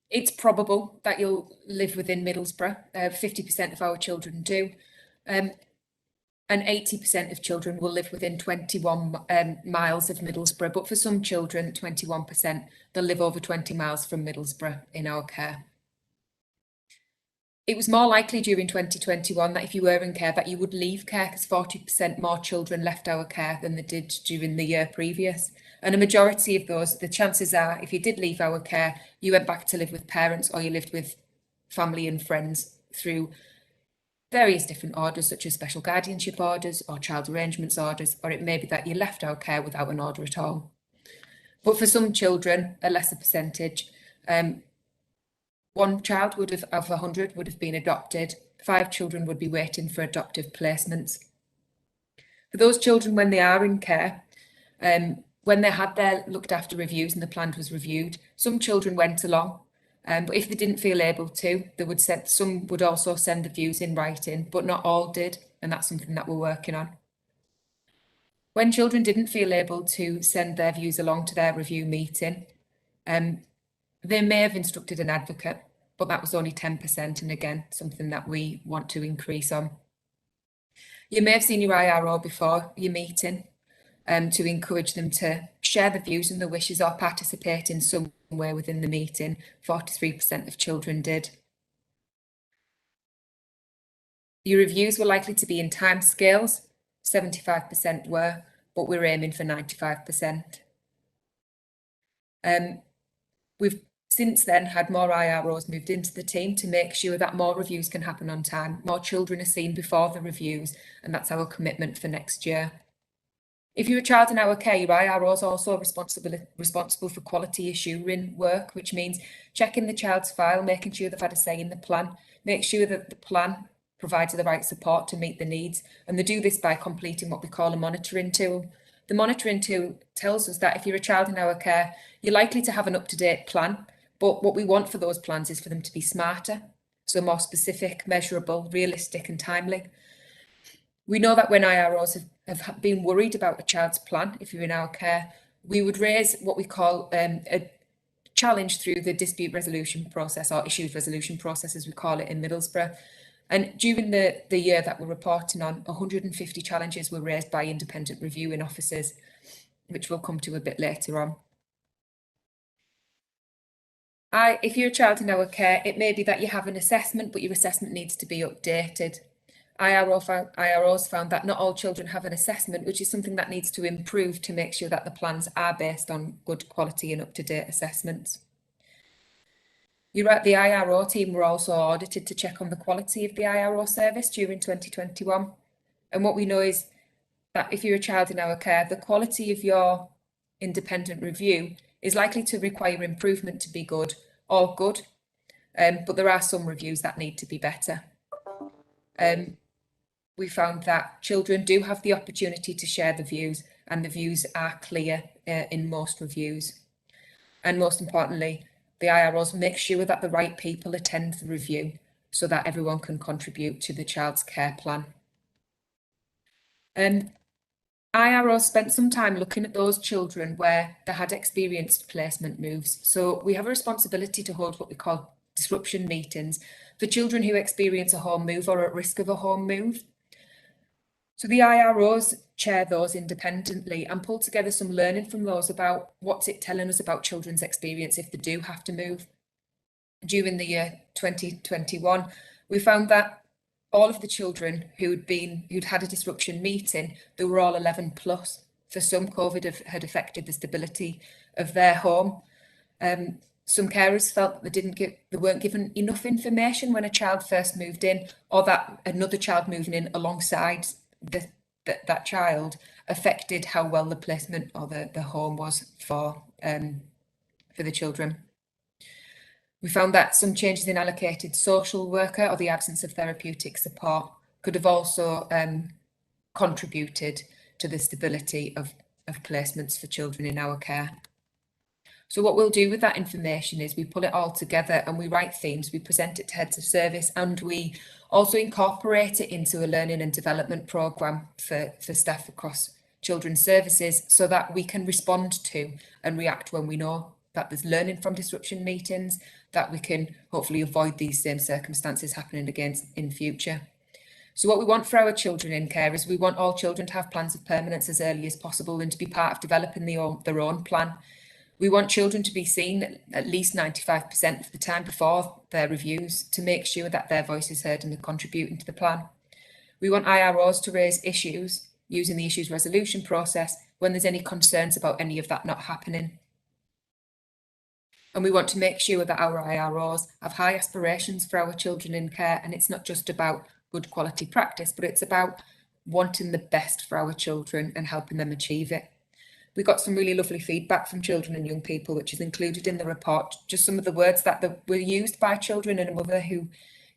It's probable that you'll live within Middlesbrough. 50% of our children do. And 80% of children will live within 21 miles of Middlesbrough. But for some children, 21%, they'll live over 20 miles from Middlesbrough in our care. It was more likely during 2021 that if you were in care that you would leave care, because 40% more children left our care than they did during the year previous. And a majority of those, the chances are, if you did leave our care, you went back to live with parents or you lived with family and friends through various different orders, such as special guardianship orders or child arrangements orders, or it may be that you left our care without an order at all. But for some children, a lesser percentage, 1 child of 100 would have been adopted. 5 children would be waiting for adoptive placements. For those children, when they are in care, when they had their looked after reviews and the plan was reviewed, some children went along, but if they didn't feel able to, some would also send the views in writing, but not all did, and that's something that we're working on. When children didn't feel able to send their views along to their review meeting, they may have instructed an advocate, but that was only 10%, and again, something that we want to increase on. You may have seen your IRO before your meeting to encourage them to share the views and the wishes or participate in some way within the meeting. 43% of children did. Your reviews were likely to be in time scales. 75% were, but we're aiming for 95%. We've since then had more IROs moved into the team to make sure that more reviews can happen on time, more children are seen before the reviews, and that's our commitment for next year. If you're a child in our care, your IRO is also responsible for quality assuring work, which means checking the child's file, making sure they've had a say in the plan, make sure that the plan provides the right support to meet the needs, and they do this by completing what we call a monitoring tool. The monitoring tool tells us that if you're a child in our care, you're likely to have an up-to-date plan, but what we want for those plans is for them to be smarter, so more specific, measurable, realistic and timely. We know that when IROs have been worried about a child's plan, if you're in our care, we would raise what we call a challenge through the dispute resolution process, or issues resolution process as we call it in Middlesbrough. And during the year that we're reporting on, 150 challenges were raised by independent reviewing officers, which we'll come to a bit later on. If you're a child in our care, it may be that you have an assessment, but your assessment needs to be updated. IROs found that not all children have an assessment, which is something that needs to improve to make sure that the plans are based on good quality and up-to-date assessments. You're right, the IRO team were also audited to check on the quality of the IRO service during 2021. And what we know is that if you're a child in our care, the quality of your independent review is likely to require improvement to be good or good, but there are some reviews that need to be better. We found that children do have the opportunity to share the views, and the views are clear in most reviews. And most importantly, the IROs make sure that the right people attend the review so that everyone can contribute to the child's care plan. IROs spent some time looking at those children where they had experienced placement moves. So we have a responsibility to hold what we call disruption meetings for children who experience a home move or are at risk of a home move. So the IROs chair those independently and pull together some learning from those about what's it telling us about children's experience if they do have to move. During the year 2021, we found that all of the children who'd had a disruption meeting, they were all 11 plus. For some, COVID had affected the stability of their home. Some carers felt they weren't given enough information when a child first moved in, or that another child moving in alongside that child affected how well the placement or the home was for the children. We found that some changes in allocated social worker or the absence of therapeutic support could have also contributed to the stability of placements for children in our care. So what we'll do with that information is we pull it all together and we write themes, we present it to heads of service, and we also incorporate it into a learning and development programme for staff across children's services so that we can respond to and react when we know that there's learning from disruption meetings, that we can hopefully avoid these same circumstances happening again in future. So what we want for our children in care is we want all children to have plans of permanence as early as possible and to be part of developing their own plan. We want children to be seen at least 95% of the time before their reviews to make sure that their voice is heard and they're contributing to the plan. We want IROs to raise issues using the issues resolution process when there's any concerns about any of that not happening. And we want to make sure that our IROs have high aspirations for our children in care, and it's not just about good quality practice, but it's about wanting the best for our children and helping them achieve it. We got some really lovely feedback from children and young people, which is included in the report. Just some of the words that were used by children, and a mother who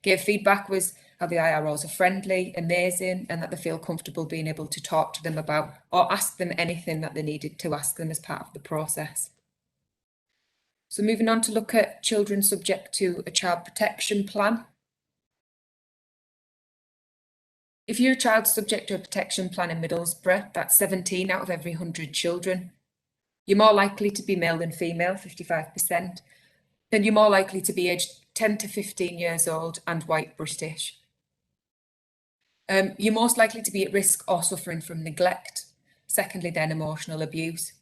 gave feedback was how the IROs are friendly, amazing, and that they feel comfortable being able to talk to them about or ask them anything that they needed to ask them as part of the process. So moving on to look at children subject to a child protection plan. If you're a child subject to a protection plan in Middlesbrough, that's 17 out of every 100 children. You're more likely to be male than female, 55%. Then you're more likely to be aged 10 to 15 years old and white British. You're most likely to be at risk or suffering from neglect. Secondly, then emotional abuse.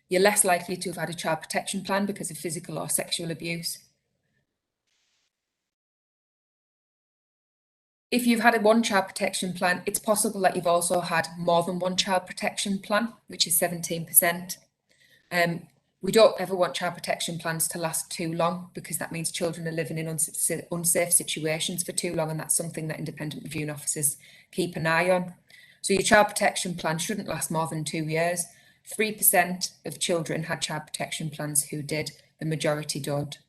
You're less likely to have had a child protection plan because of physical or sexual abuse. If you've had a one child protection plan, it's possible that you've also had more than one child protection plan, which is 17%. We don't ever want child protection plans to last too long, because that means children are living in unsafe situations for too long, and that's something that independent reviewing officers keep an eye on. So your child protection plan shouldn't last more than 2 years. 3% of children had child protection plans who did, the majority don't.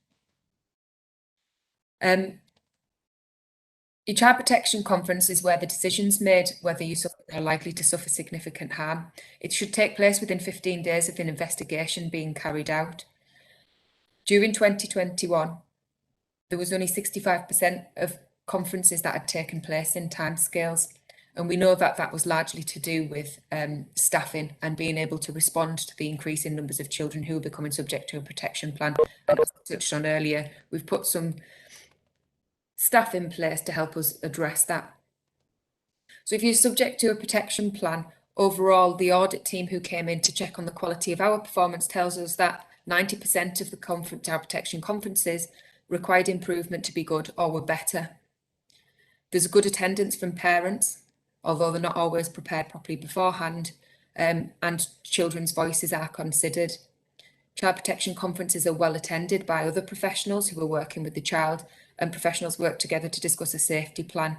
Your child protection conference is where the decision's made whether you are likely to suffer significant harm. It should take place within 15 days of an investigation being carried out. During 2021, there was only 65% of conferences that had taken place in timescales. And we know that that was largely to do with staffing and being able to respond to the increasing numbers of children who are becoming subject to a protection plan. And as I touched on earlier, we've put some staff in place to help us address that. So if you're subject to a protection plan, overall, the audit team who came in to check on the quality of our performance tells us that 90% of the child protection conferences required improvement to be good or were better. There's a good attendance from parents, although they're not always prepared properly beforehand, and children's voices are considered. Child protection conferences are well attended by other professionals who are working with the child, and professionals work together to discuss a safety plan.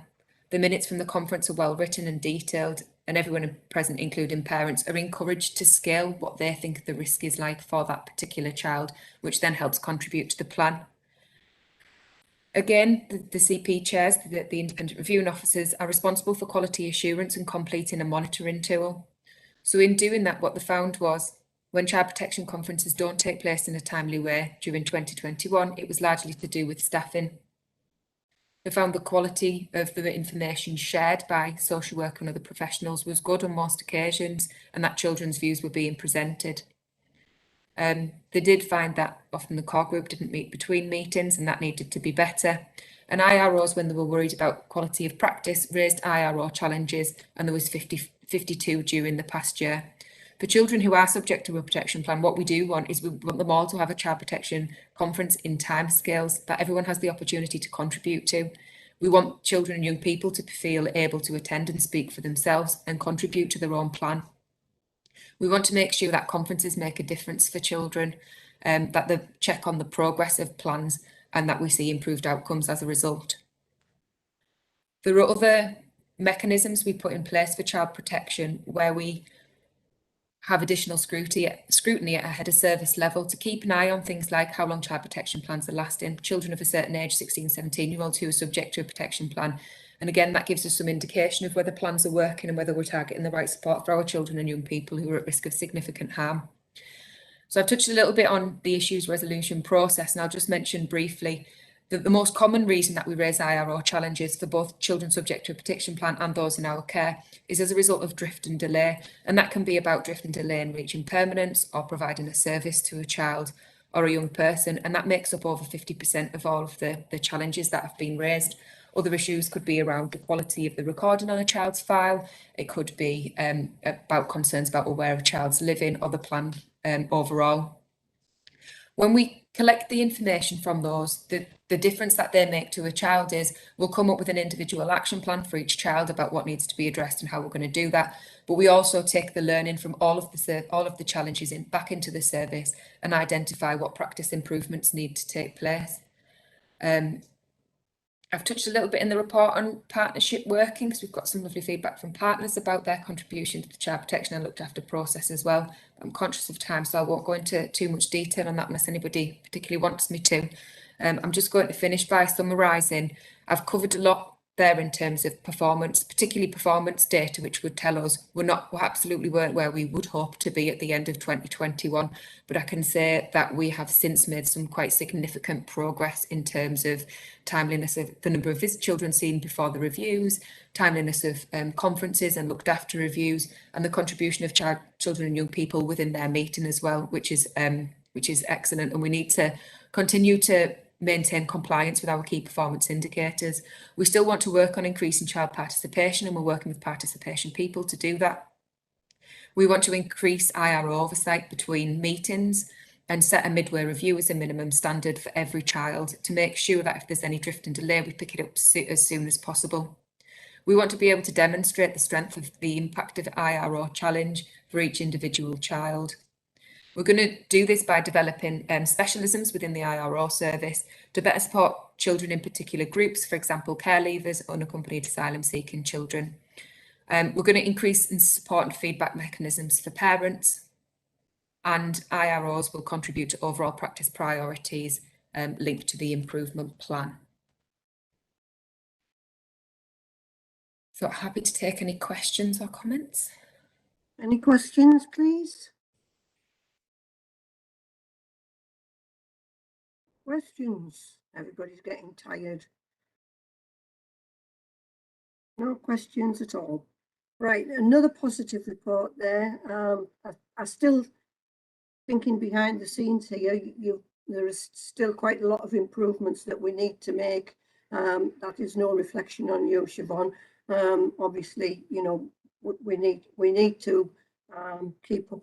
The minutes from the conference are well written and detailed, and everyone present, including parents, are encouraged to scale what they think the risk is like for that particular child, which then helps contribute to the plan. Again, the CP chairs, the independent reviewing officers, are responsible for quality assurance and completing a monitoring tool. So in doing that, what they found was when child protection conferences don't take place in a timely way during 2021, it was largely to do with staffing. They found the quality of the information shared by social work and other professionals was good on most occasions, and that children's views were being presented. They did find that often the core group didn't meet between meetings, and that needed to be better. And IROs, when they were worried about quality of practice, raised IRO challenges, and there was 52 during the past year. For children who are subject to a protection plan, what we do want is we want them all to have a child protection conference in timescales that everyone has the opportunity to contribute to. We want children and young people to feel able to attend and speak for themselves and contribute to their own plan. We want to make sure that conferences make a difference for children, that they check on the progress of plans, and that we see improved outcomes as a result. There are other mechanisms we put in place for child protection where we have additional scrutiny at a head of service level to keep an eye on things like how long child protection plans are lasting, children of a certain age, 16, 17-year-olds who are subject to a protection plan. And again, that gives us some indication of whether plans are working and whether we're targeting the right support for our children and young people who are at risk of significant harm. So I've touched a little bit on the issues resolution process, and I'll just mention briefly that the most common reason that we raise IRO challenges for both children subject to a protection plan and those in our care is as a result of drift and delay. And that can be about drift and delay in reaching permanence or providing a service to a child or a young person. And that makes up over 50% of all of the challenges that have been raised. Other issues could be around the quality of the recording on a child's file. It could be about concerns about where a child's living or the plan overall. When we collect the information from those, the difference that they make to a child is we'll come up with an individual action plan for each child about what needs to be addressed and how we're going to do that. But we also take the learning from all of the challenges back into the service and identify what practice improvements need to take place. I've touched a little bit in the report on partnership working because we've got some lovely feedback from partners about their contribution to the child protection and looked after process as well. I'm conscious of time, so I won't go into too much detail on that unless anybody particularly wants me to. I'm just going to finish by summarising. I've covered a lot there in terms of performance, particularly performance data, which would tell us we absolutely weren't where we would hope to be at the end of 2021. But I can say that we have since made some quite significant progress in terms of timeliness of the number of children seen before the reviews, timeliness of conferences and looked after reviews, and the contribution of children and young people within their meeting as well, which is excellent. And we need to continue to maintain compliance with our key performance indicators. We still want to work on increasing child participation, and we're working with participation people to do that. We want to increase IRO oversight between meetings and set a midway review as a minimum standard for every child to make sure that if there's any drift and delay, we pick it up as soon as possible. We want to be able to demonstrate the strength of the impact of IRO challenge for each individual child. We're going to do this by developing specialisms within the IRO service to better support children in particular groups, for example, care leavers, unaccompanied asylum seeking children. We're going to increase in support and feedback mechanisms for parents, and IROs will contribute to overall practice priorities linked to the improvement plan. So happy to take any questions or comments. Any questions, please? Questions? Everybody's getting tired. No questions at all. Right, another positive report there. I still thinking behind the scenes here, there is still quite a lot of improvements that we need to make. That is no reflection on you, Siobhan. Obviously, you know, we need to keep up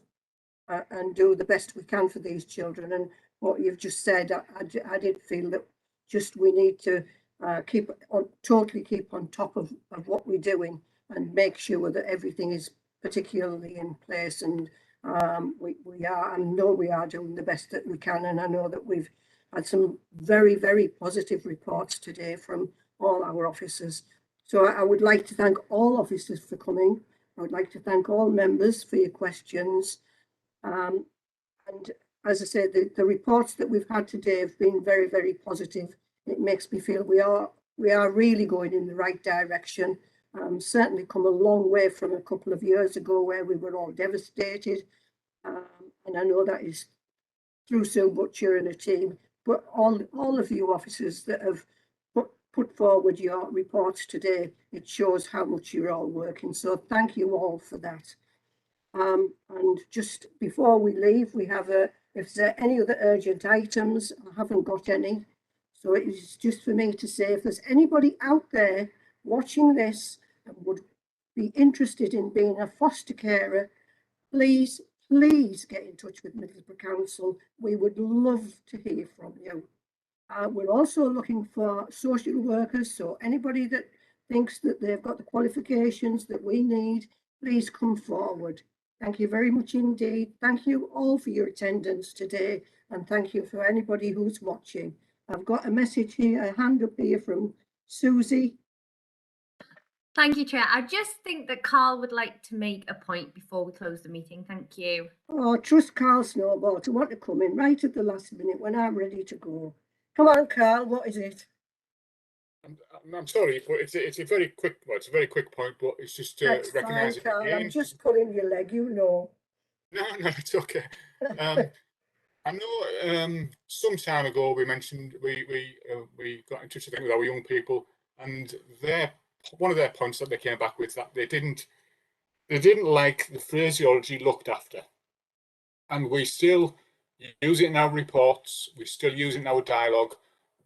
and do the best we can for these children. And what you've just said, I did feel that just we need to totally keep on top of what we're doing and make sure that everything is particularly in place. And I know we are doing the best that we can. And I know that we've had some very, very positive reports today from all our officers. So I would like to thank all officers for coming. I would like to thank all members for your questions. And as I said, the reports that we've had today have been very, very positive. It makes me feel we are really going in the right direction. Certainly come a long way from a couple of years ago where we were all devastated. And I know that is through Sue Butcher and a team, but all of you officers that have put forward your reports today, it shows how much you're all working. So thank you all for that. And just before we leave, we have if there are any other urgent items, I haven't got any. So it is just for me to say, if there's anybody out there watching this and would be interested in being a foster carer, please get in touch with Middlesbrough Council. We would love to hear from you. We're also looking for social workers, so anybody that thinks that they've got the qualifications that we need, please come forward. Thank you very much indeed. Thank you all for your attendance today, and thank you for anybody who's watching. I've got a message here, a hand up here from Susie. Thank you, Chair. I just think that Carl would like to make a point before we close the meeting. Thank you. Oh, trust Carl Snowball to want to come in right at the last minute when I'm ready to go. Come on, Carl, what is it? I'm sorry, but it's a very quick. Well, it's a very quick point, but it's just to recognise it Carl. again. I'm just pulling your leg, you know. No, it's okay. I know some time ago we mentioned we got in touch, I think, with our young people, and one of their points that they came back with that they didn't like the phraseology "looked after," and we still use it in our reports. We still use it in our dialogue.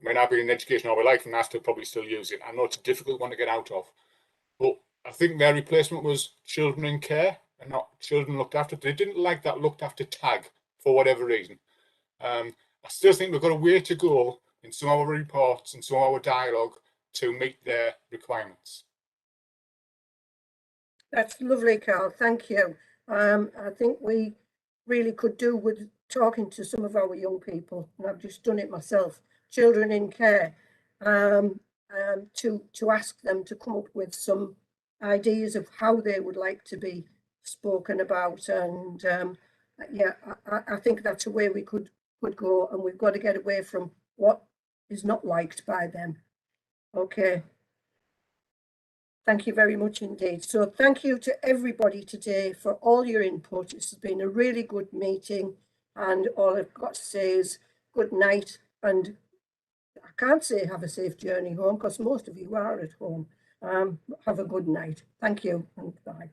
I mean, I've been in education all my life, and I still probably still use it. I know it's a difficult one to get out of, but I think their replacement was children in care and not children looked after. They didn't like that "looked after" tag for whatever reason. I still think we've got a way to go in some of our reports and some of our dialogue to meet their requirements. That's lovely, Carl. Thank you. I think we really could do with talking to some of our young people, and I've just done it myself, children in care, to ask them to come up with some ideas of how they would like to be spoken about. And yeah, I think that's a way we could go, and we've got to get away from what is not liked by them. Okay. Thank you very much indeed. So thank you to everybody today for all your input. This has been a really good meeting, and all I've got to say is good night. And I can't say have a safe journey home because most of you are at home. Have a good night. Thank you and bye.